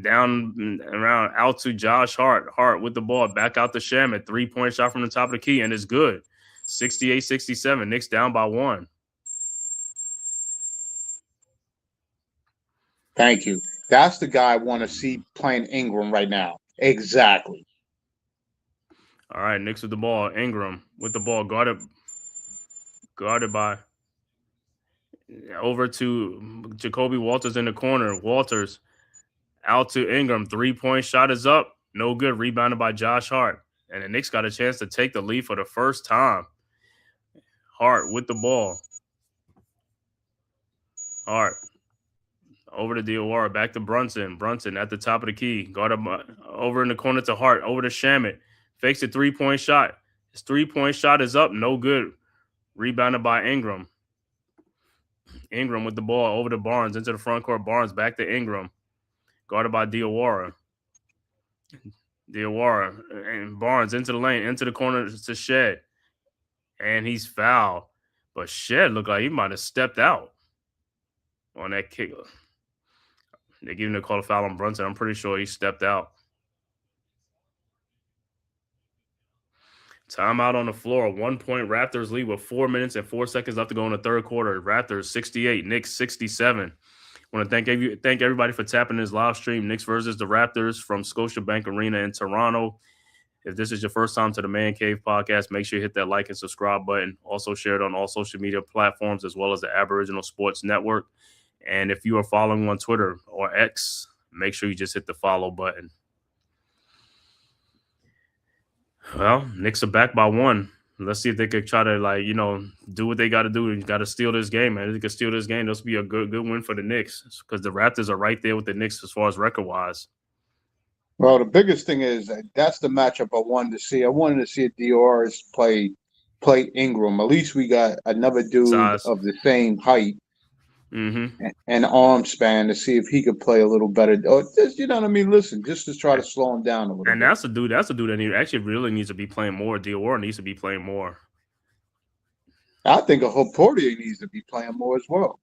Down around out to Josh Hart. Hart with the ball back out to Shamet. 3-point shot from the top of the key, and it's good. 68-67. Knicks down by 1. Thank you. That's the guy I want to see playing Ingram right now. Exactly. All right, Knicks with the ball. Ingram with the ball, guarded by over to Jacoby Walters in the corner. Walters out to Ingram. 3-point shot is up. No good. Rebounded by Josh Hart. And the Knicks got a chance to take the lead for the first time. Hart with the ball. Hart over to Diawara. Back to Brunson. Brunson at the top of the key. Guarded by, over in the corner to Hart. Over to Shamet. Fakes a 3-point shot. His 3-point shot is up. No good. Rebounded by Ingram. Ingram with the ball over to Barnes into the front court. Barnes back to Ingram. Guarded by Diawara. Diawara and Barnes into the lane, into the corner to Shed. And he's fouled. But Shed looked like he might have stepped out on that kick. They gave him a call to foul on Brunson. I'm pretty sure he stepped out. Timeout on the floor. 1-point Raptors lead with 4 minutes and 4 seconds left to go in the third quarter. Raptors 68, Knicks 67. I want to thank everybody for tapping this live stream. Knicks versus the Raptors from Scotiabank Arena in Toronto. If this is your first time to the Man Cave podcast, make sure you hit that like and subscribe button. Also share it on all social media platforms as well as the Aboriginal Sports Network. And if you are following on Twitter or X, make sure you just hit the follow button. Well, Knicks are back by 1. Let's see if they could try to, do what they got to do. You got to steal this game, man. If they could steal this game, this will be a good win for the Knicks because the Raptors are right there with the Knicks as far as record-wise. Well, the biggest thing is that's the matchup I wanted to see. I wanted to see if Diawara play Ingram. At least we got another dude of the same height and arm span to see if he could play a little better. Or just, you know what I mean? Listen, just to try to slow him down a little bit. And that's a dude that actually really needs to be playing more. Diawara needs to be playing more. I think a whole Portier needs to be playing more as well.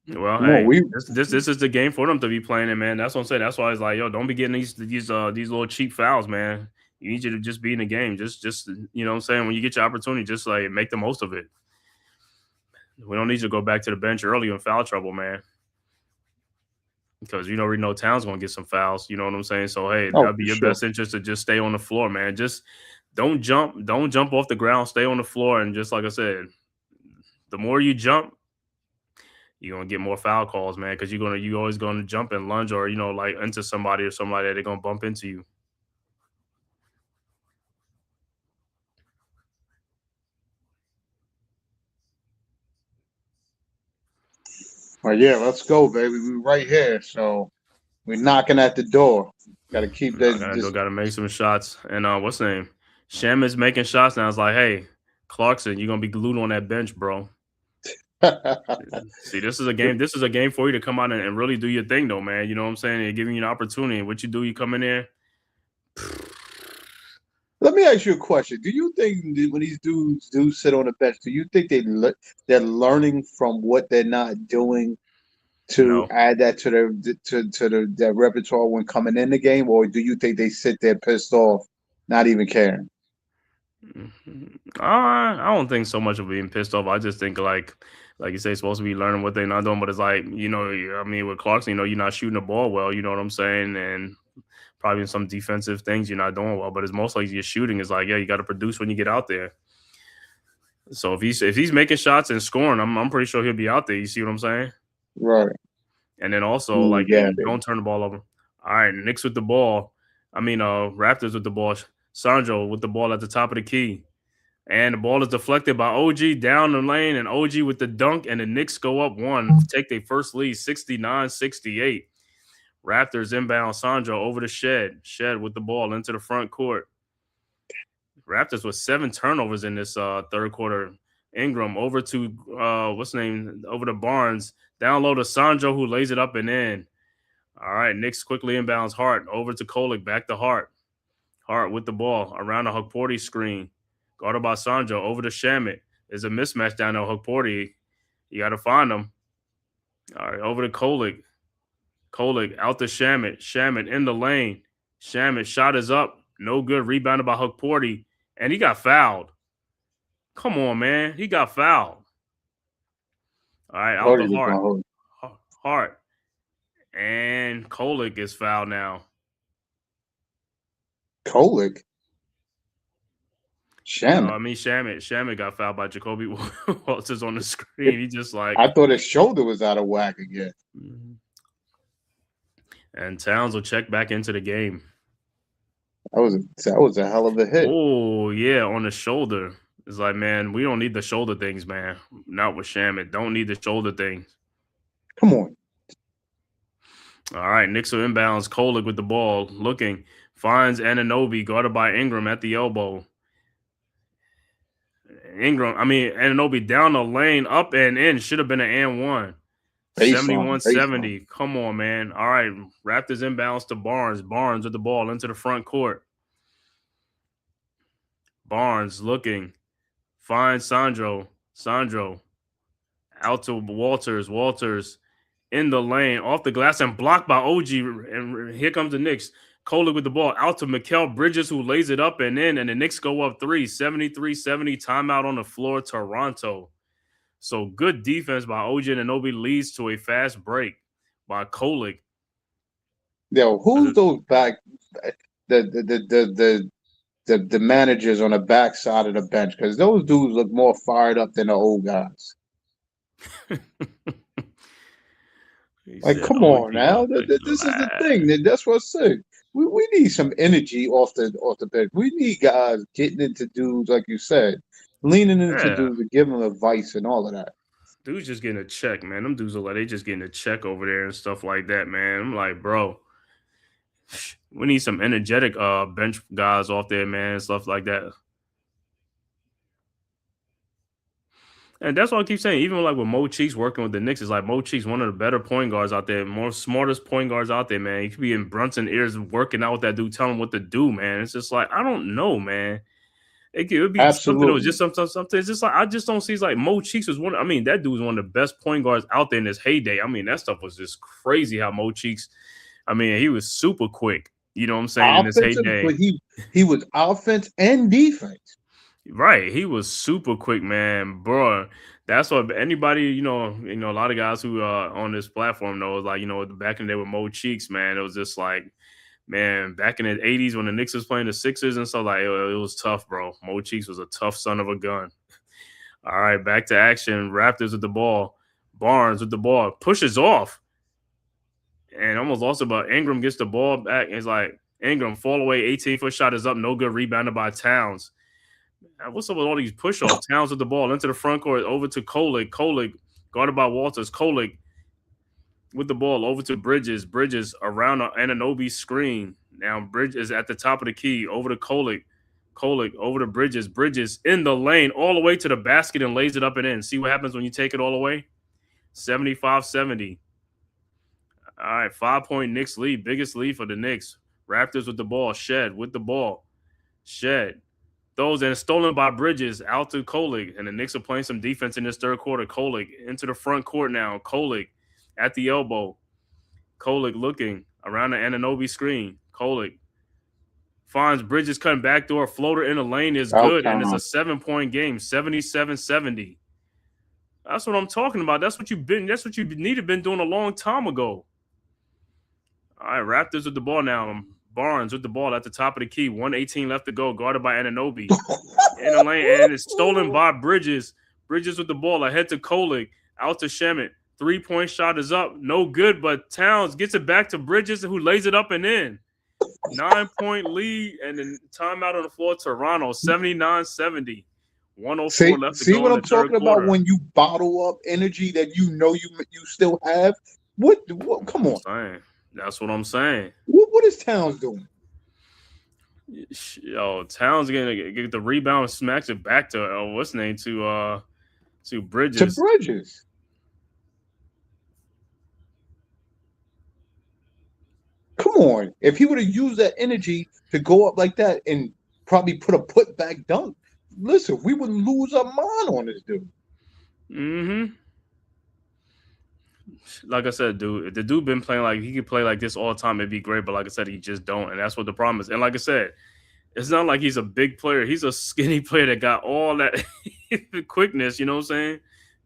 Well, Come on, hey, this is the game for them to be playing in, man. That's what I'm saying. That's why it's like, yo, don't be getting these little cheap fouls, man. You need you to just be in the game. Just you know what I'm saying? When you get your opportunity, just like make the most of it. We don't need you to go back to the bench early in foul trouble, man. Because you already know Town's gonna get some fouls. You know what I'm saying? So hey, oh, that'd be for your sure. best interest to just stay on the floor, man. Just don't jump off the ground. Stay on the floor, and just like I said, the more you jump, you're gonna get more foul calls, man. Because you always gonna jump and lunge, or like into somebody or somebody that they're gonna bump into you. Well, yeah, let's go, baby. We're right here, so we're knocking at the door. Got to keep I this. gotta make some shots. And what's the name? Shem is making shots now. It's like, hey, Clarkson, you're gonna be glued on that bench, bro. See, this is a game. This is a game for you to come out and really do your thing, though, man. You know what I'm saying? And giving you an opportunity. What you do, you come in there. Let me ask you a question. Do you think when these dudes do sit on the bench, do you think they're learning from what they're not doing to No. add that to their repertoire when coming in the game, or do you think they sit there pissed off, not even caring? I don't think so much of being pissed off. I just think like you say, supposed to be learning what they're not doing. But it's like, I mean, with Clarkson, you're not shooting the ball well. You know what I'm saying? And probably in some defensive things you're not doing well. But it's most like your shooting is like, yeah, you got to produce when you get out there. So if he's making shots and scoring, I'm pretty sure he'll be out there. You see what I'm saying? Right. And then also like, yeah, don't turn the ball over. All right, Knicks with the ball. I mean, Raptors with the ball. Sandro with the ball at the top of the key. And the ball is deflected by OG down the lane, and OG with the dunk, and the Knicks go up one, take their first lead, 69-68. Raptors inbound Sandro over the Shed. Shed with the ball into the front court. Raptors with 7 turnovers in this third quarter. Ingram over to, over to Barnes. Down low to Sandro, who lays it up and in. All right, Knicks quickly inbounds Hart over to Kolick, back to Hart. Hart with the ball around the Hukporti screen. Guarded by Sandro over to Shamit. There's a mismatch down there. Hukporti. You got to find him. All right, over to Kolick. Kolick out to Shamit. Shamit in the lane. Shamit shot is up. No good. Rebounded by Hukporti. And he got fouled. Come on, man. He got fouled. All right, out to Hart. Hart. And Kolick is fouled now. Kolick? Shamit. No, I mean Shamit. Shamit got fouled by Jacoby Walters on the screen. He just like, I thought his shoulder was out of whack again. Mm-hmm. And Towns will check back into the game. That was a hell of a hit. Oh yeah, on the shoulder. It's like, man, we don't need the shoulder things, man. Not with Shamit. Don't need the shoulder things. Come on. All right, Knicks are inbounds. Kolick with the ball, looking, finds Anunoby, guarded by Ingram at the elbow. Anunoby down the lane, up and in. Should have been an and one. 71-70. Come on, man. All right, Raptors inbounds to Barnes. Barnes with the ball into the front court. Barnes looking, finds Sandro. Sandro out to Walters. Walters in the lane, off the glass, and blocked by OG. And here comes the Knicks. Kolick with the ball out to Mikal Bridges, who lays it up and in, and the Knicks go up 3, 73-70. Timeout on the floor, Toronto. So good defense by OG Anunoby leads to a fast break by Kolick. Yo, who's those back the managers on the back side of the bench? Because those dudes look more fired up than the old guys. Like, come on now. This is the thing. That's what's sick. We need some energy off the bench. We need guys getting into dudes, like you said, leaning into dudes and giving them advice and all of that. Dudes just getting a check, man. Them dudes are like, they just getting a check over there and stuff like that, man. I'm like, bro, we need some energetic bench guys off there, man, and stuff like that. And that's what I keep saying. Even like with Mo Cheeks working with the Knicks, it's like Mo Cheeks, one of the better point guards out there, more smartest point guards out there, man. He could be in Brunson ears working out with that dude, telling him what to do, man. It's just like, I don't know, man. It could be something. It was just something. It's just like I just don't see. It's like Mo Cheeks was one. I mean, that dude was one of the best point guards out there in his heyday. I mean, that stuff was just crazy. How Mo Cheeks. I mean, he was super quick. You know what I'm saying? Offensive, in his heyday, but he was offense and defense. Right, he was super quick, man, bro. That's what anybody, a lot of guys who on this platform knows, like, back in the day with Mo Cheeks, man, it was just like, man, back in the 80s when the Knicks was playing the Sixers and stuff, like, it was tough, bro. Mo Cheeks was a tough son of a gun. All right, back to action. Raptors with the ball. Barnes with the ball. Pushes off. And almost lost it, but Ingram gets the ball back. It's like, Ingram, fall away, 18-foot shot is up. No good, rebounded by Towns. What's up with all these push-offs? Towns with the ball into the front court, over to Kolek. Kolek, guarded by Walters. Kolek with the ball over to Bridges. Bridges around Anunoby's screen. Now Bridges at the top of the key, over to Kolek. Kolek over to Bridges. Bridges in the lane, all the way to the basket and lays it up and in. See what happens when you take it all away? 75-70. All right, 5-point Knicks lead. Biggest lead for the Knicks. Raptors with the ball. Shed with the ball. Shed. Those and stolen by Bridges out to Kolek. And the Knicks are playing some defense in this third quarter. Kolek into the front court now. Kolek at the elbow. Kolek looking around the Anunoby screen. Kolek finds Bridges cutting backdoor. Floater in the lane is good. And it's a 7-point game. 77-70. That's what I'm talking about. That's what you need to been doing a long time ago. All right, Raptors with the ball now. Barnes with the ball at the top of the key. 1:18 left to go, guarded by Anunoby. In the lane, and it's stolen by Bridges. Bridges with the ball ahead to Kolek. Out to Shemet. 3-point shot is up. No good, but Towns gets it back to Bridges, who lays it up and in. 9-point lead, and then timeout on the floor. Toronto, 79-70. 104 left to go. See what I'm talking about when you bottle up energy that you still have? What come on. That's what I'm saying. What is Towns doing? Yo, Towns gonna get the rebound and smacks it back to what's the name to Bridges. To Bridges. Come on. If he would have used that energy to go up like that and probably put a put-back dunk, listen, we wouldn't lose our mind on this dude. Mm-hmm. Like I said, dude, if the dude been playing like he could play like this all the time, it'd be great. But like I said, he just don't, and that's what the problem is. And like I said, it's not like he's a big player. He's a skinny player that got all that quickness. You know what I'm saying?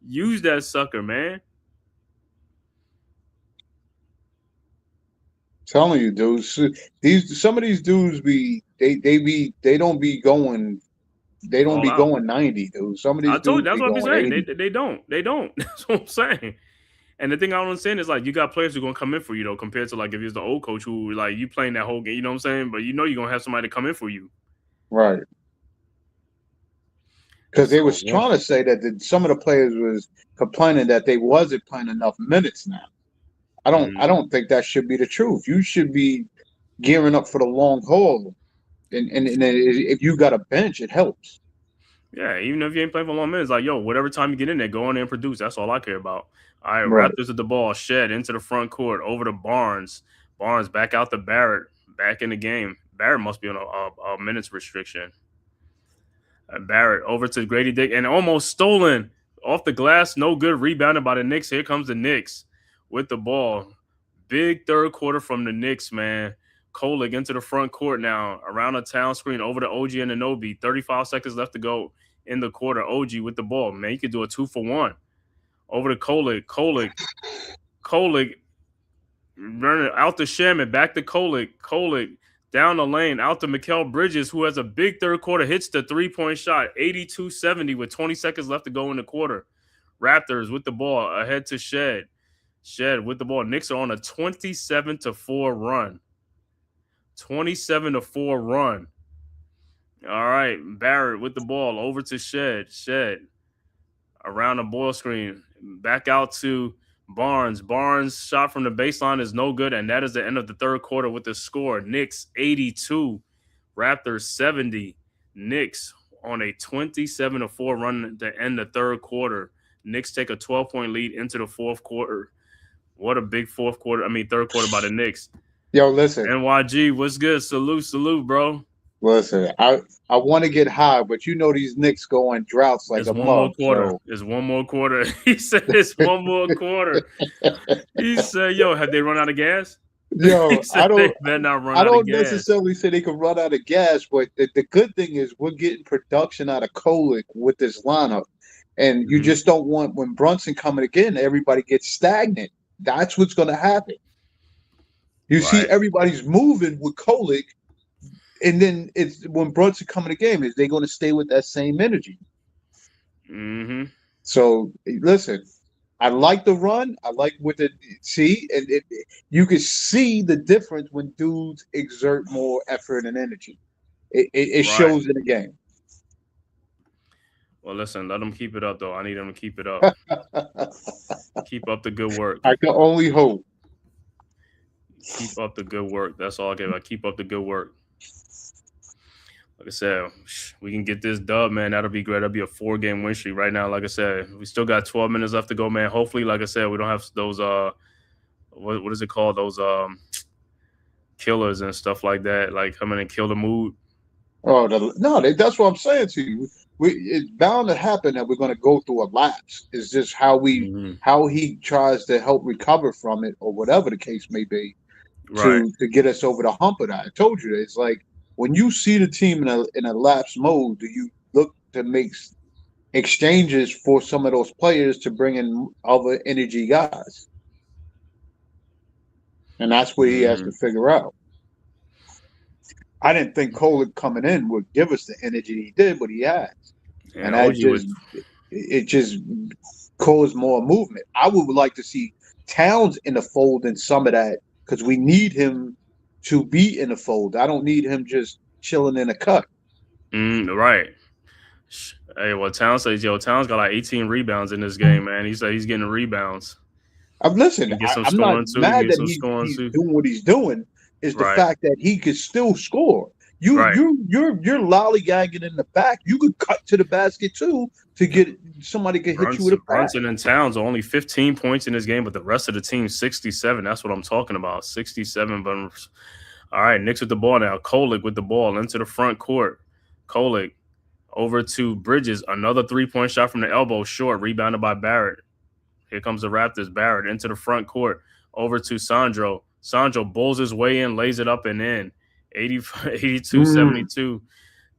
Use that sucker, man. Telling you, dudes, some of these dudes they don't be going 90, dude. Some of these dudes that's what I'm saying. 80. They don't. That's what I'm saying. And the thing I don't understand is like you got players who are gonna come in for you though, compared to like if it's the old coach who like you playing that whole game, you know what I'm saying? But you're gonna have somebody to come in for you. Right. Because they was trying to say that some of the players was complaining that they wasn't playing enough minutes now. I don't think that should be the truth. You should be gearing up for the long haul. And if you got a bench, it helps. Yeah, even if you ain't playing for long minutes, like, yo, whatever time you get in there, go in there and produce. That's all I care about. All right, Raptors with the ball. Shed into the front court. Over to Barnes. Barnes back out to Barrett. Back in the game. Barrett must be on a minutes restriction. Barrett over to Grady Dick. And almost stolen off the glass. No good. Rebounded by the Knicks. Here comes the Knicks with the ball. Big third quarter from the Knicks, man. Kolek into the front court now. Around the town screen. Over to OG and Anunoby. 35 seconds left to go in the quarter. OG with the ball. Man, you could do a 2-for-1. Over to Kolek. Kolek running out to Shaman. Back to Kolek. Kolek down the lane. Out to Mikal Bridges, who has a big third quarter. Hits the 3-point shot. 82-70 with 20 seconds left to go in the quarter. Raptors with the ball. Ahead to Shed. Shed with the ball. Knicks are on a 27-4 run. 27-4 run. All right. Barrett with the ball. Over to Shed. Shed. Around the ball screen. Back out to Barnes. Barnes shot from the baseline is no good, and that is the end of the third quarter with the score. Knicks 82, Raptors 70. Knicks on a 27-4 run to end the third quarter. Knicks take a 12-point lead into the fourth quarter. What a big third quarter by the Knicks. Yo, listen. NYG, what's good? Salute, bro. Listen, I want to get high, but you know these Knicks go on droughts like It's a one more mug. quarter. So It's one more quarter. He said it's one more quarter. He said, "Yo, have they run out of gas?" He yo, said they better not run I out of don't gas. necessarily say they can run out of gas, but the good thing is we're getting production out of Kolick with this lineup. And you Mhm. just don't want when Brunson coming again, everybody gets stagnant. That's what's gonna happen. You see Right. everybody's moving with Kolick, and then it's when Brunson coming the game, is they gonna stay with that same energy? Mm-hmm. So listen, I like the run. I like what the see, and you can see the difference when dudes exert more effort and energy. It Right. shows in the game. Well, listen, let them keep it up, though. I need them to keep it up. Keep up the good work. I can only hope. Keep up the good work. That's all I give. I keep up the good work. Like I said, we can get this dub, man. That'll be great. That'll be a 4-game win streak right now. Like I said, we still got 12 minutes left to go, man. Hopefully, like I said, we don't have those what is it called? Those killers and stuff like that, like come in and kill the mood. Oh no, that's what I'm saying to you. It's bound to happen that we're going to go through a lapse. It's just Mm-hmm. how he tries to help recover from it, or whatever the case may be, Right. to get us over the hump of that. I told you, it's like when you see the team in a lapse mode, do you look to make exchanges for some of those players to bring in other energy guys? And that's what he has Mm-hmm. to figure out. I didn't think Kolick coming in would give us the energy he did, but he has, And and that OG was just caused more movement. I would like to see Towns in the fold in some of that, because we need him to be in the fold. I don't need him just chilling in a cut. right. Hey, well, Towns says, yo, Towns got like 18 rebounds in this game, man. He said he's getting rebounds. Listen, He can get some I'm not scoring too. He can mad get that some scoring he's too. doing what he's doing. Is the Right. fact that he could still score. Right. You're lollygagging in the back. You could cut to the basket too to get somebody could hit you with a pass. Brunson and Towns are only 15 points in this game, but the rest of the team 67. That's what I'm talking about. 67. But all right, Knicks with the ball now. Kolick with the ball into the front court. Kolick over to Bridges. Another 3-point shot from the elbow, short, rebounded by Barrett. Here comes the Raptors. Barrett into the front court. Over to Sandro. Sandro bowls his way in, lays it up and in. 82-72.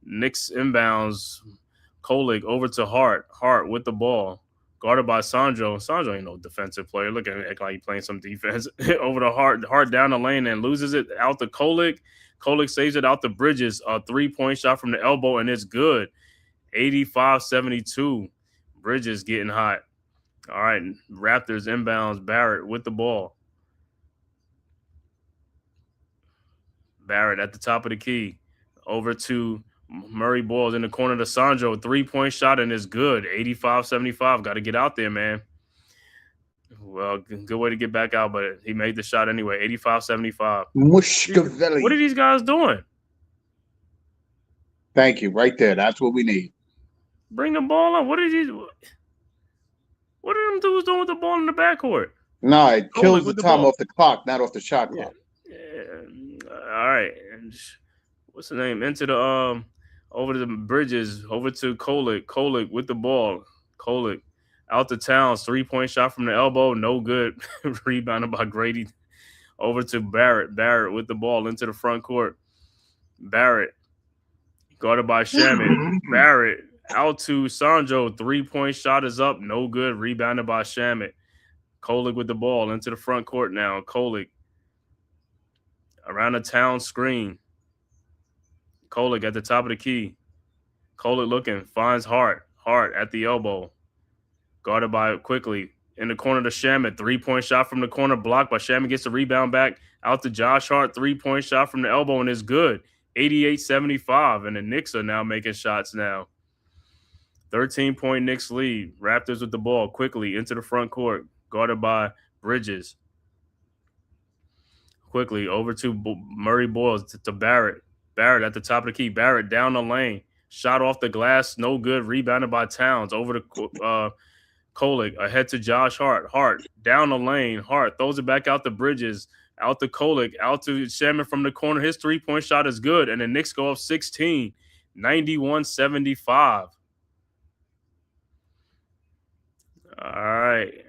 Knicks inbounds. Kolick over to Hart. Hart with the ball. Guarded by Sandro. Sandro ain't no defensive player. Look at him act like he's playing some defense. Over to Hart. Hart down the lane and loses it out to Kolick. Kolick saves it out to Bridges. A 3-point shot from the elbow, and it's good. 85-72. Bridges getting hot. All right, Raptors inbounds. Barrett with the ball. Barrett at the top of the key. Over to Murray Boyles in the corner to Sandro. 3-point shot, and it's good. 85-75. Got to get out there, man. Well, good way to get back out, but he made the shot anyway. 85-75. Mushkavelli. What are these guys doing? Thank you. Right there. That's what we need. Bring the ball up. What are them dudes doing with the ball in the backcourt? No, it kills the time ball. off the clock, not off the shot clock. Yeah. All right. And what's the name? Into the over to the Bridges, over to Kolick. Kolick with the ball. Kolick out to Towns. 3-point shot from the elbow. No good. Rebounded by Grady. Over to Barrett. Barrett with the ball into the front court. Barrett guarded by Shamet. Barrett out to Sandro. 3-point shot is up. No good. Rebounded by Shamet. Kolick with the ball into the front court now. Kolick around the town screen. Kolick at the top of the key. Kolick looking. Finds Hart. Hart at the elbow. Guarded by quickly. In the corner to Shamet. 3-point shot from the corner. Blocked by Shamet. Gets the rebound back. Out to Josh Hart. 3-point shot from the elbow and it's good. 88-75. And the Knicks are now making shots now. 13-point Knicks lead. Raptors with the ball quickly into the front court. Guarded by Bridges. Quickly over to Murray Boyles to Barrett. Barrett at the top of the key. Barrett down the lane. Shot off the glass. No good. Rebounded by Towns. Over to Kolick. Ahead to Josh Hart. Hart down the lane. Hart throws it back out to Bridges, out to Kolick, out to Shaman from the corner. His 3-point shot is good, and the Knicks go up 16, 91-75. All right.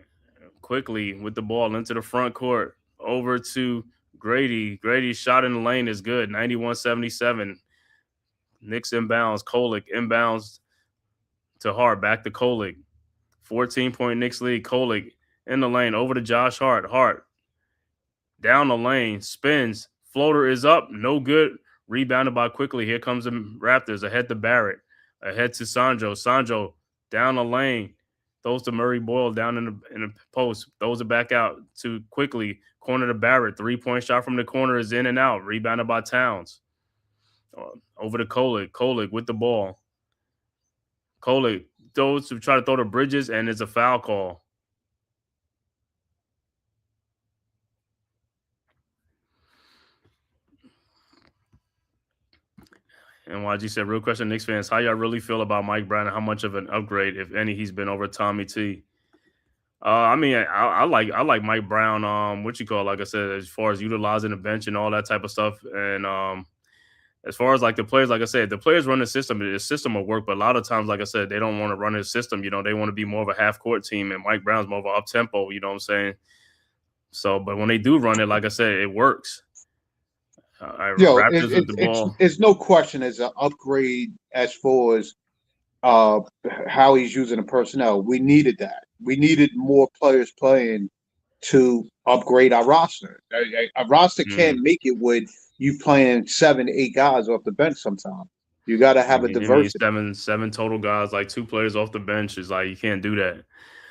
Quickly with the ball into the front court. Over to Grady. Grady's shot in the lane is good, 91-77. Knicks inbounds. Kolick inbounds to Hart. Back to Kolick. 14-point Knicks lead. Kolick in the lane. Over to Josh Hart. Hart down the lane. Spins. Floater is up. No good. Rebounded by Quickly. Here comes the Raptors. Ahead to Barrett. Ahead to Sanjo. Sanjo down the lane. Throws to Murray Boyle down in the post. Throws it back out to Quickly. Corner to Barrett. 3-point shot from the corner is in and out. Rebounded by Towns. Over to Kolick. Kolick with the ball. Kolick throws to try to throw to Bridges, and it's a foul call. And YG said, real question, Knicks fans, how y'all really feel about Mike Brown and how much of an upgrade, if any, he's been over Tommy T? I mean, I like Mike Brown. Like I said, as far as utilizing the bench and all that type of stuff. And as far as like the players, like I said, the players run the system will work. But a lot of times, like I said, they don't want to run his system. They want to be more of a half court team. And Mike Brown's more of an up tempo. You know what I'm saying? So, but when they do run it, like I said, it works. It's no question it's an upgrade as far as how he's using the personnel. We needed that. We needed more players playing to upgrade our roster. A roster can't make it with you playing 7, 8 guys off the bench sometimes. You got to have a diversity. Seven total guys, like 2 players off the bench is like, you can't do that.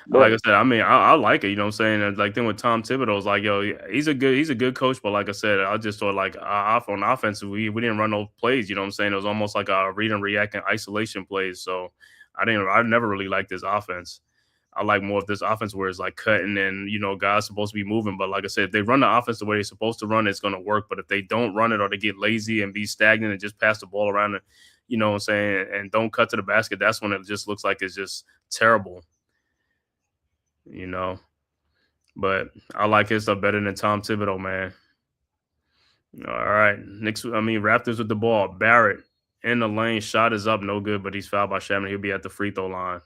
Right. Like I said, I mean, I like it. You know what I'm saying? Like then with Tom Thibodeau, it's like, yo, he's a good coach. But like I said, I just thought like on offense, we didn't run no plays. You know what I'm saying? It was almost like a read and react and isolation plays. So I never really liked this offense. I like more of this offense where it's like cutting and, guys supposed to be moving. But like I said, if they run the offense the way they're supposed to run, it's going to work. But if they don't run it or they get lazy and be stagnant and just pass the ball around, you know what I'm saying, and don't cut to the basket, that's when it just looks like it's just terrible. But I like his stuff better than Tom Thibodeau, man. All right. Raptors with the ball. Barrett in the lane. Shot is up. No good, but he's fouled by Shaman. He'll be at the free throw line.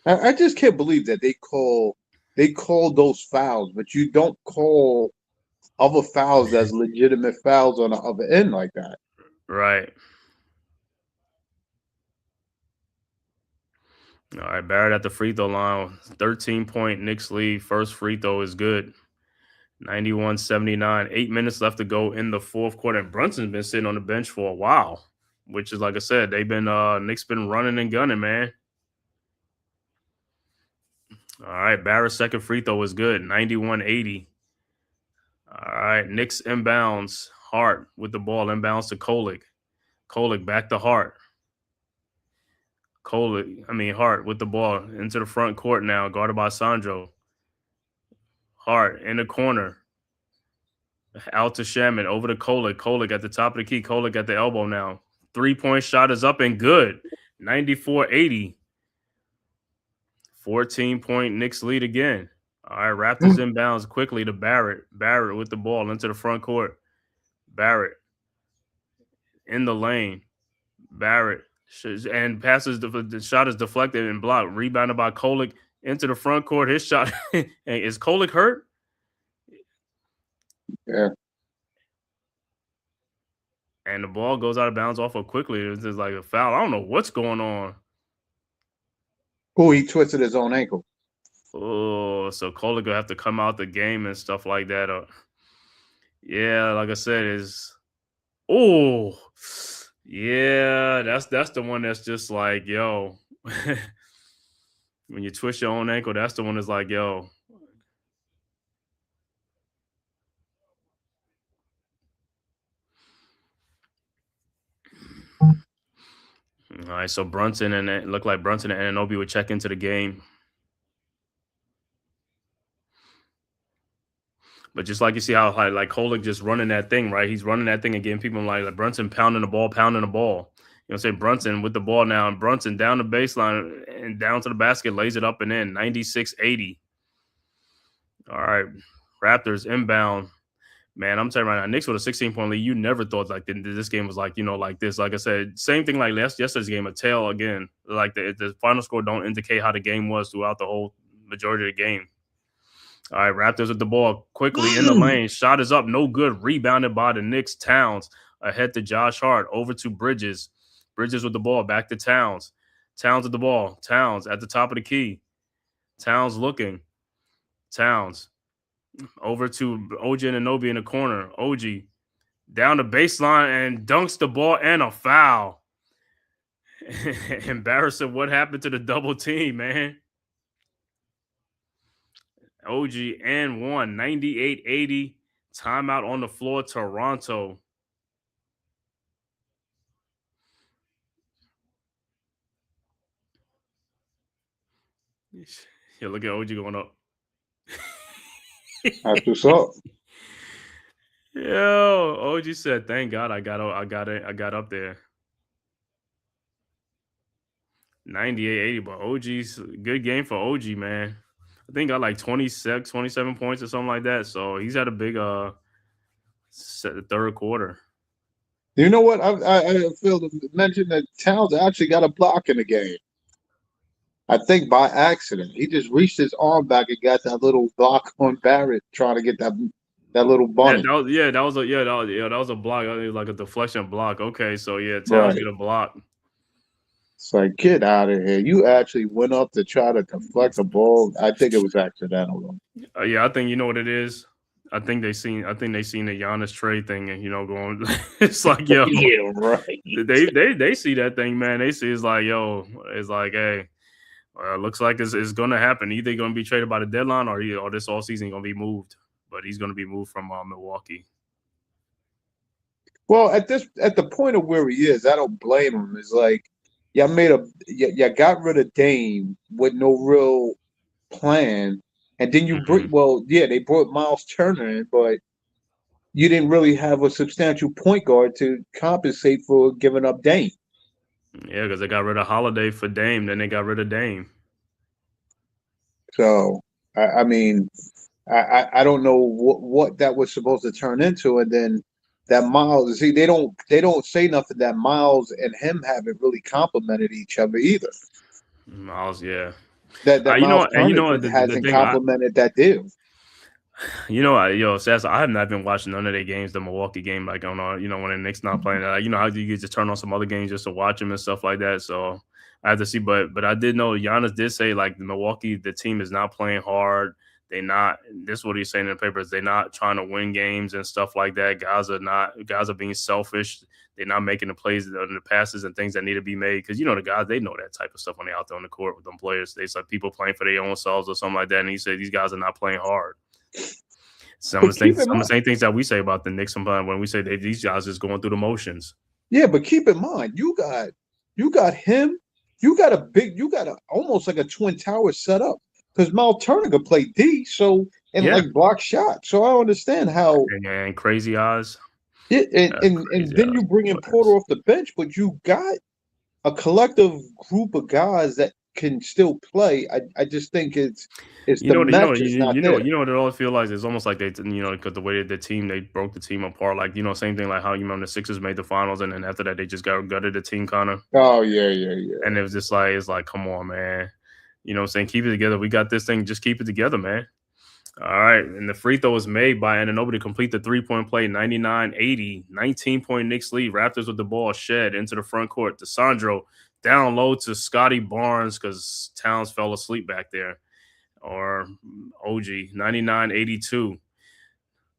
I just can't believe that they call those fouls, but you don't call other fouls as legitimate fouls on the other end like that. Right. All right, Barrett at the free throw line. 13-point Knicks lead. First free throw is good. 91-79. 8 minutes left to go in the fourth quarter. And Brunson's been sitting on the bench for a while, which is, like I said, Knicks been running and gunning, man. All right, Barrett's second free throw is good. 91-80. All right, Knicks inbounds. Hart with the ball. Inbounds to Kolick. Kolick back to Hart. Hart with the ball into the front court now, guarded by Sandro. Hart in the corner. Out to Shaman, over to Kolick. Kolick at the top of the key. Kolick at the elbow now. 3-point shot is up and good. 94-80. 14-point Knicks lead again. All right, Raptors inbounds quickly to Barrett. Barrett with the ball into the front court. Barrett in the lane. Barrett. And passes, the shot is deflected and blocked. Rebounded by Kolick into the front court. His shot. Is Kolick hurt? Yeah. And the ball goes out of bounds awful quickly. It's just like a foul. I don't know what's going on. Oh, he twisted his own ankle. Oh, so Kolick will have to come out the game and stuff like that. Yeah, like I said, yeah, that's the one that's just like, yo. When you twist your own ankle, that's the one that's like, yo. All right, so Brunson and it looked like Brunson and Anunoby would check into the game. But just like you see how like Kolick just running that thing, right? He's running that thing and getting people like Brunson pounding the ball. You know what I'm saying? Brunson with the ball now, and Brunson down the baseline and down to the basket, lays it up and in. 96-80. All right. Raptors inbound. Man, I'm telling you right now, Knicks with a 16-point lead. You never thought like this game was like, like this. Like I said, same thing like yesterday's game, a tail again. Like the final score don't indicate how the game was throughout the whole majority of the game. All right, Raptors with the ball quickly in the lane. Shot is up, no good. Rebounded by the Knicks. Towns ahead to Josh Hart. Over to Bridges. Bridges with the ball. Back to Towns. Towns with the ball. Towns at the top of the key. Towns looking. Towns. Over to OG Anunoby in the corner. OG down the baseline and dunks the ball and a foul. Embarrassing. What happened to the double team, man? OG and 1, 98-80. Timeout on the floor, Toronto. Yeah, look at OG going up. That's what's up. Yo, OG said, "Thank God I got up there." 98-80, but OG's good game for OG, man. I think got like 26, 27 points or something like that. So he's had a big third quarter. You know what? I feel to mention that Towns actually got a block in the game. I think by accident. He just reached his arm back and got that little block on Barrett trying to get that little bunny. That was a block. It was like a deflection block. Okay, so yeah, Towns get a block. It's like, get out of here. You actually went up to try to deflect the ball. I think it was accidental. Yeah, I think you know what it is. I think they seen the Giannis trade thing and going. It's like, yo, yeah, right. They see that thing, man. They see it's like, yo, it's like, hey, looks like it's gonna happen. Either gonna be traded by the deadline or this all season gonna be moved. But he's gonna be moved from Milwaukee. Well, at the point of where he is, I don't blame him. It's like y'all got rid of Dame with no real plan. And then you they brought Miles Turner in, but you didn't really have a substantial point guard to compensate for giving up Dame. Yeah, because they got rid of Holiday for Dame, then they got rid of Dame. So, I mean, I don't know what that was supposed to turn into, and then that Miles. See, they don't say nothing that Miles and him haven't really complimented each other either. Miles, yeah. That Miles hasn't complimented that deal. Sass, I have not been watching none of their games, the Milwaukee game, like on when the Knicks not playing that. How you just turn on some other games just to watch them and stuff like that. So I have to see, but I did know Giannis did say like the team is not playing hard. This is what he's saying in the papers. They're not trying to win games and stuff like that. Guys are being selfish. They're not making the plays and the passes and things that need to be made. Because, the guys, they know that type of stuff when they're out there on the court with them players. It's like people playing for their own selves or something like that. And he said these guys are not playing hard. Some of the same things that we say about the Knicks sometimes when we say that these guys just going through the motions. Yeah, but keep in mind, you got him. You got almost like a twin tower set up. Because Miles Turner could play D, like block shots. So I don't understand how and crazy eyes. Yeah, and then you bring in Porter off the bench, but you got a collective group of guys that can still play. I just think it's the match is not there. You know what it all feels like? It's almost like they because the way they broke the team apart. Like same thing like how the Sixers made the finals and then after that they just got gutted the team kind of. Oh yeah. And it was just like it's like come on man. You know what I'm saying? Keep it together. We got this thing. Just keep it together, man. All right. And the free throw was made by Anunoby to complete the three-point play, 99-80. 19-point Knicks lead. Raptors with the ball shed into the front court. DeSandro down low to Scotty Barnes because Towns fell asleep back there. Or OG, 99-82.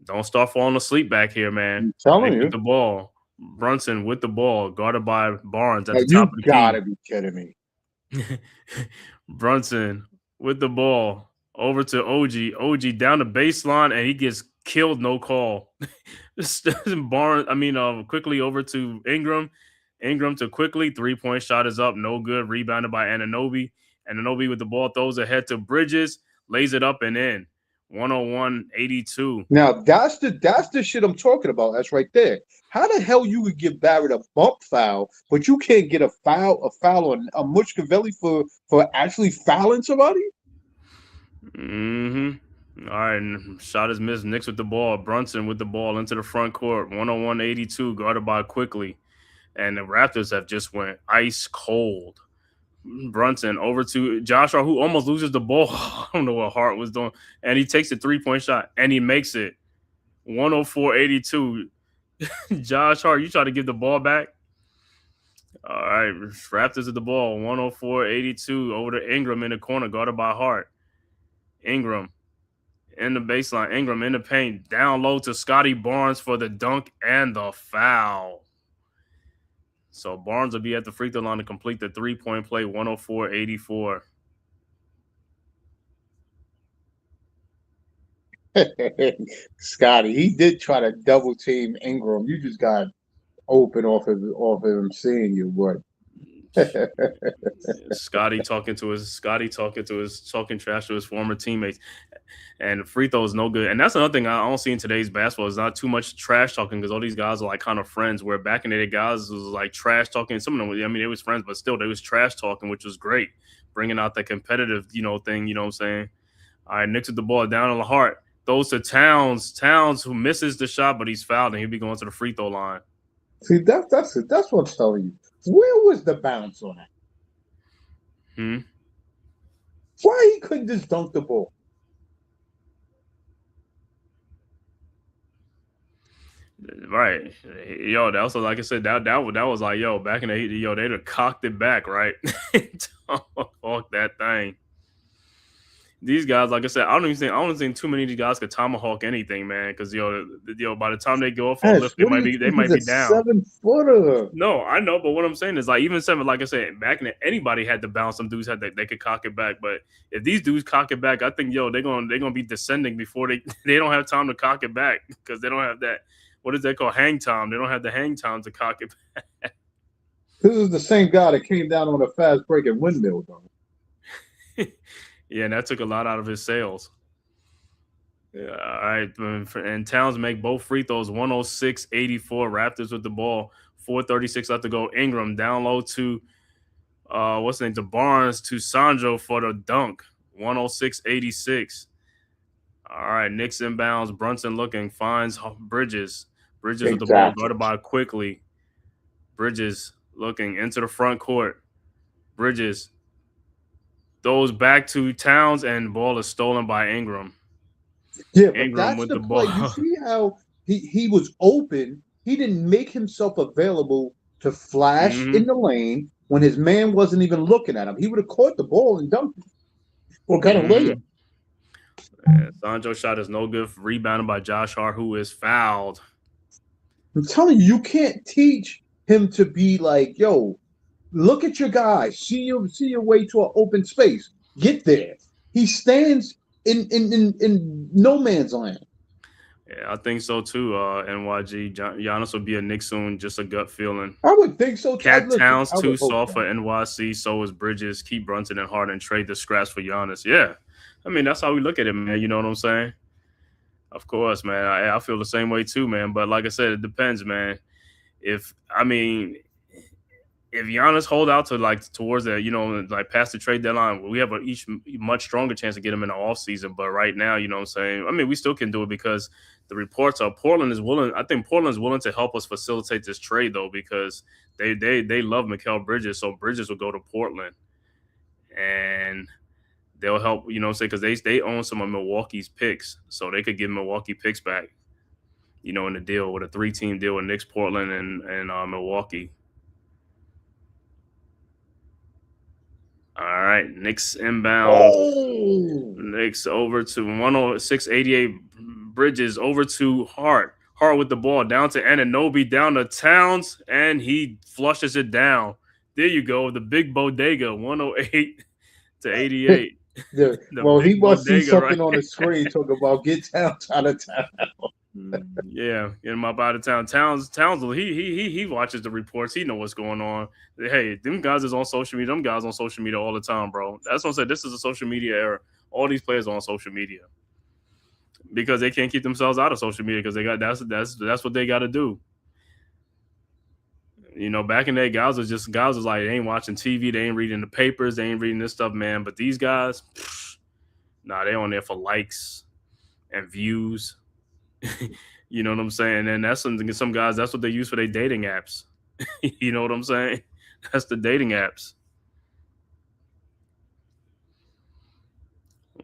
Don't start falling asleep back here, man. I'm telling you. With the ball. Brunson with the ball, guarded by Barnes at the top of the key. You gotta be kidding me. Brunson with the ball over to OG. OG down the baseline and he gets killed. No call. Barnes. Quickly over to Ingram. Ingram to quickly 3-point shot is up. No good. Rebounded by Anunoby. Anunoby with the ball throws ahead to Bridges. Lays it up and in. 101-82. Now that's the shit I'm talking about. That's right there. How the hell you would give Barrett a bump foul, but you can't get a foul on a Mushkavelli for actually fouling somebody? Mm-hmm. All right, and shot is missed. Knicks with the ball. Brunson with the ball into the front court. 101-82, guarded by Quickly. And the Raptors have just went ice cold. Brunson over to Josh Hart, who almost loses the ball. I don't know what Hart was doing. And he takes a 3-point shot, and he makes it. 104-82. Josh Hart, you try to give the ball back? All right, Raptors at the ball. 104-82 over to Ingram in the corner, guarded by Hart. Ingram in the baseline. Ingram in the paint. Down low to Scotty Barnes for the dunk and the foul. So Barnes will be at the free throw line to complete the 3-point play, 104-84. Scotty, he did try to double team Ingram. You just got open off of him seeing you, but Scotty talking trash to his former teammates. And free throw is no good. And that's another thing I don't see in today's basketball. Is not too much trash talking, because all these guys are like kind of friends, where back in the day, guys was like trash talking. Some of them, I mean, they was friends, but still they was trash talking, which was great. Bringing out the competitive, thing, you know what I'm saying? All right, Knicks with the ball down on the Hart. Throws to Towns. Towns, who misses the shot, but he's fouled, and he'll be going to the free throw line. See, that's what I'm telling you. Where was the bounce on that? Why he couldn't just dunk the ball? Right, yo, that was like I said. That was like, yo, back in the they'd have cocked it back, right? Tomahawk that thing. These guys, like I said, I don't think too many of these guys could tomahawk anything, man. Because by the time they go off on lift, they might be down. 7-footer. No, I know, but what I'm saying is, like, even 7, like I said, back in anybody had to bounce. Some dudes they could cock it back, but if these dudes cock it back, I think they're gonna be descending before they don't have time to cock it back, because they don't have that. What is that called? Hang time. They don't have the hang time to cock it back. This is the same guy that came down on a fast breaking windmill, though. Yeah, and that took a lot out of his sales. Yeah, all right. And Towns make both free throws, 106-84. Raptors with the ball, 4:36 left to go. Ingram down low to, to Barnes, to Sandro for the dunk, 106-86. All right, Knicks inbounds. Brunson looking, finds Bridges. Bridges with the ball, guarded by Quickly. Bridges looking into the front court. Bridges throws back to Towns, and ball is stolen by Ingram. Yeah, but Ingram that's with the play. Ball. You see how he was open. He didn't make himself available to flash in the lane when his man wasn't even looking at him. He would have caught the ball and dunked it. Or kind of later. Sandro's shot is no good. Rebounded by Josh Hart, who is fouled. I'm telling you, you can't teach him to be like, yo, look at your guy. See your way to an open space. Get there. He stands in no man's land. Yeah, I think so too. NYG. Giannis will be a Knick soon. Just a gut feeling. I would think so too. Cat Towns too soft for NYC. So is Bridges. Keep Brunson and Harden. Trade the scraps for Giannis. Yeah, I mean that's how we look at it, man. You know what I'm saying? Of course, man. I feel the same way too, man. But like I said, it depends, man. If Giannis hold out to towards that, past the trade deadline, we have a much stronger chance to get him in the offseason. But right now, you know what I'm saying? I mean, we still can do it because the reports are Portland is willing. I think Portland is willing to help us facilitate this trade, though, because they love Mikal Bridges. So Bridges will go to Portland and they'll help, you know what I'm saying? Because they own some of Milwaukee's picks. So they could give Milwaukee picks back, in the deal with a 3-team deal with Knicks, Portland, and Milwaukee. All right, Knicks inbound. Oh. Knicks over to 106-88. Bridges over to Hart. Hart with the ball down to Anunoby, down to Towns, and he flushes it down. There you go, the big bodega, 108-88. Well, he must see something on the screen talking about get Towns out of town. Yeah, get him up out of town. Towns, he watches the reports. He know what's going on. Hey, them guys is on social media. Them guys on social media all the time, bro. That's what I said. This is a social media era. All these players are on social media because they can't keep themselves out of social media because they got that's what they got to do. Back in the day, guys was like, they ain't watching TV, they ain't reading the papers, they ain't reading this stuff, man. But these guys, they on there for likes. and views. You know what I'm saying? And that's something some guys, that's what they use for their dating apps. You know what I'm saying? That's the dating apps.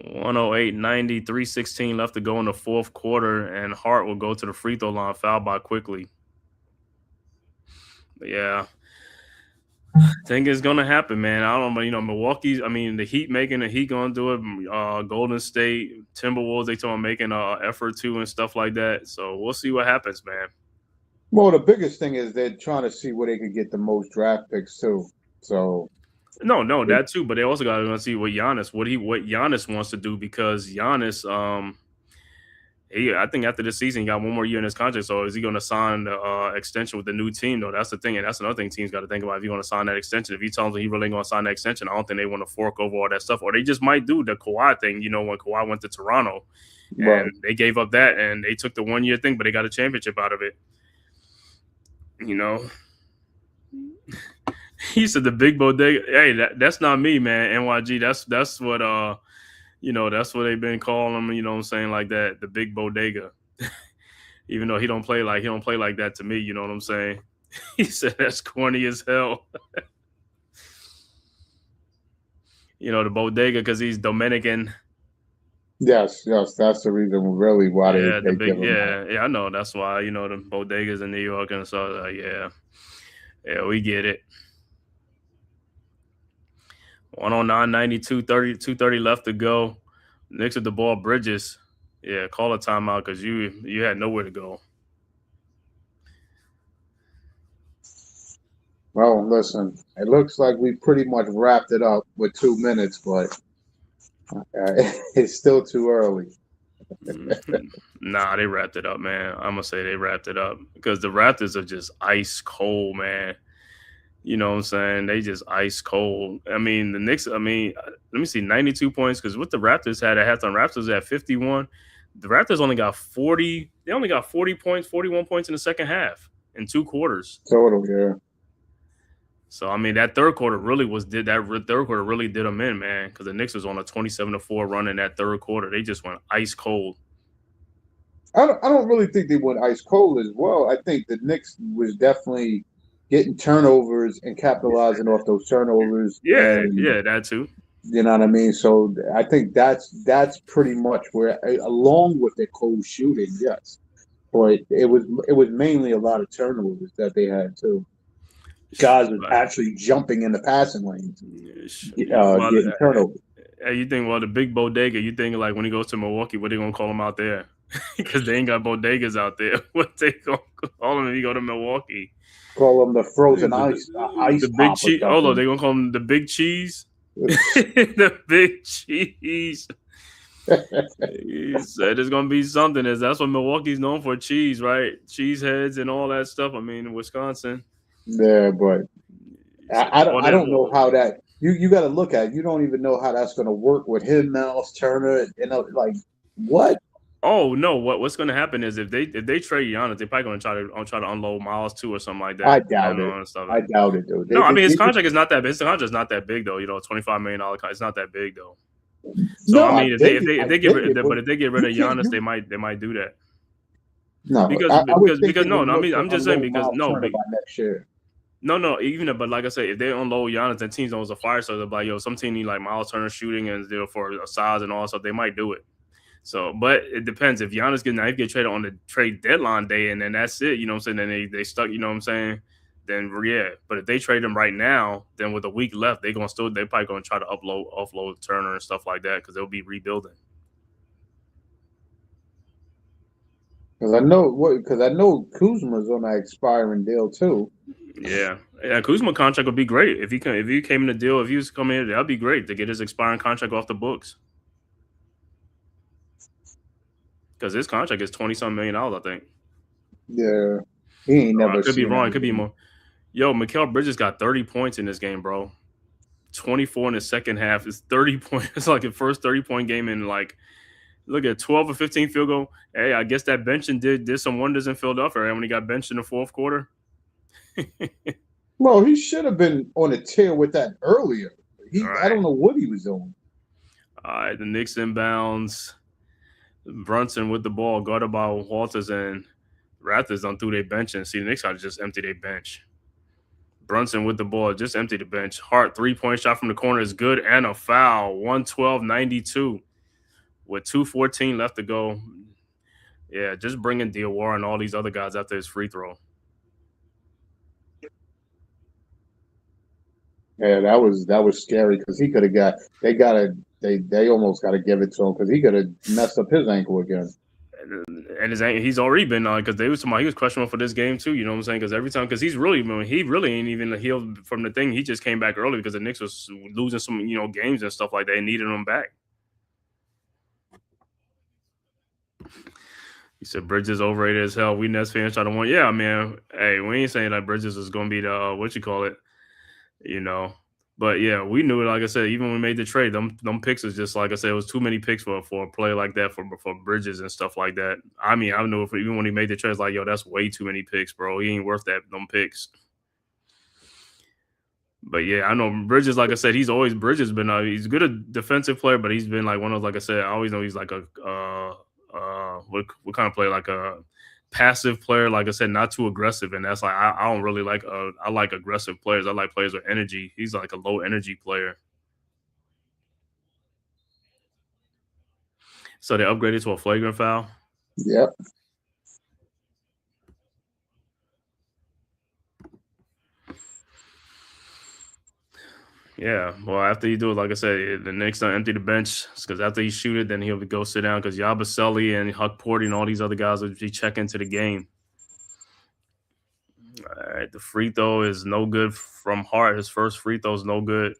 108-90, 3:16 left to go in the fourth quarter, and Hart will go to the free throw line, fouled by quickly. But yeah. I think it's gonna happen, man. I don't know. You know, Milwaukee's. I mean, the Heat gonna do it. Golden State, Timberwolves, they talking about making an effort too and stuff like that. So we'll see what happens, man. Well, the biggest thing is they're trying to see where they could get the most draft picks too. So no, that too. But they also got to see what Giannis wants to do, because Giannis, I think after this season, he got one more year in his contract. So is he going to sign the extension with the new team? Though that's the thing, and that's another thing teams got to think about. If you're going to sign that extension, if he tells them he really going to sign that extension, I don't think they want to fork over all that stuff, or they just might do the Kawhi thing. You know, when Kawhi went to Toronto, and they gave up that, and they took the 1 year thing, but they got a championship out of it. You know, he said the big bodega. Hey, that's not me, man. NYG. That's what you know, that's what they've been calling him, you know what I'm saying, like that, the big bodega. Even though he don't play like that to me, you know what I'm saying? He said that's corny as hell. You know, the bodega, because he's Dominican. Yes, that's the reason really why they give him that. Yeah, I know. That's why, you know, the bodegas in New York and so yeah, we get it. 109-90, 2:30 left to go. Knicks with the ball. Bridges, yeah, call a timeout because you had nowhere to go. Well, listen, it looks like we pretty much wrapped it up with 2 minutes, but it's still too early. Nah, they wrapped it up, man. I'm gonna say they wrapped it up because the Raptors are just ice cold, man. You know what I'm saying? They just ice cold. I mean, the Knicks, let me see, 92 points, because what the Raptors had at halftime, Raptors at 51. The Raptors only got 40. They only got 40 points, 41 points in the second half in 2 quarters. Total, yeah. So, I mean, that third quarter really did them in, man, because the Knicks was on a 27-4 run in that third quarter. They just went ice cold. I don't really think they went ice cold as well. I think the Knicks was definitely getting turnovers and capitalizing off those turnovers. Yeah, that too. You know what I mean? So I think that's pretty much where, along with their cold shooting, yes, but it was mainly a lot of turnovers that they had too. Guys was actually jumping in the passing lanes, getting turnovers. You think, well, the big bodega, you think like when he goes to Milwaukee, what they gonna call him out there? Because they ain't got bodegas out there. What they gonna call him if you go to Milwaukee? Call them the frozen ice the big cheese. Oh, they gonna call him the big cheese. The big cheese. He said it's gonna be something. That's what Milwaukee's known for, cheese, right? Cheese heads and all that stuff. I mean, in Wisconsin. Yeah, but I don't know how that. You got to look at it. You don't even know how that's going to work with him, Miles Turner, and like what? Oh no! What's going to happen is if they trade Giannis, they're probably going to try to unload Miles too or something like that. I doubt it. I doubt it, dude. No, I mean his contract is not that big. His contract is not that big though. You know, $25 million contract. It's not that big though. So I mean, if they get rid of Giannis, they might do that. No, because no. I mean, I'm just saying because next year. No, even but like I said, if they unload Giannis, then teams don't a fire, so they're like, yo, some team need like Miles Turner shooting and for a size and all that stuff, they might do it. So, but it depends. If Giannis get traded on the trade deadline day and then that's it, you know what I'm saying? Then they stuck, you know what I'm saying? Then yeah. But if they trade him right now, then with a week left, they're probably gonna try to offload Turner and stuff like that because they'll be rebuilding. Because I know Kuzma's on that expiring deal too. Yeah, Kuzma contract would be great if he came in the deal. If he was coming in, that'd be great to get his expiring contract off the books. Because his contract is $20-some million, I think. Yeah, he ain't never. I could be wrong. It could be more. Yo, Mikal Bridges got 30 points in this game, bro. 24 in the second half. It's 30 points. It's like the first 30-point game in like. Look at 12 or 15 field goal. Hey, I guess that benching did some wonders in Philadelphia when he got benched in the fourth quarter. Well, he should have been on a tear with that earlier. Right. I don't know what he was doing. All right, the Knicks inbounds. Brunson with the ball, guarded by Walters, and Raptors done through their bench. And see, the Knicks had to just empty their bench. Brunson with the ball, just empty the bench. Hart, 3-point shot from the corner is good, and a foul. 112-92 with 2:14 left to go. Yeah, just bringing Diawara and all these other guys after his free throw. Yeah, that was scary because he could have got. They almost got to give it to him because he could have messed up his ankle again. And he's already been on because he was questionable for this game too. You know what I'm saying? Because every time, because he really ain't even healed from the thing. He just came back early because the Knicks was losing some games and stuff like that and needed him back. He said Bridges overrated as hell. We Nets fans try to win. Yeah, man. Hey, we ain't saying that Bridges is gonna be the But yeah, we knew it. Like I said, even when we made the trade, them picks is just like I said, it was too many picks for a play like that for Bridges and stuff like that. I mean, I knew even when he made the trade, it's like, yo, that's way too many picks, bro. He ain't worth them picks. But yeah, I know Bridges. Like I said, he's been he's good a defensive player, but he's been like one of those. Like I said, I always know he's like a what kind of player, like a passive player, like I said, not too aggressive, and that's like I don't really like. I like aggressive players. I like players with energy. He's like a low energy player. So they upgraded to a flagrant foul. Yep. Yeah, well, after you do it, like I said, the Knicks don't empty the bench because after he shoot it, then he'll go sit down because Yabusele and Huck Porty and all these other guys will be checking into the game. All right, the free throw is no good from Hart. His first free throw is no good.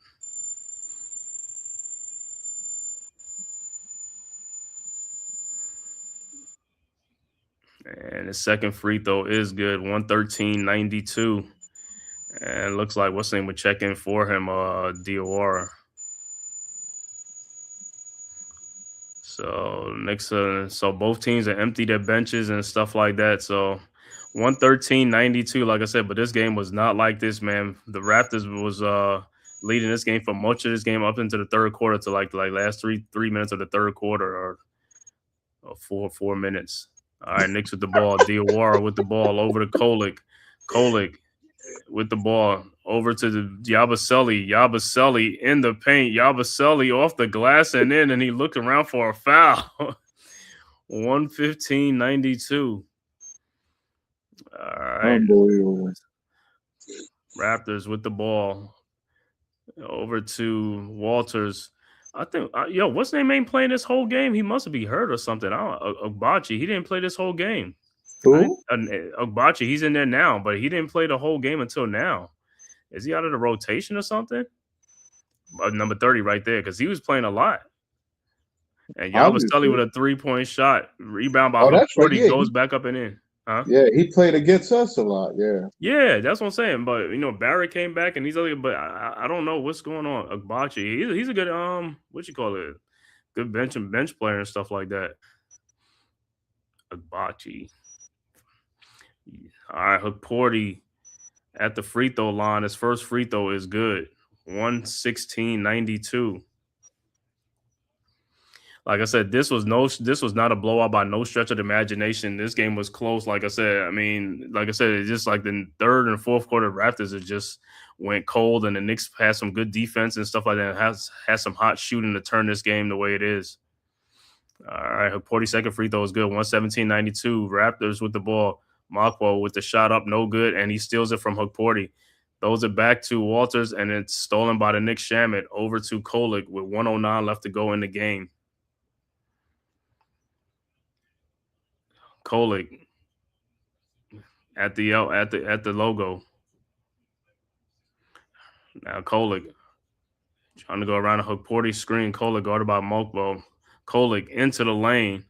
And his second free throw is good, 113-92. And looks like what's the name would check in for him, Diawara. So Knicks, so both teams are empty their benches and stuff like that. So 113-92, like I said, but this game was not like this, man. The Raptors was leading this game for much of this game up into the third quarter to like last three minutes of the third quarter or 4 minutes. All right, Knicks with the ball. Diawara with the ball over to Kolick. Kolick with the ball over to the Yabusele. Yabusele in the paint. Yabusele off the glass and in, and he looked around for a foul. 115-92. All right. Unbelievable. Raptors with the ball over to Walters. I think, what's his name ain't playing this whole game? He must be hurt or something. Ogbachi, he didn't play this whole game. Who? Ogbachi, he's in there now, but he didn't play the whole game until now. Is he out of the rotation or something? Number 30 right there, because he was playing a lot. And Yabusele with a 3-point shot, rebound by 40, goes back up and in. Huh? Yeah, he played against us a lot. Yeah. Yeah, that's what I'm saying. But Barrett came back and these other, but I don't know what's going on. Ogbachi, he's a good good bench player and stuff like that. Ogbachi. All right, Porty at the free throw line. His first free throw is good. 116-92. Like I said, this was not a blowout by no stretch of the imagination. This game was close. Like I said, it's just like the third and fourth quarter Raptors it just went cold, and the Knicks had some good defense and stuff like that. Has some hot shooting to turn this game the way it is. All right, 42nd free throw is good. 117-92. Raptors with the ball. Makwo with the shot up, no good, and he steals it from Porty. Throws it back to Walters, and it's stolen by the Knicks. Shamet over to Kolick with 1:09 left to go in the game. Kolick at the logo. Now Kolick trying to go around a Porty screen. Kolick guarded by Mokbo. Kolick into the lane.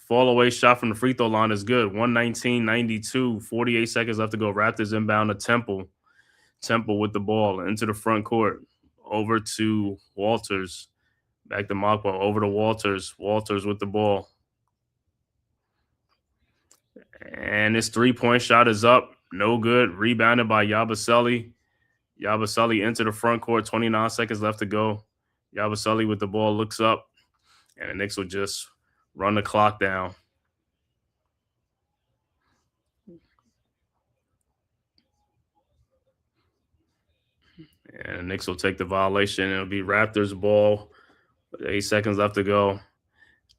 Fall away shot from the free throw line is good. 119-92. 48 seconds left to go. Raptors inbound to Temple. Temple with the ball into the front court. Over to Walters. Back to Mokbo. Over to Walters. Walters with the ball. And his 3-point shot is up. No good. Rebounded by Yabusele. Yabusele into the front court. 29 seconds left to go. Yabusele with the ball looks up. And the Knicks will just Run the clock down. And the Knicks will take the violation. It'll be Raptors ball with 8 seconds left to go.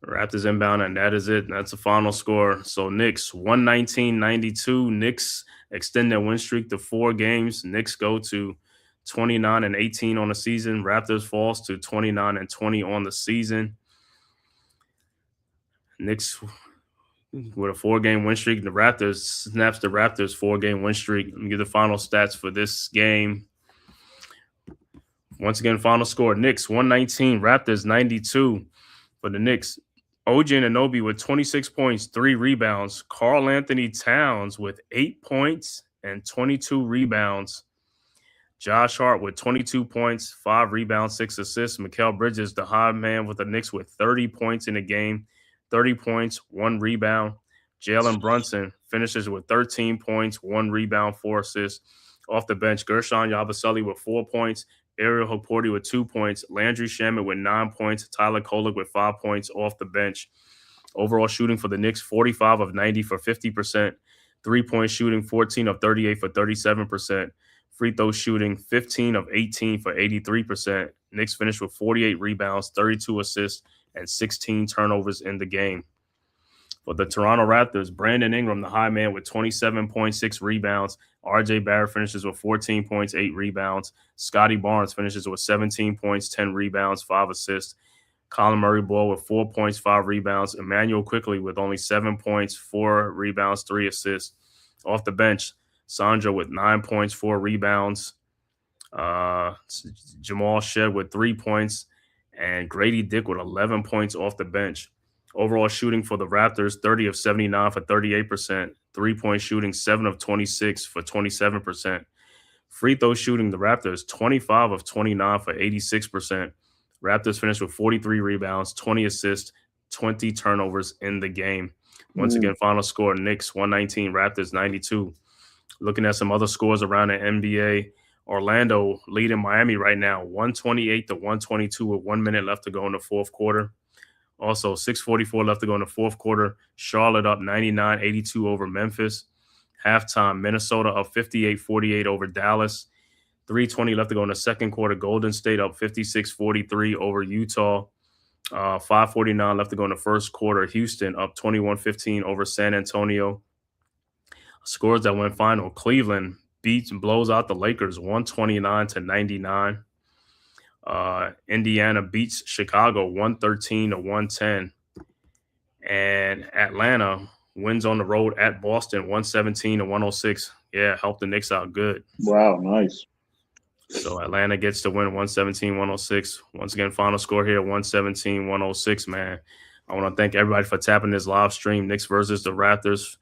Raptors inbound, and that is it. That's the final score. So Knicks 119-92. Knicks extend their win streak to 4 games. Knicks go to 29-18 on the season. Raptors falls to 29-20 on the season. Knicks with a 4-game win streak. The Raptors snaps the Raptors 4-game win streak. Let me give the final stats for this game. Once again, final score: Knicks 119, Raptors 92. For the Knicks, OG Anunoby with 26 points, 3 rebounds. Karl Anthony Towns with 8 points and 22 rebounds. Josh Hart with 22 points, 5 rebounds, 6 assists. Mikal Bridges, the high man with the Knicks, with 30 points in the game, 30 points, 1 rebound. Jalen Brunson finishes with 13 points, 1 rebound, 4 assists. Off the bench, Gershon Yabusele with 4 points. Ariel Hoporti with 2 points, Landry Shamet with 9 points, Tyler Kolek with 5 points off the bench. Overall shooting for the Knicks, 45 of 90 for 50%. 3-point shooting, 14 of 38 for 37%. Free throw shooting, 15 of 18 for 83%. Knicks finished with 48 rebounds, 32 assists, and 16 turnovers in the game. For the Toronto Raptors, Brandon Ingram, the high man, with 27.6 rebounds. RJ Barrett finishes with 14 points, 8 rebounds. Scotty Barnes finishes with 17 points, 10 rebounds, 5 assists. Colin Murray-Ball with 4 points, 5 rebounds. Emmanuel Quickley with only 7 points, 4 rebounds, 3 assists. Off the bench, Sandro with 9 points, 4 rebounds. Jamal Shed with 3 points. And Grady Dick with 11 points off the bench. Overall shooting for the Raptors, 30 of 79 for 38%. 3-point shooting, 7 of 26 for 27%. Free throw shooting, the Raptors, 25 of 29 for 86%. Raptors finished with 43 rebounds, 20 assists, 20 turnovers in the game. Once again, final score, Knicks 119, Raptors 92. Looking at some other scores around the NBA, Orlando leading Miami right now, 128-122 with 1 minute left to go in the fourth quarter. Also, 6:44 left to go in the fourth quarter. Charlotte up 99-82 over Memphis. Halftime, Minnesota up 58-48 over Dallas. 3:20 left to go in the second quarter. Golden State up 56-43 over Utah. 5:49 left to go in the first quarter. Houston up 21-15 over San Antonio. Scores that went final. Cleveland beats and blows out the Lakers 129-99. Indiana beats Chicago 113-110. And Atlanta wins on the road at Boston 117-106. Yeah, helped the Knicks out good. Wow, nice. So Atlanta gets to win 117-106. Once again, final score here, 117-106, man. I want to thank everybody for tapping this live stream, Knicks versus the Raptors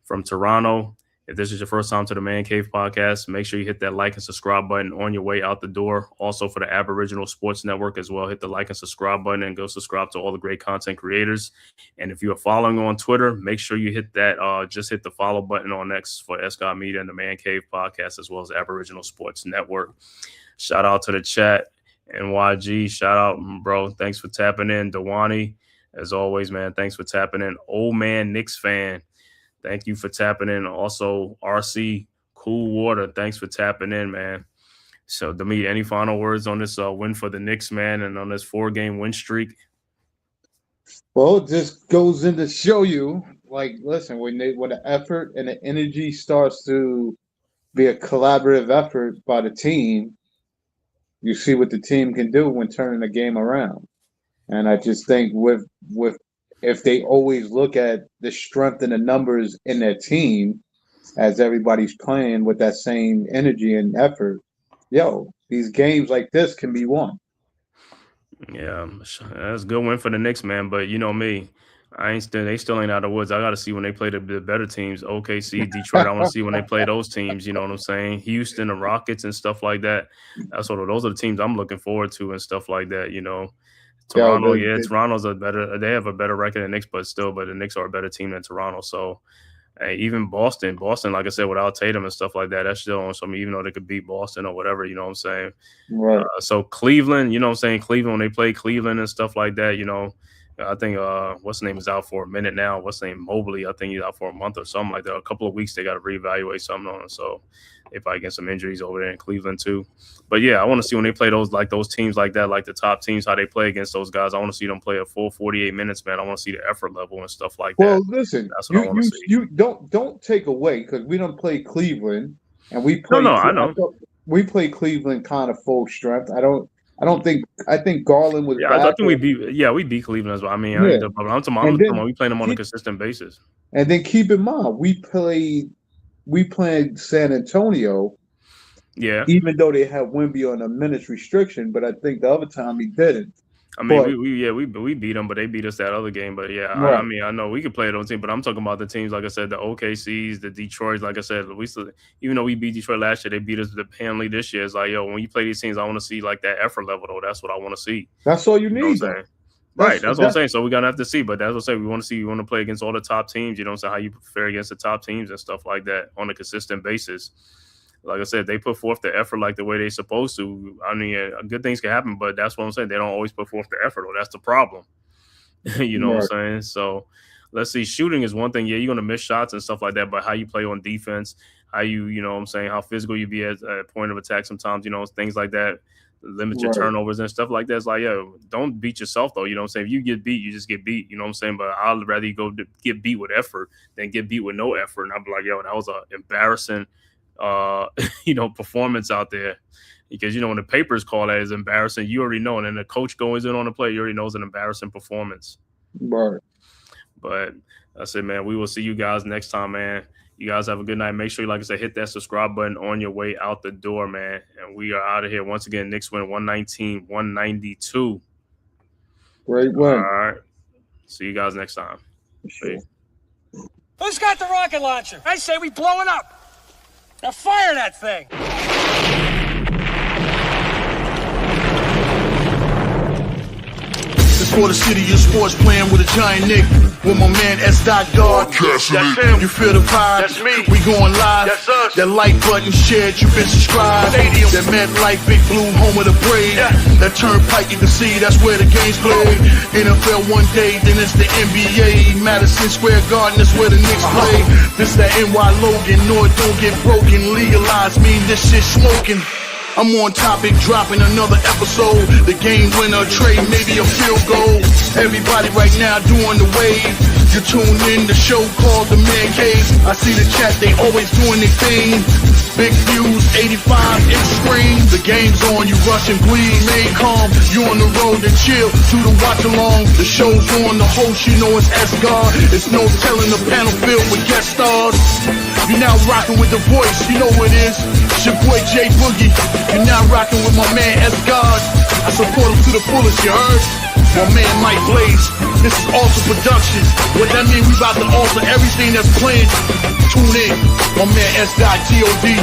from Toronto. If this is your first time to the Man Cave podcast, make sure you hit that like and subscribe button on your way out the door. Also for the Aboriginal Sports Network as well, hit the like and subscribe button and go subscribe to all the great content creators. And if you are following on Twitter, make sure you hit that, just hit the follow button on X for Escott Media and the Man Cave podcast, as well as Aboriginal Sports Network. Shout out to the chat, NYG. Shout out, bro. Thanks for tapping in. Dewani, as always, man. Thanks for tapping in. Old man Knicks fan. Thank you for tapping in. Also, RC Cool Water, thanks for tapping in, man. So, Demit, any final words on this win for the Knicks, man, and on this 4-game win streak? Well, it just goes in to show you, like, listen, when the effort and the energy starts to be a collaborative effort by the team, you see what the team can do when turning the game around. And I just think with if they always look at the strength and the numbers in their team as everybody's playing with that same energy and effort, these games like this can be won. Yeah, that's a good win for the Knicks, man. But you know me, they still ain't out of the woods. I got to see when they play the better teams. OKC, Detroit. I want to see when they play those teams. You know what I'm saying? Houston, the Rockets, and stuff like that. Those are the teams I'm looking forward to and stuff like that. You know. Toronto, Toronto's they have a better record than Knicks, but the Knicks are a better team than Toronto. So, even Boston, like I said, without Tatum and stuff like that, that's still on something, even though they could beat Boston or whatever, you know what I'm saying? Right. So Cleveland, you know what I'm saying? Cleveland, when they play Cleveland and stuff like that, you know, I think what's the name is out for a minute now. What's the name? Mobley, I think he's out for a month or something like that. A couple of weeks they got to reevaluate something on him. So they probably get some injuries over there in Cleveland too. But yeah, I want to see when they play those teams like that, like the top teams, how they play against those guys. I want to see them play a full 48 minutes, man. I want to see the effort level and stuff like that. Well, listen, that's what I want to see. You don't take away because we don't play Cleveland and we play. No, I know. We play Cleveland kind of full strength. I think Garland was. Yeah, I think we beat Cleveland as well. I mean, I'm talking about we playing them on a consistent basis. And then keep in mind, we played San Antonio. Yeah. Even though they had Wemby on a minutes restriction, but I think the other time he didn't. I mean, we beat them, but they beat us that other game. But yeah, right. I mean, I know we could play it on team, but I'm talking about the teams, like I said, the OKCs, the Detroits. Like I said, even though we beat Detroit last year, they beat us handily this year. It's like, yo, when you play these teams, I want to see like that effort level, though. That's what I want to see. That's all you need. Right, that's what I'm saying. So we're gonna have to see, but that's what I'm saying. We want to see. You want to play against all the top teams. You know, so how you fare against the top teams and stuff like that on a consistent basis. Like I said, they put forth the effort like the way they're supposed to. I mean, good things can happen, but that's what I'm saying. They don't always put forth the effort, or that's the problem. You know what I'm saying? So let's see. Shooting is one thing. Yeah, you're going to miss shots and stuff like that, but how you play on defense, how you know what I'm saying, how physical you be at a point of attack sometimes, you know, things like that, limit your turnovers and stuff like that. It's like, yo, don't beat yourself, though. You know what I'm saying? If you get beat, you just get beat. You know what I'm saying? But I'd rather you go get beat with effort than get beat with no effort. And I'd be like, yo, that was an embarrassing performance out there, because when the papers call that as embarrassing, you already know, and then the coach goes in on the play, you already know it's an embarrassing performance. Right. But I said, man, we will see you guys next time, man. You guys have a good night. Make sure, like I said, hit that subscribe button on your way out the door, man. And we are out of here once again. Knicks win 119-192. Great win. All right. See you guys next time. Sure. Who's got the rocket launcher? I say we blow it up. Now fire that thing! It's for the city of sports, playing with a giant Nick. With my man S. God. That's him. You feel the vibe? That's me. We going live. That's us. That like button shared, you been subscribed. Stadium. That MetLife, Big Blue, home of the Braves. Yeah. That Turnpike, you can see that's where the game's played. NFL one day, then it's the NBA. Madison Square Garden, that's where the Knicks play. This that NY Logan, no it don't get broken. Legalize, mean this shit smoking. I'm on topic, dropping another episode. The game winner, trade, maybe a field goal. Everybody right now doing the wave. You tune in the show called TheMan-Cave. I see the chat, they always doing their thing. Big views, 85 inch screen. The game's on, you rush and bleed. Stay calm, you on the road to chill. Do the watch along. The show's on, the host, you know it's S-God. It's no telling the panel filled with guest stars. You're now rocking with the voice, you know who it is. It's your boy J Boogie. You're now rocking with my man S-God. I support him to the fullest, you heard? My man Mike Blaze. This is Alter Productions. What that mean, we about to alter everything that's playing. Tune in. My man S.T.O.D.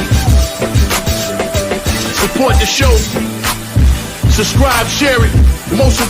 Support the show. Subscribe, share it. Most